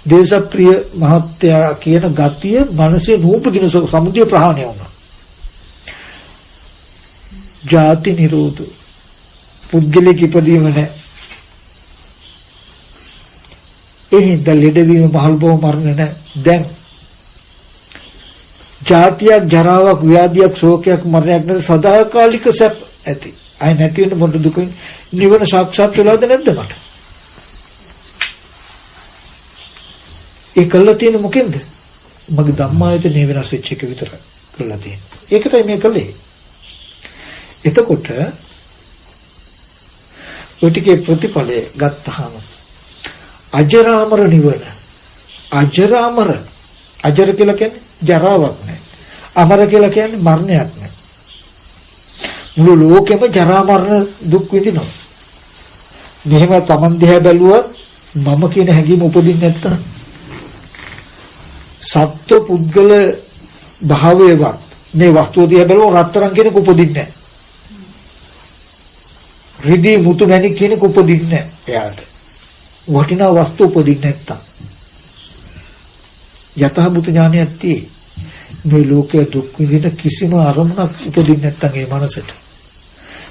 දේශප්‍රිය මහත්යා කියන ගතිය මනසේ නූපදින සමුදය ප්‍රහාණය වුණා. ජාති නිරෝධ පුද්ගලික ඉපදීම නැහැ. එහෙනම් ලෙඩවීම මහල් බව මරණ නැහැ. දැන් ජාතියක් ජරාවක් ව්‍යාධියක් ශෝකයක් මරණයක් නැති සදාකාලික සැප ඇති. අය නැති වෙන මොන දුකින් නිවන සාක්ෂාත් වෙලාද නැද්ද මට? ඒ කළා තියෙන මොකෙන්ද? මගේ ධම්මායතනේ වෙනස් වෙච්ච එක විතරයි කළා තියෙන්නේ. ඒක තමයි මේ කළේ. එතකොට ඔය ටිකේ ප්‍රතිඵලය ගත්තාම අජරාමර නිවන අජර කියලා කියන්නේ ජරාවක් නැහැ. අමර කියලා කියන්නේ මරණයක් නැහැ. මුළු ලෝකෙම ජරා මරණ දුක් විඳිනවා. මෙහෙම Taman දිහා බැලුවොත් මම කියන හැඟීම උපදින්නේ නැත්තම් සත්ව පුද්ගල භාවයවත් මේ වස්තුව දිහා බැලුවොත් රත්තරන් කෙනෙක් උපදින්නේ නැහැ. රිදී මුතු මැණික් කෙනෙක් උපදින්නේ නැහැ එයාට. වටිනා වස්තු උපදින්නේ නැත්තම් යතහබුත ඥානයක් තියෙයි. මේ ලෝකයේ දුක් විඳින කිසිම අරමුණක් උපදින්නේ නැත්තම් ඒ මනසට.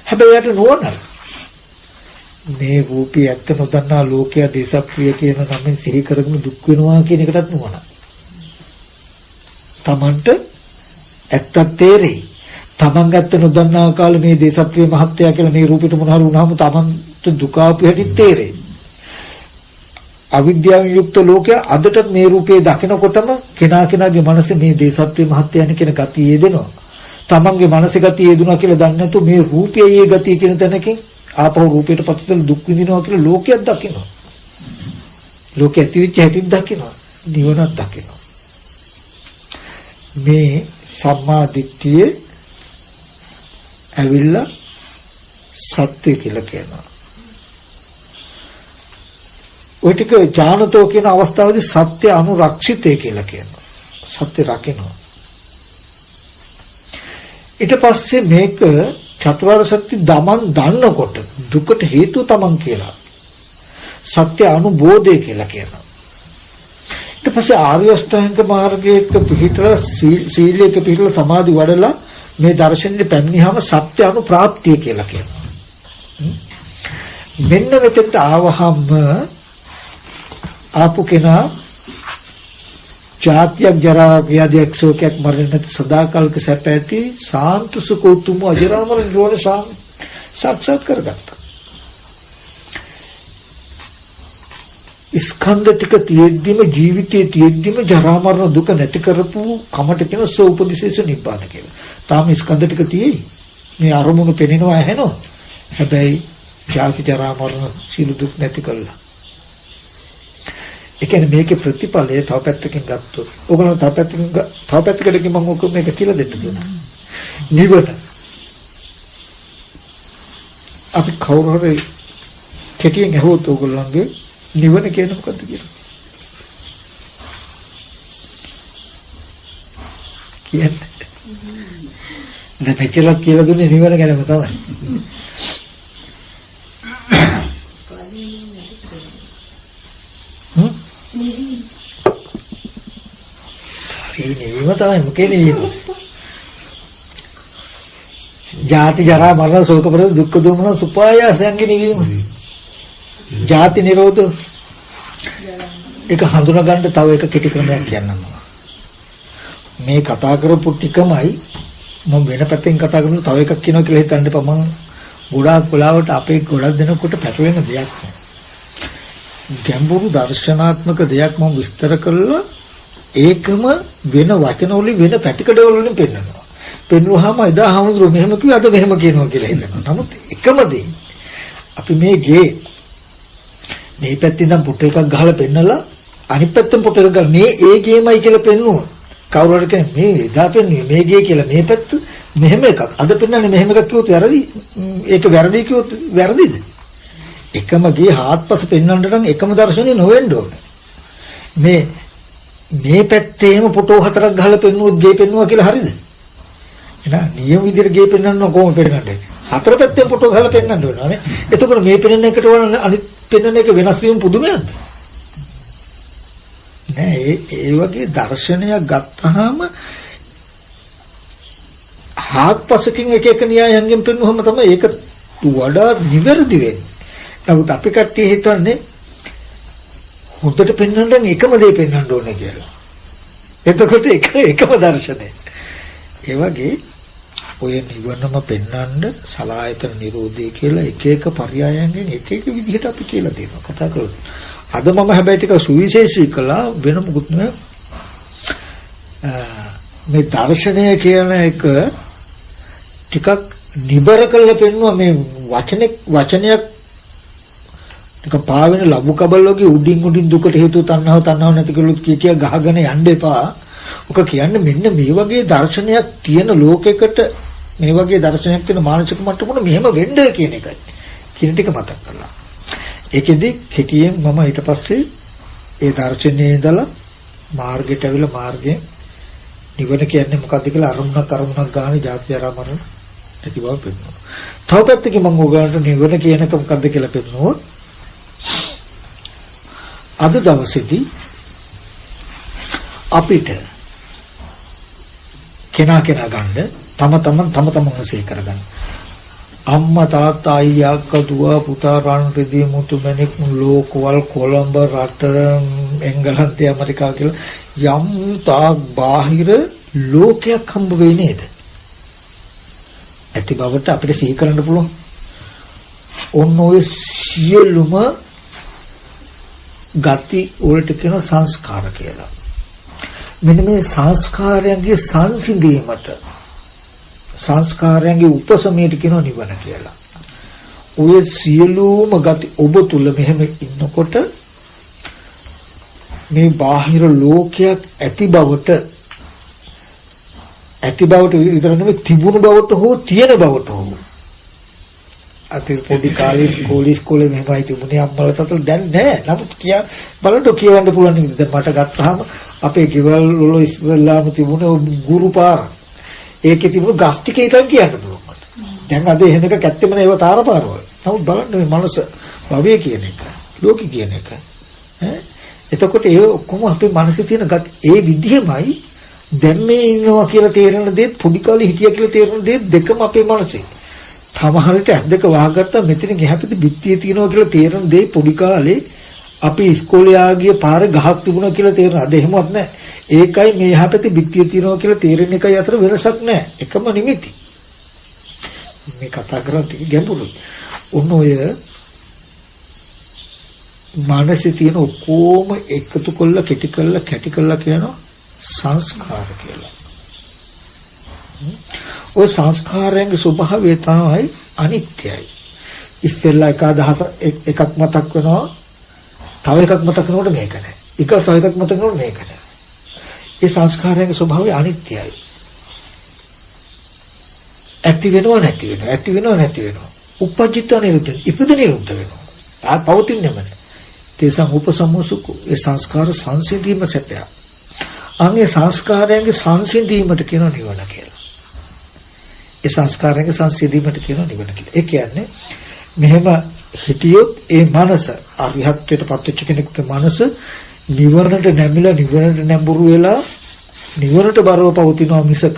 හැබැයි යට නෝනයි. මේ රූපී ඇත්ත නොදන්නා ලෝකයේ දේශප්‍රිය කියන නමින් සිහි කරගෙන දුක් වෙනවා කියන එකටත් නෝනයි. Tamanට ඇත්තක් තේරෙයි. Taman ගත්ත නොදන්නා කාලේ මේ දේශප්‍රිය මහත්තයා කියලා මේ රූපෙට මොන හරි වුණාම Tamanට දුක ආපු හැටි තේරෙයි. අවිද්‍යාවෙන් යුක්ත ලෝකය අදට මේ රූපේ දකිනකොටම කෙනාගේ මනසේ මේ දේශප්‍රිය මහත්යන කියන ගතිය යෙදෙනවා. තමන්ගේ මනසේ ගතිය යෙදුණා කියලා දන්නේ නැතුව මේ රූපයේ ගතිය කියන තැනකින් ආපහු රූපයට පත්වල දුක් විඳිනවා කියලා ලෝකයක් දකිනවා. ලෝකෙ ඇතිවෙච්ච හැටිත් දකිනවා. නිවනක් දකිනවා. මේ සම්මා දිට්ඨිය ඇවිල්ලා සත්‍ය කියලා කියනවා. ඔය ටික ඥානතෝ කියන අවස්ථාවේදී සත්‍ය අනුරක්ෂිතය කියලා කියනවා. සත්‍ය රකින්නවා. ඊට පස්සේ මේක චතුරාර්ය සත්‍ය දන්නකොට දුකට හේතුව තමන් කියලා. සත්‍ය අනුබෝධය කියලා කියනවා. ඊට පස්සේ ආර්ය අෂ්ටාංග මාර්ගයක පිහිටලා සීලයක පිහිටලා සමාධි වඩලා මේ දර්ශනෙට පැමිණියාම සත්‍ය අනුප්‍රාප්තිය කියලා කියනවා. මෙන්න මෙතෙන්ට ආවහම ආපු කෙනා ජාතියක් ජරාවක් ව්‍යාධියක් ශෝකයක් මරණ නැති සදාකාලික සැප ඇති සාන්ත සුඛ උතුම් අජරාමර නිරෝධ සාක්ෂාත් කරගත්තා. ස්කන්ධ ටික තියෙද්දිම ජීවිතයේ තියෙද්දිම ජරා මරණ දුක නැති කරපු කමට කියන සෝපදිශේෂ නිබ්බාන කියලා. තාම ස්කන්ධ ටික තියෙයි. මේ අරමුණු පෙනෙනවා ඇහෙනවා. හැබැයි ජාති ජරා මරණ සියලු දුක් නැති කළා. ඒ කියන්නේ මේකේ ප්‍රතිඵලය තව පැත්තකින් ගත්තොත් ඕගොල්ලෝ තව පැත්තකට මම ඔක මේක කියලා දෙන්න දුන්නා. නිවන අපි කවුරු හරි කෙටියෙන් අහුවොත් ඕගොල්ලන්ගේ නිවන කියන්නේ මොකද්ද කියලා කියන්නේ දැන් මෙච්චරත් කියලා දුන්නේ නිවන ගැනම තමයි. ඒ නිවීම තමයි මොකේ නිවීම? ජාති ජරා මරණ ශෝක පරිදේ දුක්ඛ දෝමන සුපායාසයන්ගේ නිවීම. ජාති නිරෝධ ඒක හඳුනා ගන්න තව එක කෙටි ක්‍රමයක් කියන්නම්. මේ කතා කරපු ටිකමයි මම වෙන පැත්තෙන් කතා කරනවා තව එකක් කියනවා කියලා හිතන්න එපා. මම ගොඩාක් වෙලාවට අපේ ගොඩක් දෙනකොට පැටවෙන දෙයක් නෑ. ගැඹුරු දර්ශනාත්මක දෙයක් මම විස්තර කළා ඒකම වෙන වචන වලින් වෙන පැතිකඩ වලින් පෙන්නනවා. පෙන්වුවාම එදා හමුදුර මෙහෙම කිව්වා අද මෙහෙම කියනවා කියලා හිතනවා. නමුත් එකම දේ අපි මේ ගේ මේ පැත්තෙන් නම් පුට එකක් ගහලා පෙන්නලා අනිත් පැත්තෙන් පුට එකක් ගහලා මේ ඒ ගේමයි කියලා පෙන්වුවා. කවුරු හරි කියන්නේ මේ එදා පෙන්වුවේ මේ ගේ කියලා මේ පැත්ත මෙහෙම එකක් අද පෙන්වන්නේ මෙහෙම එකක් කිව්වොත් වැරදි. ඒක වැරදි කිව්වොත් වැරදිද? එකම ගේ හාත්පස පෙන්වන්න නම් එකම දර්ශනේ නොවෙන්න ඕනේ. මේ පැත්තේම ෆොටෝ හතරක් ගහලා පෙන්වුවොත් ගේ පෙන්වුවා කියලා හරියද? එහෙනම් නියම විදිහට ගේ පෙන්වන්න කොහොම පෙන්වන්නේ? හතර පැත්තෙන් ෆොටෝ ගහලා පෙන්වන්න ඕනේ. එතකොට මේ පෙන්වන එකට වල අනිත් පෙන්වන එක වෙනස් වීම පුදුමයක්ද? නෑ ඒ වගේ දර්ශනයක් ගත්තාම හාත්පසකින් එක එක න්‍යායයන්ගෙන් පෙන්වුවම තමයි ඒක වඩා නිවැරදි වෙන්නේ. නමුත් අපි කට්ටිය හිතන්නේ හොඳට පෙන්වන්න එකම දේ පෙන්වන්න ඕනේ කියලා. එතකොට එකම දර්ශනය. ඒ වගේ ඔය නිවනම පෙන්වන්න සලායතන නිරෝධය කියලා එක එක පරයයන්ගෙන් එක එක විදිහට අපි කියලා දෙනවා කතා කරලා. අද මම හැබැයි ටික සුවිශේෂී කළා වෙන මොකුත් නෑ. මේ දර්ශනය කියන එක ටිකක් නිබර කරලා පෙන්වුවා මේ වචනයක් ටික පාවෙන ලබු කබල් වගේ උඩින් දුකට හේතුව තණ්හාව නැති කළොත් කිය ගහගෙන යන්න එපා. ඔක කියන්නේ මෙන්න මේ වගේ දර්ශනයක් තියෙන ලෝකයකට මේ වගේ දර්ශනයක් තියෙන මානසික මට්ටමකට මෙහෙම වෙන්න කියන එකයි. කියන ටික මතක් කරලා. ඒකෙදි කෙටියෙන් මම ඊට පස්සේ ඒ දර්ශනයේ ඉඳලා මාර්ගයට ඇවිල්ලා මාර්ගයෙන් නිවන කියන්නේ මොකක්ද කියලා අරමුණක් ගන්න ජාති ජරා මරණ නැති බව පෙන්වනවා. තව පැත්තකින් මම ඔයගලන්ට නිවන කියන එක මොකක්ද කියලා පෙන්වනවා. අද දවසේදී අපිට කෙනා ගන්න තම තමන් වශයෙන් කරගන්න. අම්මා තාත්තා අයියා අක්කා දුව පුතා රන් රිදී මුතු මැණික් ලෝකවල කොළඹ රට එංගලන්තය ඇමරිකාව කියලා යම් තාක් බාහිර ලෝකයක් හම්බ වෙයි නේද? ඇති බවට අපිට සිහි කරන්න පුළුවන්. ඔන්න ඔය සියලුම ගති වලට කියන සංස්කාර කියලා. මෙන්න මේ සංස්කාරයන්ගේ සංසිඳීමට සංස්කාරයන්ගේ උපසමයට කියන නිවන කියලා. ඔය සියලුම ගති ඔබ තුල මෙහෙම ඉන්නකොට මේ බාහිර ලෝකයක් ඇති බවට විතර නෙමෙයි තිබුණු බවට හෝ තියෙන බවට හෝ අති පොඩි කාලේ ඉස්කෝලේ මෙහෙමයි තිබුණේ අම්මලා තාත්තලා දැන් නෑ. නමුත් බලන්න කියවන්න පුළුවන් නේද? දැන් මට ගත්තාම අපේ ගෙවල් වල ඉස්සෙල්ලාම තිබුණේ ගුරු පාර. ඒකේ තිබුණු ගස් ටිකේ තමයි කියන්න පුළුවන් මට. දැන් අද එහෙම එකක් ඇත්තෙම නෑ ඒව තාර පාරවල්. නමුත් බලන්න මේ මනස භවය කියන එක, ලෝකي කියන එක. එතකොට ඒ ඔක්කොම අපේ මනසේ තියෙන ඒ විදිහමයි දැන් මේ ඉන්නවා කියලා තේරෙන දේත් පොඩි කාලේ හිටියා කියලා තේරෙන දේත් දෙකම අපේ මනසේ. සමහරට ඇස් දෙක වහගත්තා මෙතනින් එහා පැත්තේ බිත්තිය තියෙනවා කියලා තේරෙන දේ පොඩි කාලේ අපි ඉස්කෝලේ ආගිය පාරේ ගහක් තිබුණා කියලා තේරෙන. අද එහෙමවත් නැහැ. ඒකයි මේ එහා පැත්තේ බිත්තිය තියෙනවා කියලා තේරෙන එකයි අතර වෙනසක් නැහැ. එකම නිමිති. මේ කතා කරන්නේ ගැඹුරුයි. ඔන්න ඔය මානසික තියෙන ඔක්කොම එකතු කරලා කැටි කරලා කියනවා සංස්කාර කියලා. ඔය සංස්කාරයන්ගේ ස්වභාවය තමයි අනිත්‍යයි. ඉස්සෙල්ලා එකක් මතක් වෙනවා. තව එකක් මතක් වෙනකොට මේක නැහැ. තව එකක් මතක් වෙනකොට මේක නැහැ. ඒ සංස්කාරයන්ගේ ස්වභාවය අනිත්‍යයි. ඇති වෙනව නැති වෙනව. ඇති වෙනව නැති වෙනව. උපජිත නිරුද්ධ. ඉපද නිරුද්ධ වෙනවා. පවතින්නේම නැහැ. තේසං උපසම්මසුකෝ. ඒ සංස්කාර සංසිඳීම සැපය. අංගේ සංස්කාරයන්ගේ සංසිඳීමට කියන නිවන කියලා. ඒ සංස්කාරයන්ගේ සංසිඳීමට කියනවා නිවන කියලා. ඒ කියන්නේ මෙහෙම හිටියොත් ඒ මනස අරිහත්ත්වයට පත්වෙච්ච කෙනෙකුගේ මනස නිවරණට නැමිලා නිවරණට නැඹුරු වෙලා නිවරණට බරව පවතිනවා මිසක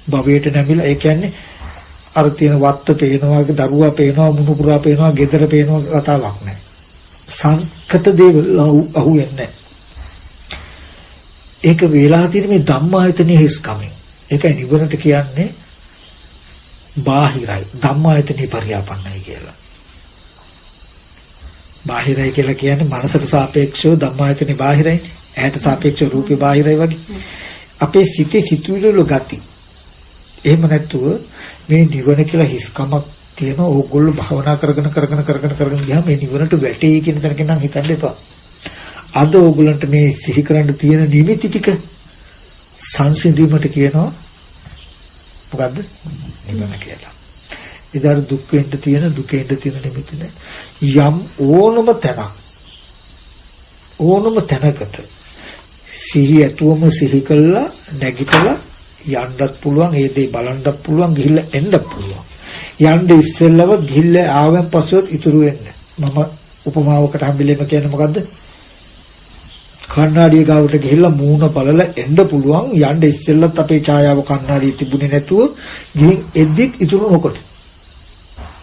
භවයට නැමිලා. ඒ කියන්නේ අර තියෙන වත්ත පේනවා, දරුවා පේනවා, මුණුපුරා පේනවා, ගෙදර පේනවා කතාවක් නැහැ. සංකත දේවල් අහුවෙන්නේ නැහැ. ඒක වේලා තියෙන මේ ධම්මායතනෙ හිස්කමින්. ඒකයි නිවරණට කියන්නේ බාහිරයි. ධම්මායතනෙ පරියාපන්නයි කියලා. බාහිරයි කියලා කියන්නේ මනසට සාපේක්ෂව ධම්මායතනෙ බාහිරයිනේ. ඇහැට සාපේක්ෂව රූපේ බාහිරයි වගේ. අපේ සිතේ සිතුවිලි වල ගති. එහෙම නැතුව මේ නිවන කියලා හිස්කමක් තියෙන ඕගොල්ලෝ භවනා කරගෙන ගියාම මේ නිවනට වැටෙයි කියන තැනක නම් හිතන්න එපා. අද ඕගොල්ලන්ට මේ සිහි කරන්න තියෙන නිමිති ටික සංසිඳීමට කියනවා මොකද්ද? නිවන කියලා. ඉදාර දුක් වෙන්න තියෙන දුකෙන්ද තියෙන නිමිති නෑ. යම් ඕනම තැනකට සිහි ඇතුවම සිහි කළා නැගිටලා යන්නත් පුළුවන්, ඒ දේ බලන්නත් පුළුවන්, ගිහිල්ලා එන්නත් පුළුවන්. යන්න ඉස්සෙල්ලව ගිහිල්ලා ආවෙන් පස්සෙත් ඉතුරු වෙන්නේ. මම උපමාවකට හම්බෙලෙම කියන්නේ මොකද්ද? කණ්ණාඩිය ගාවට ගිහිල්ලා මූණ බලලා එන්න පුළුවන්. යන්න ඉස්සෙල්ලත් අපේ ඡායාව කණ්ණාඩියේ තිබුණේ නැතුව ගිහින් එද්දිත් ඉතුරු නොකොට.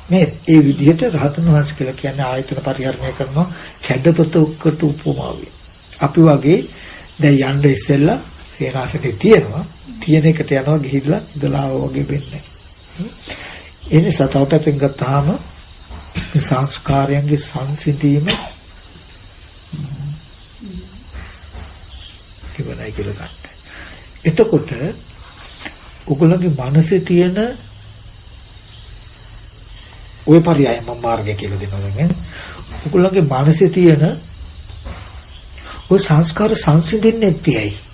මේ ඒ විදිහට රහතන් වහන්සේ කියලා කියන්නේ ආයතන පරිහරණය කරනවා කැඩපතකට උපමාවෙන්. අපි වගේ දැන් යන්න ඉස්සෙල්ලා සේනාසනේ තියෙනවා. තියෙන එකට යනවා ගිහිල්ලා ඉඳලා වගේ වෙන්නේ. ඒ නිසා තව පැත්තෙන් ගත්තාම සංස්කාරයන්ගේ සංසිඳීම ඉවරයි කියලා ගන්න. එතකොට ඔයගොල්ලන්ගේ මනසේ තියෙන ওই පරියය මම මාර්ගය කියලා දෙනවා දැන්. ඔයගොල්ලන්ගේ මනසේ තියෙන ওই සංස්කාර සංසිඳෙන්නේ නැතියි.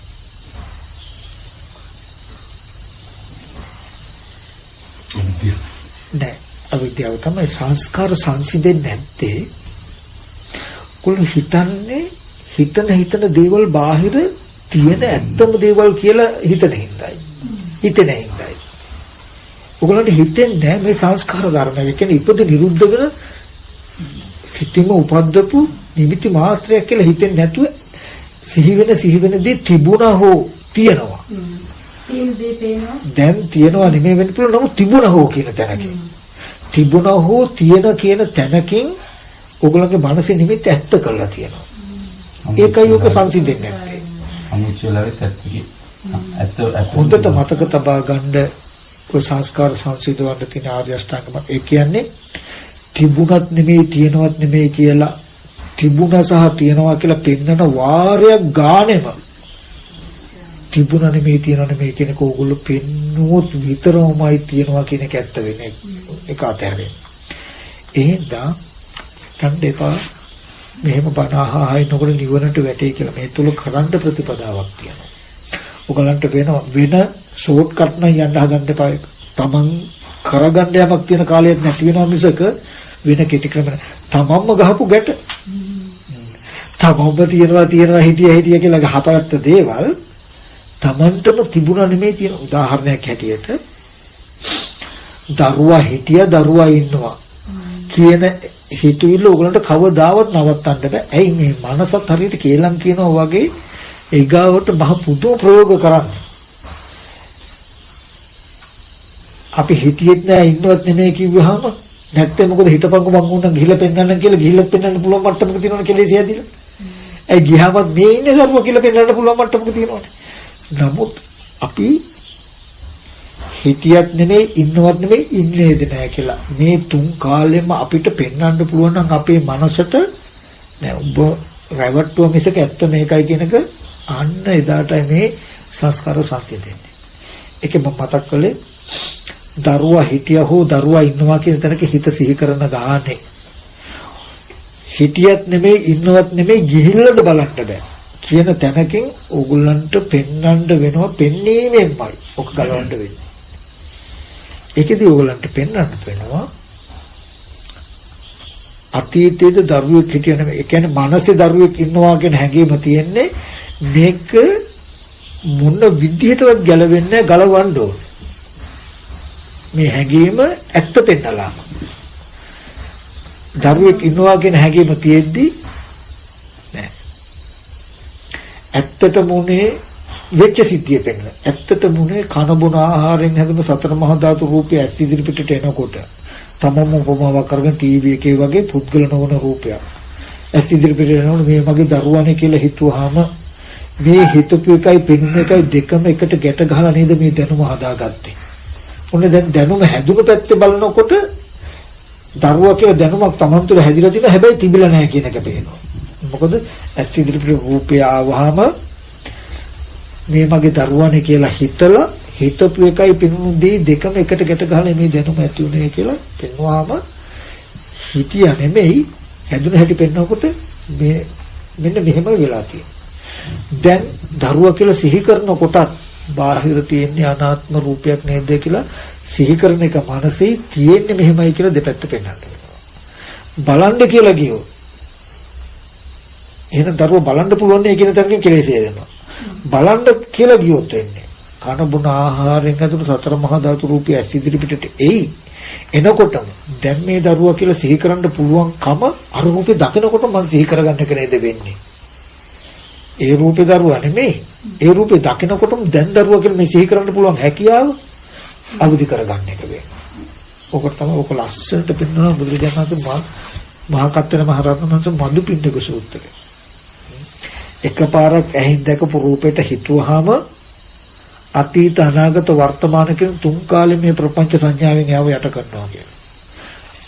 නෑ අවිද්‍යාව තමයි සංස්කාර සංසිඳෙන්නේ නැත්තේ. ඔයගොල්ලෝ හිතන්නේ හිතන දේවල් බාහිර තියෙන ඇත්තම දේවල් කියලා හිතන හින්දායි. හිතෙන හින්දායි. ඔයගොල්ලන්ට හිතෙන්නේ මේ සංස්කාර ධර්ම. ඒ කියන්නේ ඉපද නිරුද්ධ වෙන සිතින්ම උපද්දපු නිමිති මාත්‍රයක් කියලා හිතෙන්නේ නැතුව සිහි වෙන දේ තිබුණා හෝ තියෙනවා. දැන් තියෙනවා නෙමෙයි වෙන්න පුළුවන්. නමුත් තිබුණා හෝ කියන තැනකින්. තිබුණා හෝ තියෙන කියන තැනකින් ඔයගොල්ලන්ගේ මනසේ නිමිති ඇත්ත කරලා තියෙනවා. ඒකයි ඔක සංසිඳෙන්නේ නැත්තේ. අමුචලාවෙත් ඇත්ත හොඳට මතක තබා ගන්න ඔය සංස්කාර සංසිඳවන්න තියෙන ආර්ය අෂ්ටාංගම. ඒ කියන්නේ තිබුණත් නෙමෙයි තියෙනවත් නෙමෙයි කියලා තිබුණා සහ තියෙනවා කියලා පෙන්නන වාරයක් ගානෙම තිබුණා නෙමෙයි තියෙනවා නෙමෙයි කියන එක ඕගොල්ලෝ පෙන්නුවොත් විතරමයි තියෙනවා කියන එක ඇත්ත වෙන්නේ. ඒක අතහැරෙන්න. එහෙනම් ගන්න එපා. මෙහෙම බණ අහයි නොකර නිවනට වැටේ කියලා මේ තුල කරන්න ප්‍රතිපදාවක් තියෙනවා. ඔයගලන්ට වෙන ෂෝට් කට් නම් යන්න හදන්න එපා. තමන් කරගන්න යමක් තියෙන කාලයක් නැති වෙනවා මිසක වෙන කෙටි ක්‍රම තමන්ම ගහපු ගැට. තමන්ම තියනවා හිටිය කියලා ගහපගත්ත දේවල් තමන්ටම තිබුණා නෙමෙයි තියෙන. උදාහරණයක් හැටියට දරුවා ඉන්නවා කියන හිතුවිල්ල ඕගලන්ට කවදාවත් නවත්තන්න බෑ. ඇයි මේ මනසත් හරියට කේලම් කියනවා වගේ ඒගාවට මහ පුදුම ප්‍රයෝග කරන්නේ. අපි හිතියෙත් නෑ ඉන්නවත් නෙමෙයි කිව්වහම නැත්නම් මොකද හිතපංගු මං උන්නම් ගිහිල්ලා පෙන්නන්න කියලා ගිහිල්ලත් පෙන්නන්න පුළුවන් මට්ටමක තියෙනවනේ කියලා ඉතියදිලා. ඒ ගියාමත් මේ ඉන්නේ දරුවා කියලා පෙන්නන්න පුළුවන් මට්ටමක තියෙනවනේ. නමුත් අපි හිතියත් නෙමෙයි ඉන්නවත් නෙමෙයි ඉන්නේද නැහැ කියලා මේ තුන් කාලෙම අපිට පෙන්වන්න පුළුවන් නම් අපේ මනසට නෑ ඔබ රැවට්ටුව මිසක ඇත්ත මේකයි කියනක අන්න එදාටයි මේ සංස්කාර සංසිඳෙන්නේ. ඒක මම මතක් කළේ දරුවා හිටියා හෝ දරුවා ඉන්නවා කියන තැනක හිත සිහි කරන ගානේ හිටියත් නෙමෙයි ඉන්නවත් නෙමෙයි ගිහිල්ලාද බලන්න බෑ කියන තැනකින් ඕගොල්ලන්ට පෙන්වන්න වෙනවා. පෙන්නීමෙන්මයි ඔක ගලවන්න වෙන්නේ. ඒකදී ඕගලන්ට පෙන්වන්න වෙනවා අතීතයේද දරුවෙක් හිටිය නෙමෙයි. ඒ කියන්නේ මනසේ දරුවෙක් ඉන්නවා කියන හැඟීම තියෙන්නේ මේක මොන විදිහටවත් ගැලවෙන්නේ ගලවන්න ඕනේ. මේ හැඟීම ඇත්ත පෙන්නලා. දරුවෙක් ඉන්නවා කියන හැඟීම තියෙද්දි නෑ. ඇත්තට මුනේ වෙච්ච සිද්ධිය පෙන්නන. ඇත්තට මුනේ කන බොන ආහාරයෙන් හැදුණු සතර මහා ධාතු රූපය ඇස් ඉදිරිපිටට එනකොට තමම උපමාවක් කරගෙන ටීවී එකේ වගේ පුද්ගල නොවන රූපයක්. ඇස් ඉදිරිපිටට එනකොට මේ මගේ දරුවානේ කියලා හිතුවාම මේ හිතපු එකයි පෙනුන එකයි දෙකම එකට ගැට ගහලා නේද මේ දැනුම හදාගත්තේ. ඔන්න දැන් දැනුම හැදුණු පැත්තේ බලනකොට දරුවා කියලා දැනුමක් Taman තුළ හැදිලා තියෙනවා. හැබැයි තිබිලා නැහැ කියන එක පේනවා. මොකද ඇස් ඉදිරිපිට රූපය ආවහම මේ මගේ දරුවානේ කියලා හිතලා හිතපු එකයි පෙනුණු දේ දෙකම එකට ගැට ගහලා මේ දැනුම ඇති උනේ කියලා පෙන්වුවාම හිතියා නෙමෙයි හැදුන හැටි පෙන්නකොට මේ මෙන්න මෙහෙම වෙලා තියෙනවා. දැන් දරුවා කියලා සිහි කරනකොටත් බාහිර තියෙන අනාත්ම රූපයක් නේද කියලා සිහි කරන එක මනසේ තියෙන්නේ මෙහෙමයි කියලා දෙපැත්ත පෙන්වන්න වෙනවා. බලන්න කියලා ගියෝ. එහෙනම් දරුවා බලන්න පුළුවන් නේ කියන තරකින් කෙලෙසේ දෙනවා. බලන්න කියලා ගියොත් වෙන්නේ කන බොන ආහාරයෙන් ඇතුළු සතර මහා ධාතු රූපය ඇස් ඉදිරිපිටට එයි. එනකොටම දැන් මේ දරුවා කියලා සිහි කරන්න පුළුවන්කම අර රූපේ දකිනකොට මම සිහි කරගන්න එක නේද වෙන්නේ. ඒ රූපේ දරුවා නෙමෙයි. ඒ රූපේ දකිනකොටම දැන් දරුවා කියලා මේ සිහි කරන්න පුළුවන් හැකියාව අවදි කරගන්න එක වෙනවා. ඔකට තමයි ඔක ලස්සනට පෙන්වනවා බුදුරජාණන් වහන්සේ මහා කත්තර මහ රහතන් වහන්සේ මදුපිණ්ඩික සූත්‍රය. එකපාරක් ඇහින් දැකපු රූපයට හිතුවාම අතීත අනාගත වර්තමාන කියන තුන් කාලෙ මේ ප්‍රපංච සංඥාවෙන් යව යට කරනවා කියලා.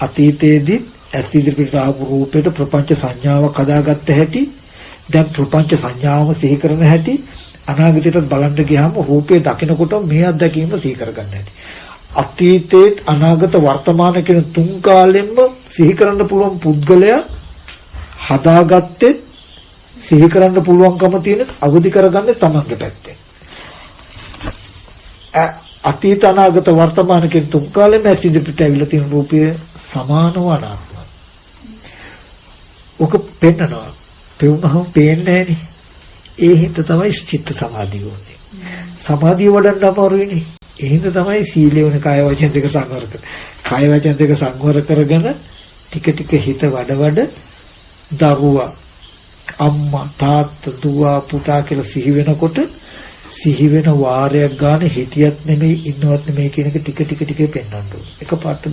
අතීතයේදී ඇස් ඉදිරියට ආපු රූපයට ප්‍රපංච සංඥාවක් හදාගත්ත හැටි දැන් ප්‍රපංච සංඥාවම සිහි කරන හැටි අනාගතයට බලන්න ගියාම රූපේ දකිනකොට මේ අත්දැකීම සිහි කරගන්න හැටි. අතීතයේ අනාගත වර්තමාන කියන තුන් කාලෙම සිහි කරන්න පුළුවන් පුද්ගලයා හදාගත්තේ සිහි කරන්න පුළුවන්කම තියෙන අවදි කරගන්නේ තමන්ගේ පැත්තෙන්. අතීත අනාගත වර්තමාන කියන තුන් කාලෙම සිද්ධ පිට ඇවිල්ලා තියෙන රූපය සමානව අනාත්මයි. ඔක පෙන්නනවා. පෙවුනහම පේන්නේ නැහනේ. ඒ හිත තමයි චිත්ත සමාධිය වුනේ. සමාධිය වඩන්න අමාරුයිනේ. ඒ හිත තමයි සීලය වෙන කාය වචන දෙක සංවර කර. කාය වචන දෙක සංවර කරගෙන ටික ටික හිත වඩ දරුවා අම්මා තාත්තා දුව පුතා කියලා සිහි වෙනකොට සිහි වෙන වාරයක් ගන්න හිතියත් නෙමෙයි ඉන්නවත් නෙමෙයි කියන එක ටික ටික පෙන්වන්න ඕනේ. එකපාරට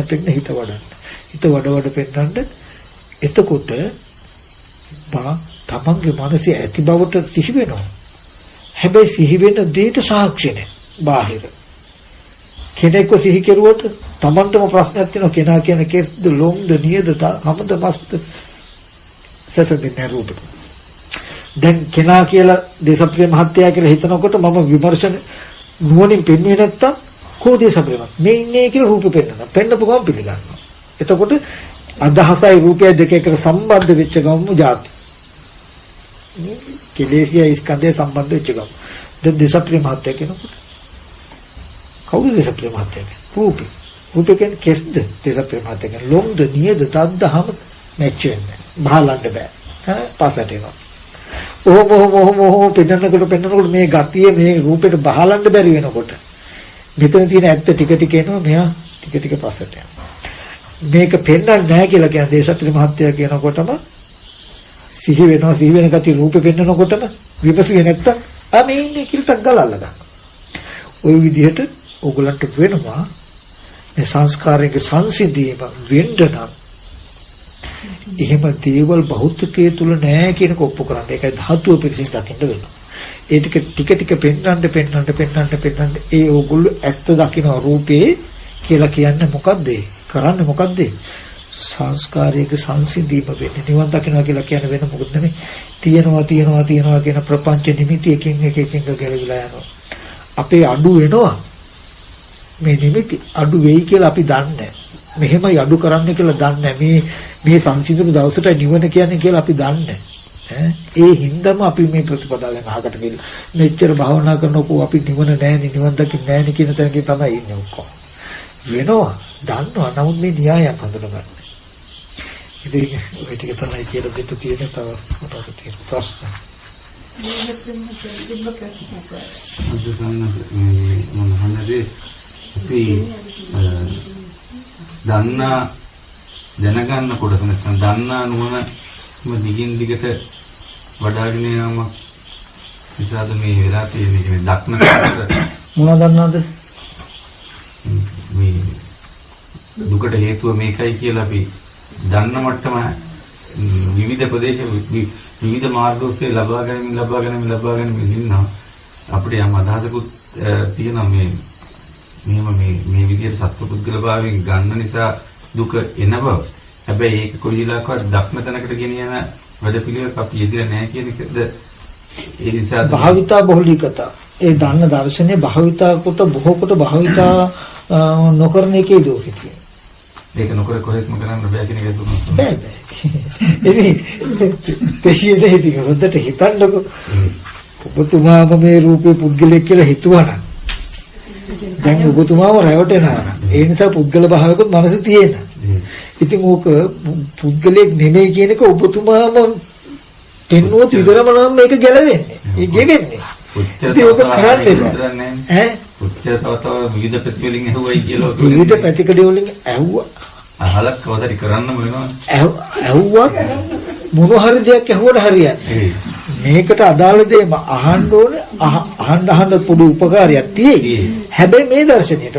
පෙන්න හිත වඩන්න. හිත වඩ පෙන්වන්න. එතකොට තමන්ගේ මනසේ ඇති බවට සිහි වෙනවා. හැබැයි සිහි වෙන දෙයට සාක්ෂි නැහැ. බාහිර කෙනෙක්ව සිහි කෙරුවට තමන්ටම ප්‍රශ්නයක් තියෙනවා. කෙනා කියන කෙස්ද ලොම්ද නියද හැමද මස්ත සසදින රූපෙට. දැන් කෙනා කියලා දේශප්‍රිය මහත්තයා කියලා හිතනකොට මම විමර්ශන නුවණින් පෙන්වන්නේ නැත්තම් කෝ දේශප්‍රිය මහත්තයා මේ ඉන්නේ කියලා රූපෙ පෙන්වනවා. පෙන්නපු ගමන් පිළිගන්නවා. එතකොට අදහසයි රූපය දෙක එකට සම්බන්ධ වෙච්ච ගමන් જાති. කෙලෙසිය ස්කන්ධය සම්බන්ධ වෙච්ච ගමන්. දැන් දේශප්‍රිය මහත්තයා කියනකොට කවුද දේශප්‍රිය මහත්තයා? රූපේ. රූපේ කියන්නේ කෙස්ද දේශප්‍රිය මහත්තයා කියන්නේ ලොම්ද නියද තද්දහම මැච් වෙන්නේ. බහලන්න බෑ. පස්සට එනවා. ඔහොම පෙන්නකොට මේ ගතිය මේ රූපෙට බහලන්න බැරි වෙනකොට මෙතන තියෙන ඇත්ත ටික ටික එනවා. මෙයා ටික ටික පස්සට යනවා. මේක පෙන්වන්නේ නැහැ කියලා කියන දේශප්‍රිය මහත්තයා කියනකොටම සිහි වෙනවා. සිහි වෙන ගතිය රූපෙ පෙන්නකොටම විපස්සී නැත්තම් මේ ඉන්නේ කියලා ගලල්ලා ගන්නවා. ওই විදිහට ඕගලන්ට වෙනවා මේ සංස්කාරයේ සංසිඳීම වෙන්න නම් එහෙම දේවල් භෞතිකයේ තුල නැහැ කියන කොප්පු කරන්න. ඒකයි ධාතුව පිළිසින් දකින්න වෙනවා. ඒ ටික පෙන්නන්න ඒ ඕගොල්ලෝ ඇත්ත දකින්න රූපේ කියලා කියන්නේ මොකද්ද? කරන්නේ මොකද්ද? සංස්කාරයක සංසිඳීම වෙන්නේ. නිවන් දකින්නවා කියලා කියන්නේ වෙන මොකද නෙමෙයි. තියනවා කියන ප්‍රපංච නිමිති එකින් එක ගැලවිලා යනවා. අපේ අඩු වෙනවා. මේ නිමිති අඩු වෙයි කියලා අපි දන්නේ. මෙහෙමයි අඩු කරන්න කියලා දන්නේ. මේ සංසිඳුණු දවසට නිවන කියන්නේ කියලා අපි දන්නේ. ඒ හින්දාම අපි මේ ප්‍රතිපදාවෙන් අහකට ගිහින් මෙච්චර භාවනා කරනකො අපි නිවන නැහැනේ නිවන් දකින්න නැහැනේ කියන තැනකින් තමයි ඉන්නේ ඔක්කොම. වෙනවා දන්නවා නමුත් මේ න්‍යායයක් හඳුනගන්න. ඉතින් ඔය ටික තමයි කියලා දෙන්න තියෙන තව කොටස් තියෙන ප්‍රශ්න. මම හන්නේ අපි දන්නා දැනගන්න කොටස නැත්නම් දන්නා නුවණ දිගින් දිගට වඩාගෙන යාම විසාද මේ වෙලා තියෙන එක දක්න මොනවද දන්නවද? මේ දුකට හේතුව මේකයි කියලා අපි දන්න මට්ටම විවිධ ප්‍රදේශ විවිධ මාර්ග ඔස්සේ ලබා ගැනීම ඉන්නවා. අපිට යම් අදහසකුත් තියෙනවා මෙහෙම මේ විදිහට සත්පුද්ගල භාවයෙන් ගන්න නිසා දුක එන බව. හැබැයි ඒක කොයි විලාකවත් දක්න තැනකට ගෙනියන වැඩපිළිවෙලක් අපි යෙදලා නැහැ කියන එකද ඒ නිසා භාවිතා බහුලීකතා. ඒ දන්න දර්ශනේ භාවිතා කොට බොහෝ කොට භාවිතා නොකරන එකේ දෝෂය තියෙනවා. ඒක නොකර කොහෙත්ම කරන්න බෑ කියන එක දුන්නොත් බෑ. ඉතින් දෙහියද හිතේ හොඳට හිතන්නකො. ඔබතුමාම මේ රූපේ පුද්ගලයෙක් කියලා හිතුවනම් දැන් ඔබතුමාම රැවටෙනවා නම් ඒ නිසා පුද්ගල භාවයකුත් මනස තියෙන. ඉතින් ඕක පුද්ගලයෙක් නෙමෙයි කියන එක ඔබතුමාම පෙන්වුවොත් විතරම නම් මේක ගැලවෙන්නේ. ඒ ගෙවෙන්නේ. ඉතින් ඕක කරන්නේ ඈ උච්චතවතව විවිධ පැතිවලින් ඇහුවයි කියලා විවිධ පැතිකඩ වලින් ඇහුවා. අහලක් කවදාරි කරන්න වෙනවා. ඇහුවත් මොන හරි දෙයක් ඇහුවට හරියන්නේ. මේකට අදාළ දේ අහන්න ඕනේ. අහන්න පොඩි උපකාරයක් තියෙයි. හැබැයි මේ දර්ශනයට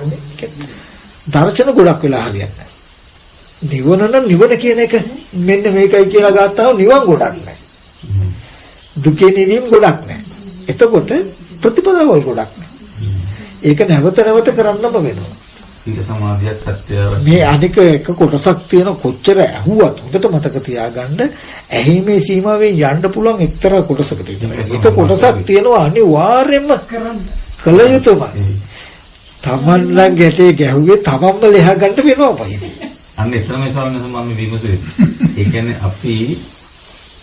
දර්ශන ගොඩක් වෙලා හරියන්නේ නැහැ. නිවන නම් නිවන කියන එක මෙන්න මේකයි කියලා ගත්තාම නිවන් ගොඩක් නැහැ. දුකේ නිවීම ගොඩක් නැහැ. එතකොට ප්‍රතිපදාවල් ගොඩක් නැහැ. ඒක නැවත නැවත කරන්නම වෙනවා. සීල සමාධියත් අත්‍යවශ්‍යයි. මේ අනික එක කොටසක් තියෙන කොච්චර ඇහුවත් හොඳට මතක තියාගන්න ඇහිමේ සීමාවෙන් යන්න පුළුවන් එක්තරා කොටසකට විතරයි. එක කොටසක් තියෙනවා අනිවාර්යයෙන්ම කළ යුතුමයි. තමන්ලා ගැටේ ගැහුවේ තමන්ම ලෙහා ගන්න වෙනවා පහින්. අන්න එතන මේ ස්වාමීන් වහන්සේ මම විමසුවේ. ඒ කියන්නේ අපි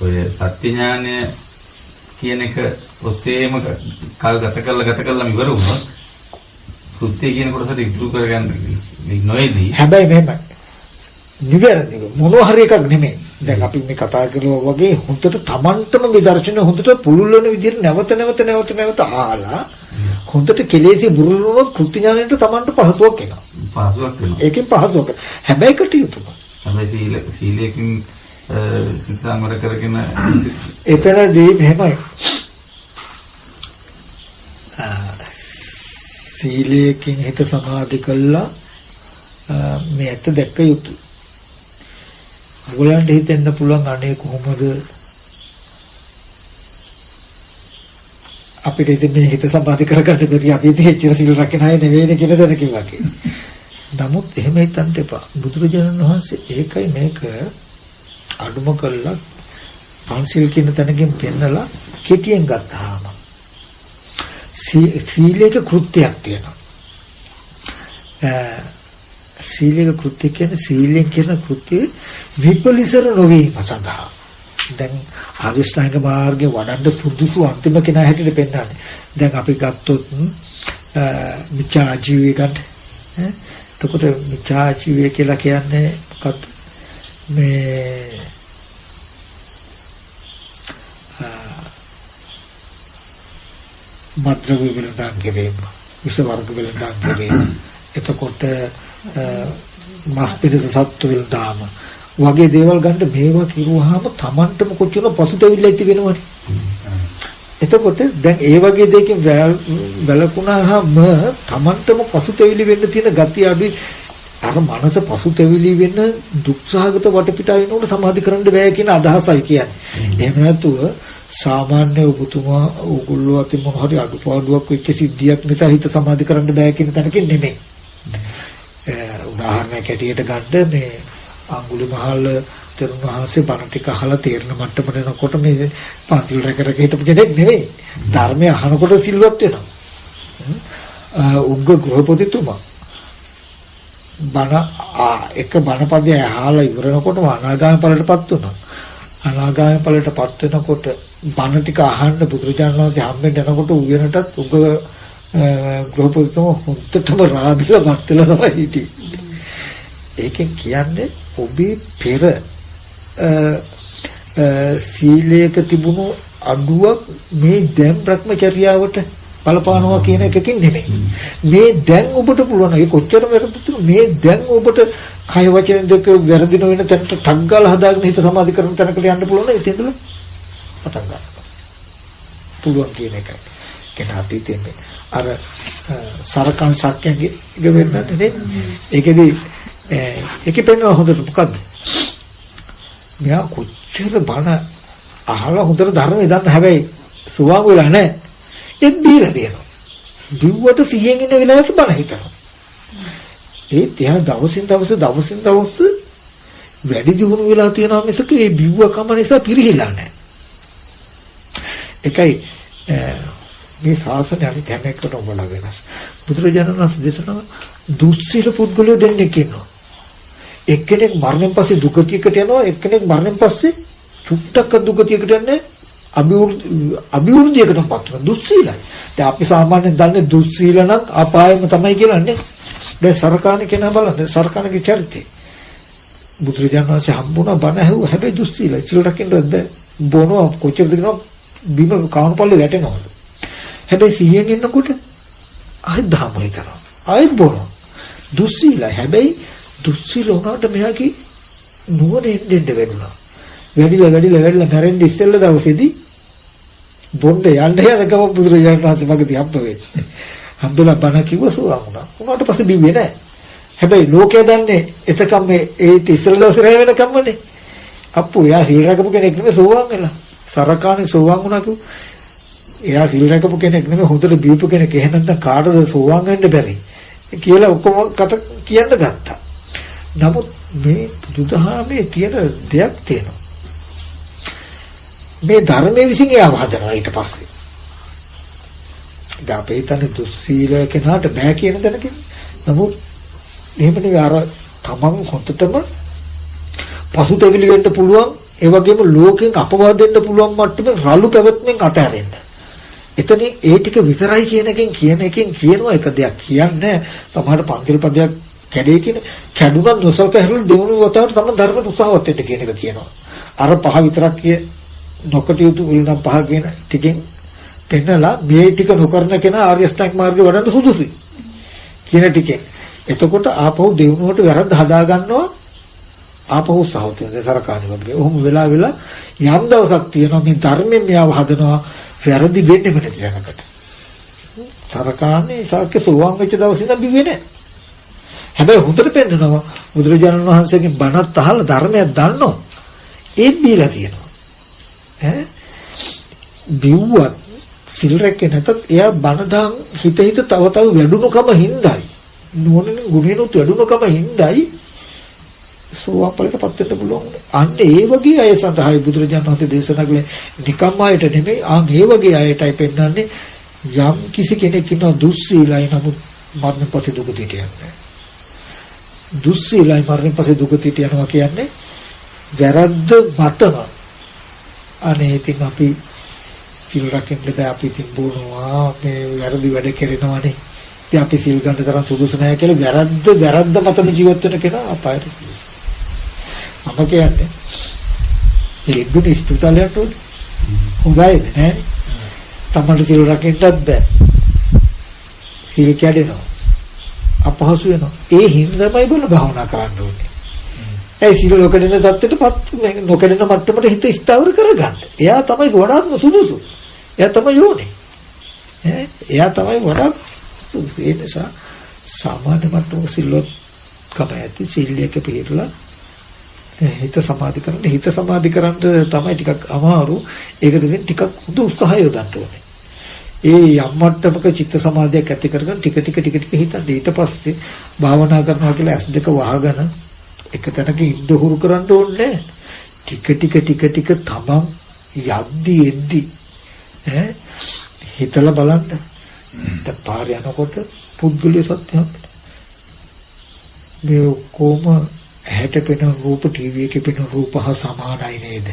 ඔය සත්‍ය ඥානය කියන එක ඔස්සේම කල් ගත කළා ඉවර වුණොත් සුත්‍ය කියන කොටසට ඉතුරු කරගන්න නොවේදී. හැබැයි මෙහෙම නිවැරදිව මොනවා හරි එකක් නෙමෙයි. දැන් අපි මේ කතා කරනවා වගේ හොඳට Tamanටම මේ දර්ශනය හොඳට පුළුල් වෙන විදිහට නැවත අහලා හොඳට කෙලෙසි බුරුල් වුණොත් කෘත්‍ය ඥානයට Tamanට පහසුවක් එනවා. පහසුවක් වෙනවා. ඒකෙන් පහසුවක්. හැබැයි කටියුතුම. හැබැයි සීලයෙන් සංවර කරගෙන එතනදී මෙහෙමයි. සීලයෙන් හිත සමාධි කළා මේ ඇත්ත දැක්ක යුතුයි. ඔයගලන්ට හිතෙන්න පුළුවන් අනේ කොහොමද අපිට ඉතින් මේ හිත සමාධි කරගන්න බැරි අපි ඉතින් එච්චර සීල රැකගෙන ආයේ නෙවෙයිනේ කියලා දැනකින් වගේ. නමුත් එහෙම හිතන්න එපා. බුදුරජාණන් වහන්සේ ඒකයි මේක අඩුම කළා පන්සිල් කියන තැනකින් පෙන්නලා කෙටියෙන් ගත්තාම සීලේක කෘත්‍යයක් තියෙනවා. සීලේක කෘත්‍ය කියන්නේ සීලෙන් කියන කෘත්‍ය විපලිසර නොවීම සඳහා. දැන් ආරියෂ්ඨාංග මාර්ගේ වඩන්න සුදුසු අන්තිම කෙනා හැටියට පෙන්නන්නේ. දැන් අපි ගත්තොත් මිච්ඡා ජීවය ගන්න. එතකොට මිච්ඡා ජීවය කියලා කියන්නේ මොකක්ද? මේ මද්ද්‍රව්‍ය වලින් ගෙවීම, විෂ වර්ග වලින් ගෙවීම, එතකොට මාස් පිටස සත්තු වලින් දාම වගේ දේවල් ගන්න මේවා කිරුවාම Tamanටම කොච්චර පසුතැවිල්ල ඇති වෙනවනේ. එතකොට දැන් ඒ වගේ දෙයකින් වැළකුණාම Tamanටම පසුතැවිලි වෙන්න තියෙන gati අඩුයි. අර මනස පසුතැවිලි වෙන්න දුක්සහගත වටපිටාව වෙනකොට සමාධි කරන්න බෑ කියන අදහසයි කියන්නේ. එහෙම නැතුව සාමාන්‍ය ඔබතුමා ඕගොල්ලෝ අතින් මොන හරි අඩුපාඩුවක් වෙච්ච සිද්ධියක් නිසා හිත සමාධි කරන්න බෑ කියන තැනකින් නෙමෙයි. උදාහරණයක් ඇටියට ගන්න මේ අඟුලිමහල් තෙරුණ වහන්සේ බණ ටික අහලා තේරෙන මට්ටමට එනකොට මේ පන්සිල් රැක හිටපු කෙනෙක් නෙමෙයි. ධර්මය අහනකොට සිල්වත් වෙනවා. උග්ග ගෘහපතිතුමා බණ එක බණපදය අහලා ඉවරනකොටම අනාගාමී ඵලයටපත් වුණා. අනාගාමී ඵලයටපත් වෙනකොට බණ ටික අහන්න බුදුරජාණන් වහන්සේ හම්බෙන්න යනකොට උගෙනටත් උග ගෘහපතිතුමා හොත්තටම රාබිලා වත්තලා තමයි හිටියේ. ඒකෙන් කියන්නේ ඔබේ පෙර සීලයක තිබුණු අඩුවක් මේ දැන් භ්‍රමචර්යාවට බලපානවා කියන එකකින් නෙමෙයි. මේ දැන් ඔබට පුළුවන් ඒ කොච්චර වැරදිද මේ දැන් ඔබට කය වචන දෙක වැරදි නොවන තැනට ටක් ගාලා හදාගෙන හිත සමාධි කරන තැනකට යන්න පුළුවන් නම් ඉතින් ඉතල පටන් ගන්න පුළුවන් කියන එකයි. කියන අතීතයේ අර සරකන් සක්‍යගේ වෙන්නත් නේ. ඒකෙදි ඒකේ පෙන්වන හොඳට මොකද්ද? මෙයා කොච්චර බණ අහලා හොඳට ධර්මය දන්න හැබැයි සුවාම වෙලා නැහැ. ඒත් දීලා තියෙනවා. දිව්වට 100න් ඉන්න වෙලාවට බණ හිතනවා. ඒ තියා දවසින් දවස වැඩි දියුණු වෙලා තියෙනවා මිසක ඒ බිව්වකම නිසා පිරිහිලා නැහැ. ඒකයි මේ ශාසනය අනිත් හැම එකටම වඩා වෙනස්. බුදුරජාණන් වහන්සේ දේශනා දුස්සීල පුද්ගලයෝ දෙන්නෙක් ඉන්නවා. එක්කෙනෙක් මරණයෙන් පස්සේ දුගතියකට යනවා, එක්කෙනෙක් මරණයෙන් පස්සේ චුට්ටක් දුගතියකට යන්නේ අභිවෘද්ධියකටපත් වෙනවා. දුස්සීලයි. දැන් අපි සාමාන්‍යයෙන් දන්නේ දුස්සීල නම් අපායම තමයි කියලානේ. දැන් සරකාණ කෙනා බලන්න සරකාණගේ චරිතය. බුදුරජාණන් වහන්සේ හම්බුණා බණ ඇහුවා හැබැයි දුස්සීලයි. සිල් රකින්නද බොනවා කොච්චරද කියනවා බිම කාණුපල්ලේ වැටෙනවා. හැබැයි 100න් ඉන්නකොට ආයෙත් දහම හිතනවා. ආයෙත් බොනවා. දුස්සීලයි. හැබැයි දුස්සීල වුණාට මෙයාගේ නුවණ එන්න වෙනවා. වැඩිලා මැරෙන්න ඉස්සෙල්ල දවසේදී බොණ්ඩ යන්න යනකම බුදුරජාණන් වහන්සේ මගදී හම්බ වෙන්නේ. හම්බුලා බණ කිව්ව සුවාම වුණා. උනාට පස්සේ බිව්වේ නැහැ. හැබැයි ලෝකයා දන්නේ එතකම් මේ ඒ ඉස්සෙල්ල දවසේ රැ වෙනකම්මනේ. අප්පු එයා සිල් රැකපු කෙනෙක් නෙමෙයි සෝවාන් වෙලා. සරකාණේ සෝවාන් වුණා කිව්ව. එයා සිල් රැකපු කෙනෙක් නෙමෙයි හොඳට බීපු කෙනෙක්. එහෙනම් දැන් කාටද සෝවාන් වෙන්න බැරි කියලා ඔක්කොම කත කියන්න ගත්තා. නමුත් මේ බුදුදහමේ තියෙන දෙයක් තියෙනවා. මේ ධර්මයේ විසින් එයාව හදනවා ඊට පස්සේ. දැන් අපේ තන දුස්සීල කෙනාට බෑ කියන දැනකින්. නමුත් එහෙම නෙවෙයි අර තමන් හොතටම පසුතැවිලි වෙන්න පුළුවන් ඒ වගේම ලෝකෙන් අපවාද දෙන්න පුළුවන් මට්ටමේ රළු පැවැත්මෙන් අතහැරෙන්න. එතන ඒ ටික විතරයි කියන එකෙන් කියනවා එක දෙයක් කියන්නේ සමහර පන්තිල් පදයක් කැඩේ කියන කැඩුනත් නොසලක හැරලා දෙවුණු වතාවට තමයි ධර්මයට උත්සාහවත් වෙන්න කියන එක කියනවා. අර පහ විතරක් කිය නොකටියුතු විලඳම් පහ කියන ටිකෙන් පෙන්නලා මේ ටික නොකරන කෙනා ආර්ය අෂ්ටාංග මාර්ගේ වඩන්න සුදුසුයි කියන ටිකෙන්. එතකොට ආපහු දෙවුණුවට වැරද්ද හදා ගන්නවා ආපහු උත්සාහවත් වෙන සරකාණි වගේ. ඔහොම වෙලා යම් දවසක් තියෙනවා මේ ධර්මයෙන් මෙයාව හදනවා වැරදි වෙන්නේ නැති දැනකට. සරකාණි සාක්‍ය සෝවාන් වෙච්ච දවසේ ඉඳන් බිව්වේ නැහැ. හැබැයි හොඳට පෙන්නනවා බුදුරජාණන් වහන්සේගෙන් බණත් අහලා ධර්මයක් දන්නවා. ඒත් බීලා තියෙනවා. බිව්වත් සිල් රැකේ නැතත් එයා බණ දාන් හිත තව වැඩුණුකම හින්දායි. නුවණින් ගුණිනුත් වැඩුණුකම හින්දායි සෝවාපලටපත් වෙන්න පුළුවන්. අන්න ඒ වගේ අය සඳහායි බුදුරජාණන් වහන්සේ දේශනා කළේ නිකම්ම අයට නෙමෙයි. ඒ වගේ අයටයි පෙන්වන්නේ යම් කිසි කෙනෙක් ඉන්නවා දුස්සීලයි නමුත් මරණ පස්සේ දුගතියට යන්නේ. දුස්සීලයි මරණ පස්සේ දුගතියට යනවා කියන්නේ වැරද්ද මතම. අනේ ඉතින් අපි සිල් රකින්න බෑ අපි ඉතින් බොනවා මේ වැරදි වැඩ කරනවානේ. ඉතින් අපි සිල් ගන්න තරම් සුදුසු නැහැ කියලා වැරද්ද මතම ජීවත් වෙන කෙනා අපායට. මම කියන්නේ ලෙඩුන ඉස්පිරිතාලයට හොඳයිද නෑ? තමන්ට සිල් රකින්නත් බෑ. සිල් කැඩෙනවා. අපහසු වෙනවා. ඒ හින්දාමයි බල භාවනා කරන්න ඕනේ. ඒ සිල් නොකඩෙන தත්ත්වයටපත් නොකඩෙන මට්ටමට හිත ස්ථාවර කරගන්න. එයා තමයි වඩාත්ම සුදුසු. එයා තමයි යෝනේ. එයා තමයි වඩාත් සුදුසු. ඒ නිසා සාමාන්‍ය මට්ටමක සිල්වත් කම ඇති සිල්යක පිළිපදලා හිත සමාධි කරන්න තමයි ටිකක් අමාරු. ඒකට ඉතින් ටිකක් හුදු උත්සාහය යොදන්න ඕනේ. ඒ යම් මට්ටමක චිත්ත සමාධියක් ඇති කරගෙන ටික හිතන්න. ඊට පස්සේ භාවනා කරනවා කියලා S2 වහගෙන එක තැනක ඉඳ හුරු කරන්න ඕනේ. ටික තමන් යද්දි හිතලා බලන්න. දැන් පාර යනකොට පුද්ගලිය සත්‍යයක් මේ කොම ඇහැට පෙනෙන රූප ටීවී එකේ පෙනෙන රූප හා සමානයි නේද?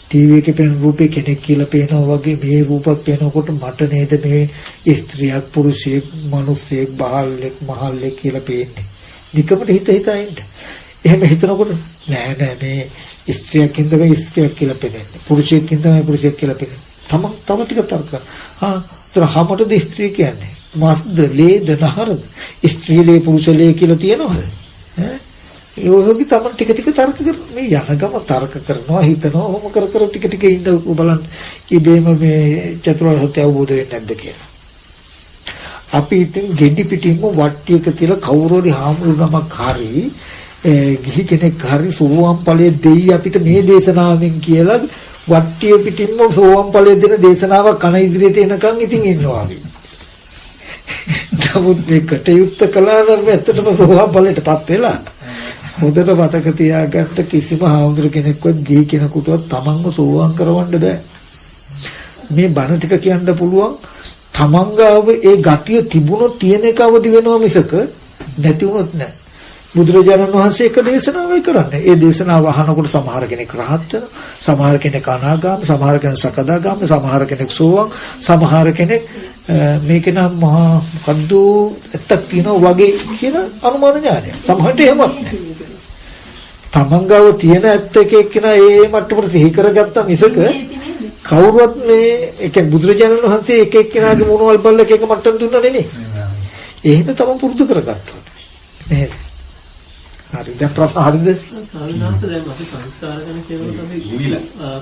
ටීවී එකේ පෙනෙන රූපේ කෙනෙක් කියලා පේනවා වගේ මේ රූපත් පේනකොට මට නේද මේ ස්ත්‍රියක් පුරුෂයෙක් මිනිසෙක් බාලෙක් මහල්ලෙක් කියලා පේන්නේ. නිකමට හිතා ඉන්න. එහෙම හිතනකොට නෑ මේ ස්ත්‍රියක් ඉඳලා ස්ත්‍රියක් කියලා පේන්නේ. පුරුෂයෙක් ඉඳලා පුරුෂයෙක් කියලා පේන්නේ. තව ටික තර්ක. තරහමටද ස්ත්‍රී කියන්නේ? මාස්ද ලේද නහරද? ස්ත්‍රී ලේ පුරුෂ ලේ කියලා තියෙනවද? ඈ ඒ වගේ තමයි ටික ටික තර්ක කර මේ යනගම තර්ක කරනවා හිතනවා ඔහොම කර කර ටික ටික ඉන්න බලන්න ඉබේම මේ චතුරාර්ය සත්‍ය අවබෝධ වෙන්නේ නැද්ද කියලා. අපි ඉතින් ගෙඩි පිටින්ම වට්ටියක තියලා කවුරුරි හාමුදුරුවමක් හරි ගිහි කෙනෙක් හරි සෝවාන් ඵලයේ දෙයි අපිට මේ දේශනාවෙන් කියලා වට්ටිය පිටින්ම සෝවාන් ඵලයේ දෙන දේශනාවක් කන ඉදිරියට එනකන් ඉතින් ඉන්නවා අපි. නමුත් මේ කටයුත්ත කළා නම් ඇත්තටම සෝවාන් ඵලයටපත් වෙලා හොඳට මතක තියාගන්න කිසිම හාමුදුරු කෙනෙක්වත් ගිහි කෙනෙකුටවත් තමන්ව සෝවාන් කරවන්න බෑ. මේ බණ ටික කියන්න පුළුවන් තමන්ගාව ඒ ගතිය තිබුණොත් තියෙන එක අවදි වෙනවා මිසක නැති වුණොත් නෑ. බුදුරජාණන් වහන්සේ එක දේශනාවයි කරන්නේ. ඒ දේශනාව අහනකොට සමහර කෙනෙක් රහත් වෙනවා, සමහර කෙනෙක් අනාගාමී, සමහර කෙනෙක් සකදාගාමී, සමහර කෙනෙක් සෝවාන්, සමහර කෙනෙක් මේක නම් මහා මොකද්ද ඇත්තක් කියනවා වගේ කියන අනුමාන ඥානය. සමහරට එහෙමත් නෑ. තමන්ගාව තියෙන ඇත්ත එක එක්කෙනා ඒ මට්ටමට සිහි කරගත්තා මිසක කවුරුවත් මේ ඒ කියන්නේ බුදුරජාණන් වහන්සේ එක එක්කෙනාගේ මොනවල් බලලා එක මට්ටම් දුන්නා නෙමෙයි. එහෙම තමයි පුරුදු කරගත්තා. නේද? හරි දැන් ප්‍රශ්න හරියද? සාමාන්‍යයෙන් දැන් අපි සංස්කාර ගැන කියනකොට අපි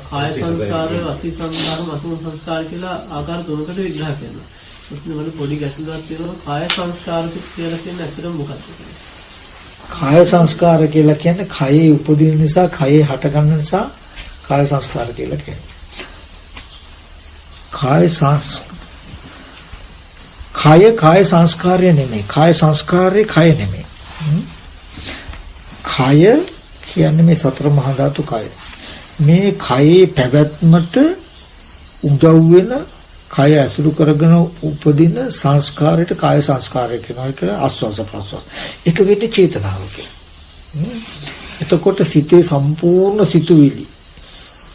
කාය සංස්කාර, වාචික සංස්කාර, මනෝ සංස්කාර කියලා ආකාර තුනකට විග්‍රහ කරනවා. ප්‍රශ්න වල පොඩි ගැටලුවක් තියෙනවා. කාය සංස්කාර කියලා කියන්නේ ඇත්තටම මොකක්ද? කාය සංස්කාර කියලා කියන්නේ කයේ උපදින නිසා, කයේ හටගන්න නිසා කාය සංස්කාර කියලා කියනවා. කාය සංස්කාරය නෙමෙයි. කාය සංස්කාරේ කය නෙමෙයි. කය කියන්නේ මේ සතර මහා ධාතු කය. මේ කයේ පැවැත්මට උදව් වෙන කය ඇසුරු කරගෙන උපදින සංස්කාරයට කාය සංස්කාරය කියනවා කියලා ආස්වාස ප්‍රස්වාස. ඒක වෙන්නේ චේතනාවකින්. එතකොට සිතේ සම්පූර්ණ සිතුවිලි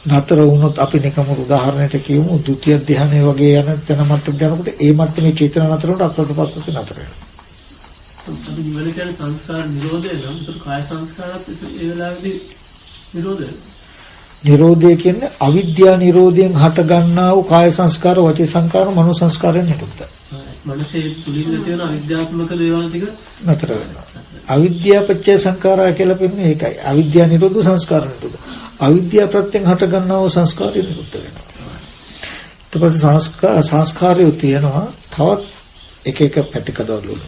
නතර වුණොත් අපි නිකම් උදාහරණයක් කියමු ဒုတိ ය ධ්‍යානය වගේ යන තැන මට්ටමට යනකොට ඒ මට්ටමේ චේතනා නතර වුණොත් ආස්වාස ප්‍රස්වාස නතර වෙනවා. අපි නිවන කියන්නේ සංස්කාර නිරෝධය නම් ඒක කාය සංස්කාරات ඒ වෙලාවේදී නිරෝධය. නිරෝධය කියන්නේ අවිද්‍යා නිරෝධයෙන් හට ගන්නා වූ කාය සංස්කාර, වචී සංස්කාර, මනෝ සංස්කාරයන් නිරුද්ධ. මනසේ තුලින් තියෙන අවිද්‍යාත්මක දේවල් ටික නතර වෙනවා. අවිද්‍යා පත්‍ය සංස්කාරය කියලා කියන්නේ ඒකයි. අවිද්‍යා නිරෝධ සංස්කාර නිරෝධ. අවිද්‍යා ප්‍රත්‍යයෙන් හට ගන්නා වූ සංස්කාරය නිරුද්ධ වෙනවා. ඊට පස්සේ සංස්කාරය තියෙනවා තවත් එක පැතිකඩවල.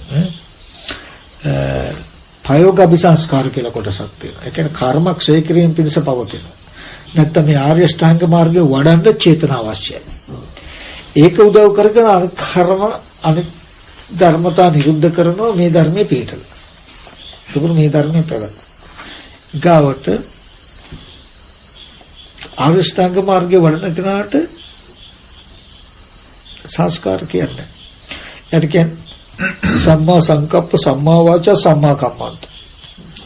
ප්‍රයෝග අபிසංස්කාර කියලා කොටසක් තියෙනවා. ඒ කියන්නේ කර්ම ක්ෂය කිරීම පිණිස පවතිනවා. නැත්නම් මේ ආර්ය ශ්‍රාංග මාර්ගයේ වඩන්න චේතනාව අවශ්‍යයි. ඒක උදව් කරගෙන කර්ම අනිත් ධර්මතා නිරුද්ධ කරනවා මේ ධර්මයේ පිටල. එතකොට මේ ධර්මයේ පැවැත්. ගාවට ආර්ය ශ්‍රාංග මාර්ගයේ වඩන කෙනාට සංස්කාර කියන්නේ. ඒ කියන්නේ සම්මා සංකප්ප, සම්මා වාචා, සම්මා කම්මන්ත.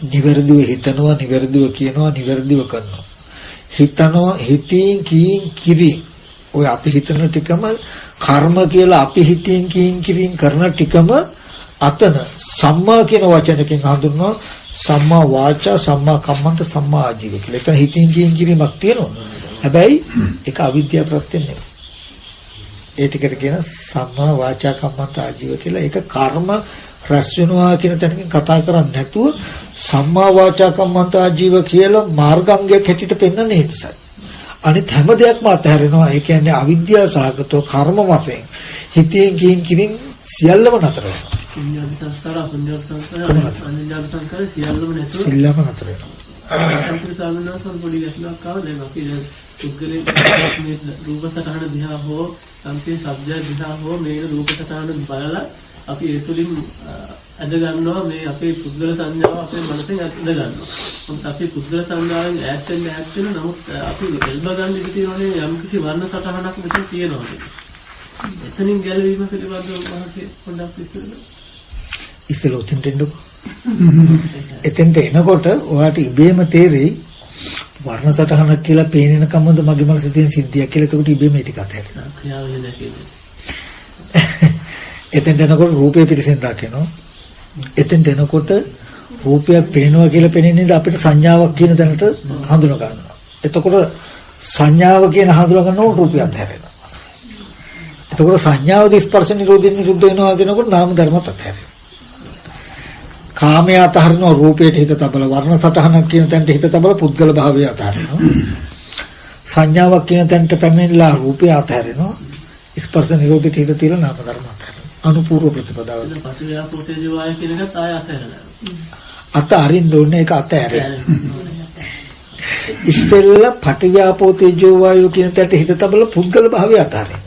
නිවැරදිව හිතනවා, නිවැරදිව කියනවා, නිවැරදිව කරනවා. හිතනවා, හිතින් කීන් කිරි. ඔය අපි හිතන ටිකම කර්ම කියලා අපි හිතින් කීන් කිරින් කරන ටිකම අතන සම්මා කියන වචනකින් හඳුන්වනවා සම්මා වාචා, සම්මා කම්මන්ත, සම්මා ආජීව කියලා. එතන හිතින් කීන් කිරීමක් තියෙනවා. හැබැයි ඒක අවිද්‍යාව ප්‍රත්‍යයෙන් නෙවෙයි. ඒ ටිකට කියන සම්මා වාචා කම්මන්ත ආජීව කියලා. ඒක කර්ම රැස් වෙනවා කියන තැනකින් කතා කරන්නේ නැතුව සම්මා වාචා කම්මන්ත ආජීව කියලා මාර්ගාංගයක් හැටියට පෙන්වන්නේ ඒකසයි. අනිත් හැම දෙයක්ම අතහැරෙනවා. ඒ කියන්නේ අවිද්‍යාව සහගතව කර්ම වශයෙන් හිතෙන් කියින් කියින් සියල්ලම නතර වෙනවා. පුඤ්ඤාභි සංස්කාර, අපුඤ්ඤාභි සංස්කාර, අනිඤ්ඤාභි සංස්කාර සියල්ලම නැතුව සියල්ලම නතර වෙනවා. අපේ සාමනාසල් පොඩි ගැටලුවක් ආව දැන් අපි පුද්ගලයේ මේ රූප සටහන දිහා හෝ සම්පේ ශබ්ද දිහා හෝ මේ රූප සටහන බලලා අපි ඒ තුලින් අද ගන්නවා මේ අපේ පුද්ගල සංඥාව අපේ මනසෙන් අද ගන්නවා. මොකද අපි පුද්ගල සංඥාවෙන් ඈත් වෙන නමුත් අපි එල්බ ගන්න ඉඳී තියෙනනේ යම් කිසි වර්ණ සටහනක් මෙතන තියෙනවා. එතනින් ගැලවීම පිළිබඳව මහසි පොඩ්ඩක් විස්තර කරන්න. ඉස්සෙල්ලා උතෙන්ට එන්නකො. එතෙන්ට එනකොට ඔයාට ඉබේම තේරෙයි වර්ණ සටහනක් කියලා පේනෙන කමද මගේ මනසේ තියෙන සිද්ධියක් කියලා. එතකොට ඉබේම මේ ටික අතහැරෙනවා. ක්‍රියාවෙන් නැකේනේ. එතෙන්ට එනකොට රූපේ පිටිසෙන් දකිනවා. එතෙන්ට එනකොට රූපයක් පේනවා කියලා පේන්නේ අපිට සංඥාවක් කියන තැනට හඳුනා ගන්නවා. එතකොට සංඥාව කියන හඳුනා ගන්නකොට රූපය අතහැරෙනවා. එතකොට සංඥාවදී ස්පර්ශ නිරෝධයෙන් නිරුද්ධ වෙනවා කියනකොට නාම ධර්මත් අතහැරෙනවා. කාමයේ අතහරිනවා රූපයට හිත තබල වර්ණ සටහනක් කියන තැනට හිත තබල පුද්ගල භාවය අතහරිනවා. සංඥාවක් කියන තැනට පැමිණලා රූපය අතහැරෙනවා. ස්පර්ශ නිරෝධයට හිත තියලා නාම ධර්ම අතහැරෙනවා. අනුපූර්ව ප්‍රතිපදාව. පටිවිආපෝතේ ජීවාය කියන එකත් ආය අතහැරලා. අත අරින්න ඕනේ ඒක අතහැරෙන්න. ඉස්සෙල්ලා පටිවිආපෝ තේජෝ වායෝ කියන තැනට හිත තබල පුද්ගල භාවය අතහරින්න.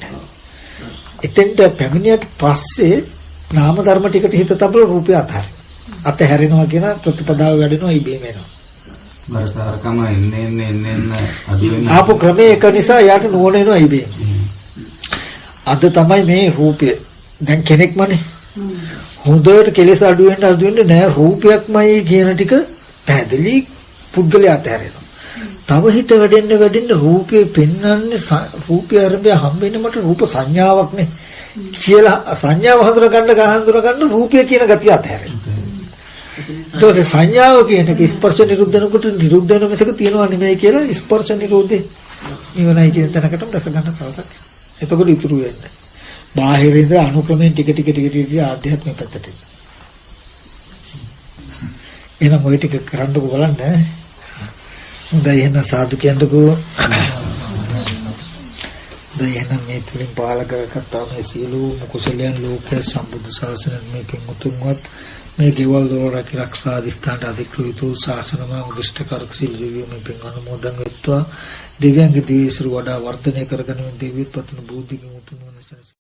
එතෙන්ට පැමිණියට පස්සේ නාම ධර්ම ටිකට හිත තබල රූපය අතහැරෙනවා කියන ප්‍රතිපදාව වැඩෙනවා ඉබේම වෙනවා. බරසාරකම එන්න අඩු වෙන ආපු ක්‍රමයේ එක නිසා යාට නුවණ එනවා ඉබේම. අද තමයි මේ රූපය දැන් කෙනෙක්මනේ හොඳට කෙලෙස් අඩු වෙන්න නෑ රූපයක්මයි කියන ටික පැහැදිලි පුද්ගලයා අතහැරෙනවා. තව හිත වැඩෙන්න රූපේ පෙන්වන්නේ රූපය ආරම්භය හම්බෙන්නේ මට රූප සංඥාවක් නේ කියලා සංඥාව හඳුනා ගන්න රූපය කියන ගතිය අතහැරෙනවා. ඊට සංඥාව කියන එක ස්පර්ශ නිරුද්ධ වෙනකොට නිරුද්ධ වෙන මිසක තියනවා නෙමෙයි කියලා ස්පර්ශ නිරෝධේ නිවනයි කියන තැනකට දැස ගන්න දවසක්. එතකොට ඉතුරු වෙන්නේ බාහිර ඉඳලා අනුක්‍රමයෙන් ටික ආධ්‍යාත්මික පැත්තට. එහෙනම් ඔය ටික කරන්නකෝ බලන්න. හොඳයි එහෙනම් සාදු කියන්නකෝ. දැන් එහෙනම් මේ තුලින් පාල කරගත්තා මේ සියලුම කුසලයන් ලෝකයේ සම්බුද්ධ ශාසනයෙන් මේ පින්තුන්වත් මේ ගෙවල් දොර රැකී අධිෂ්ඨාන අධිකෘත ශාසනම උදිෂ්ඨකාරක සිල් දෙවියෝ මේ පින් අනුමෝදන් වෙත්වා. දිව්‍යංග දිවිසිරු වඩා වර්ධනය කරගෙන දිව්‍යපත්න බුද්ධික මුතුන් වනසන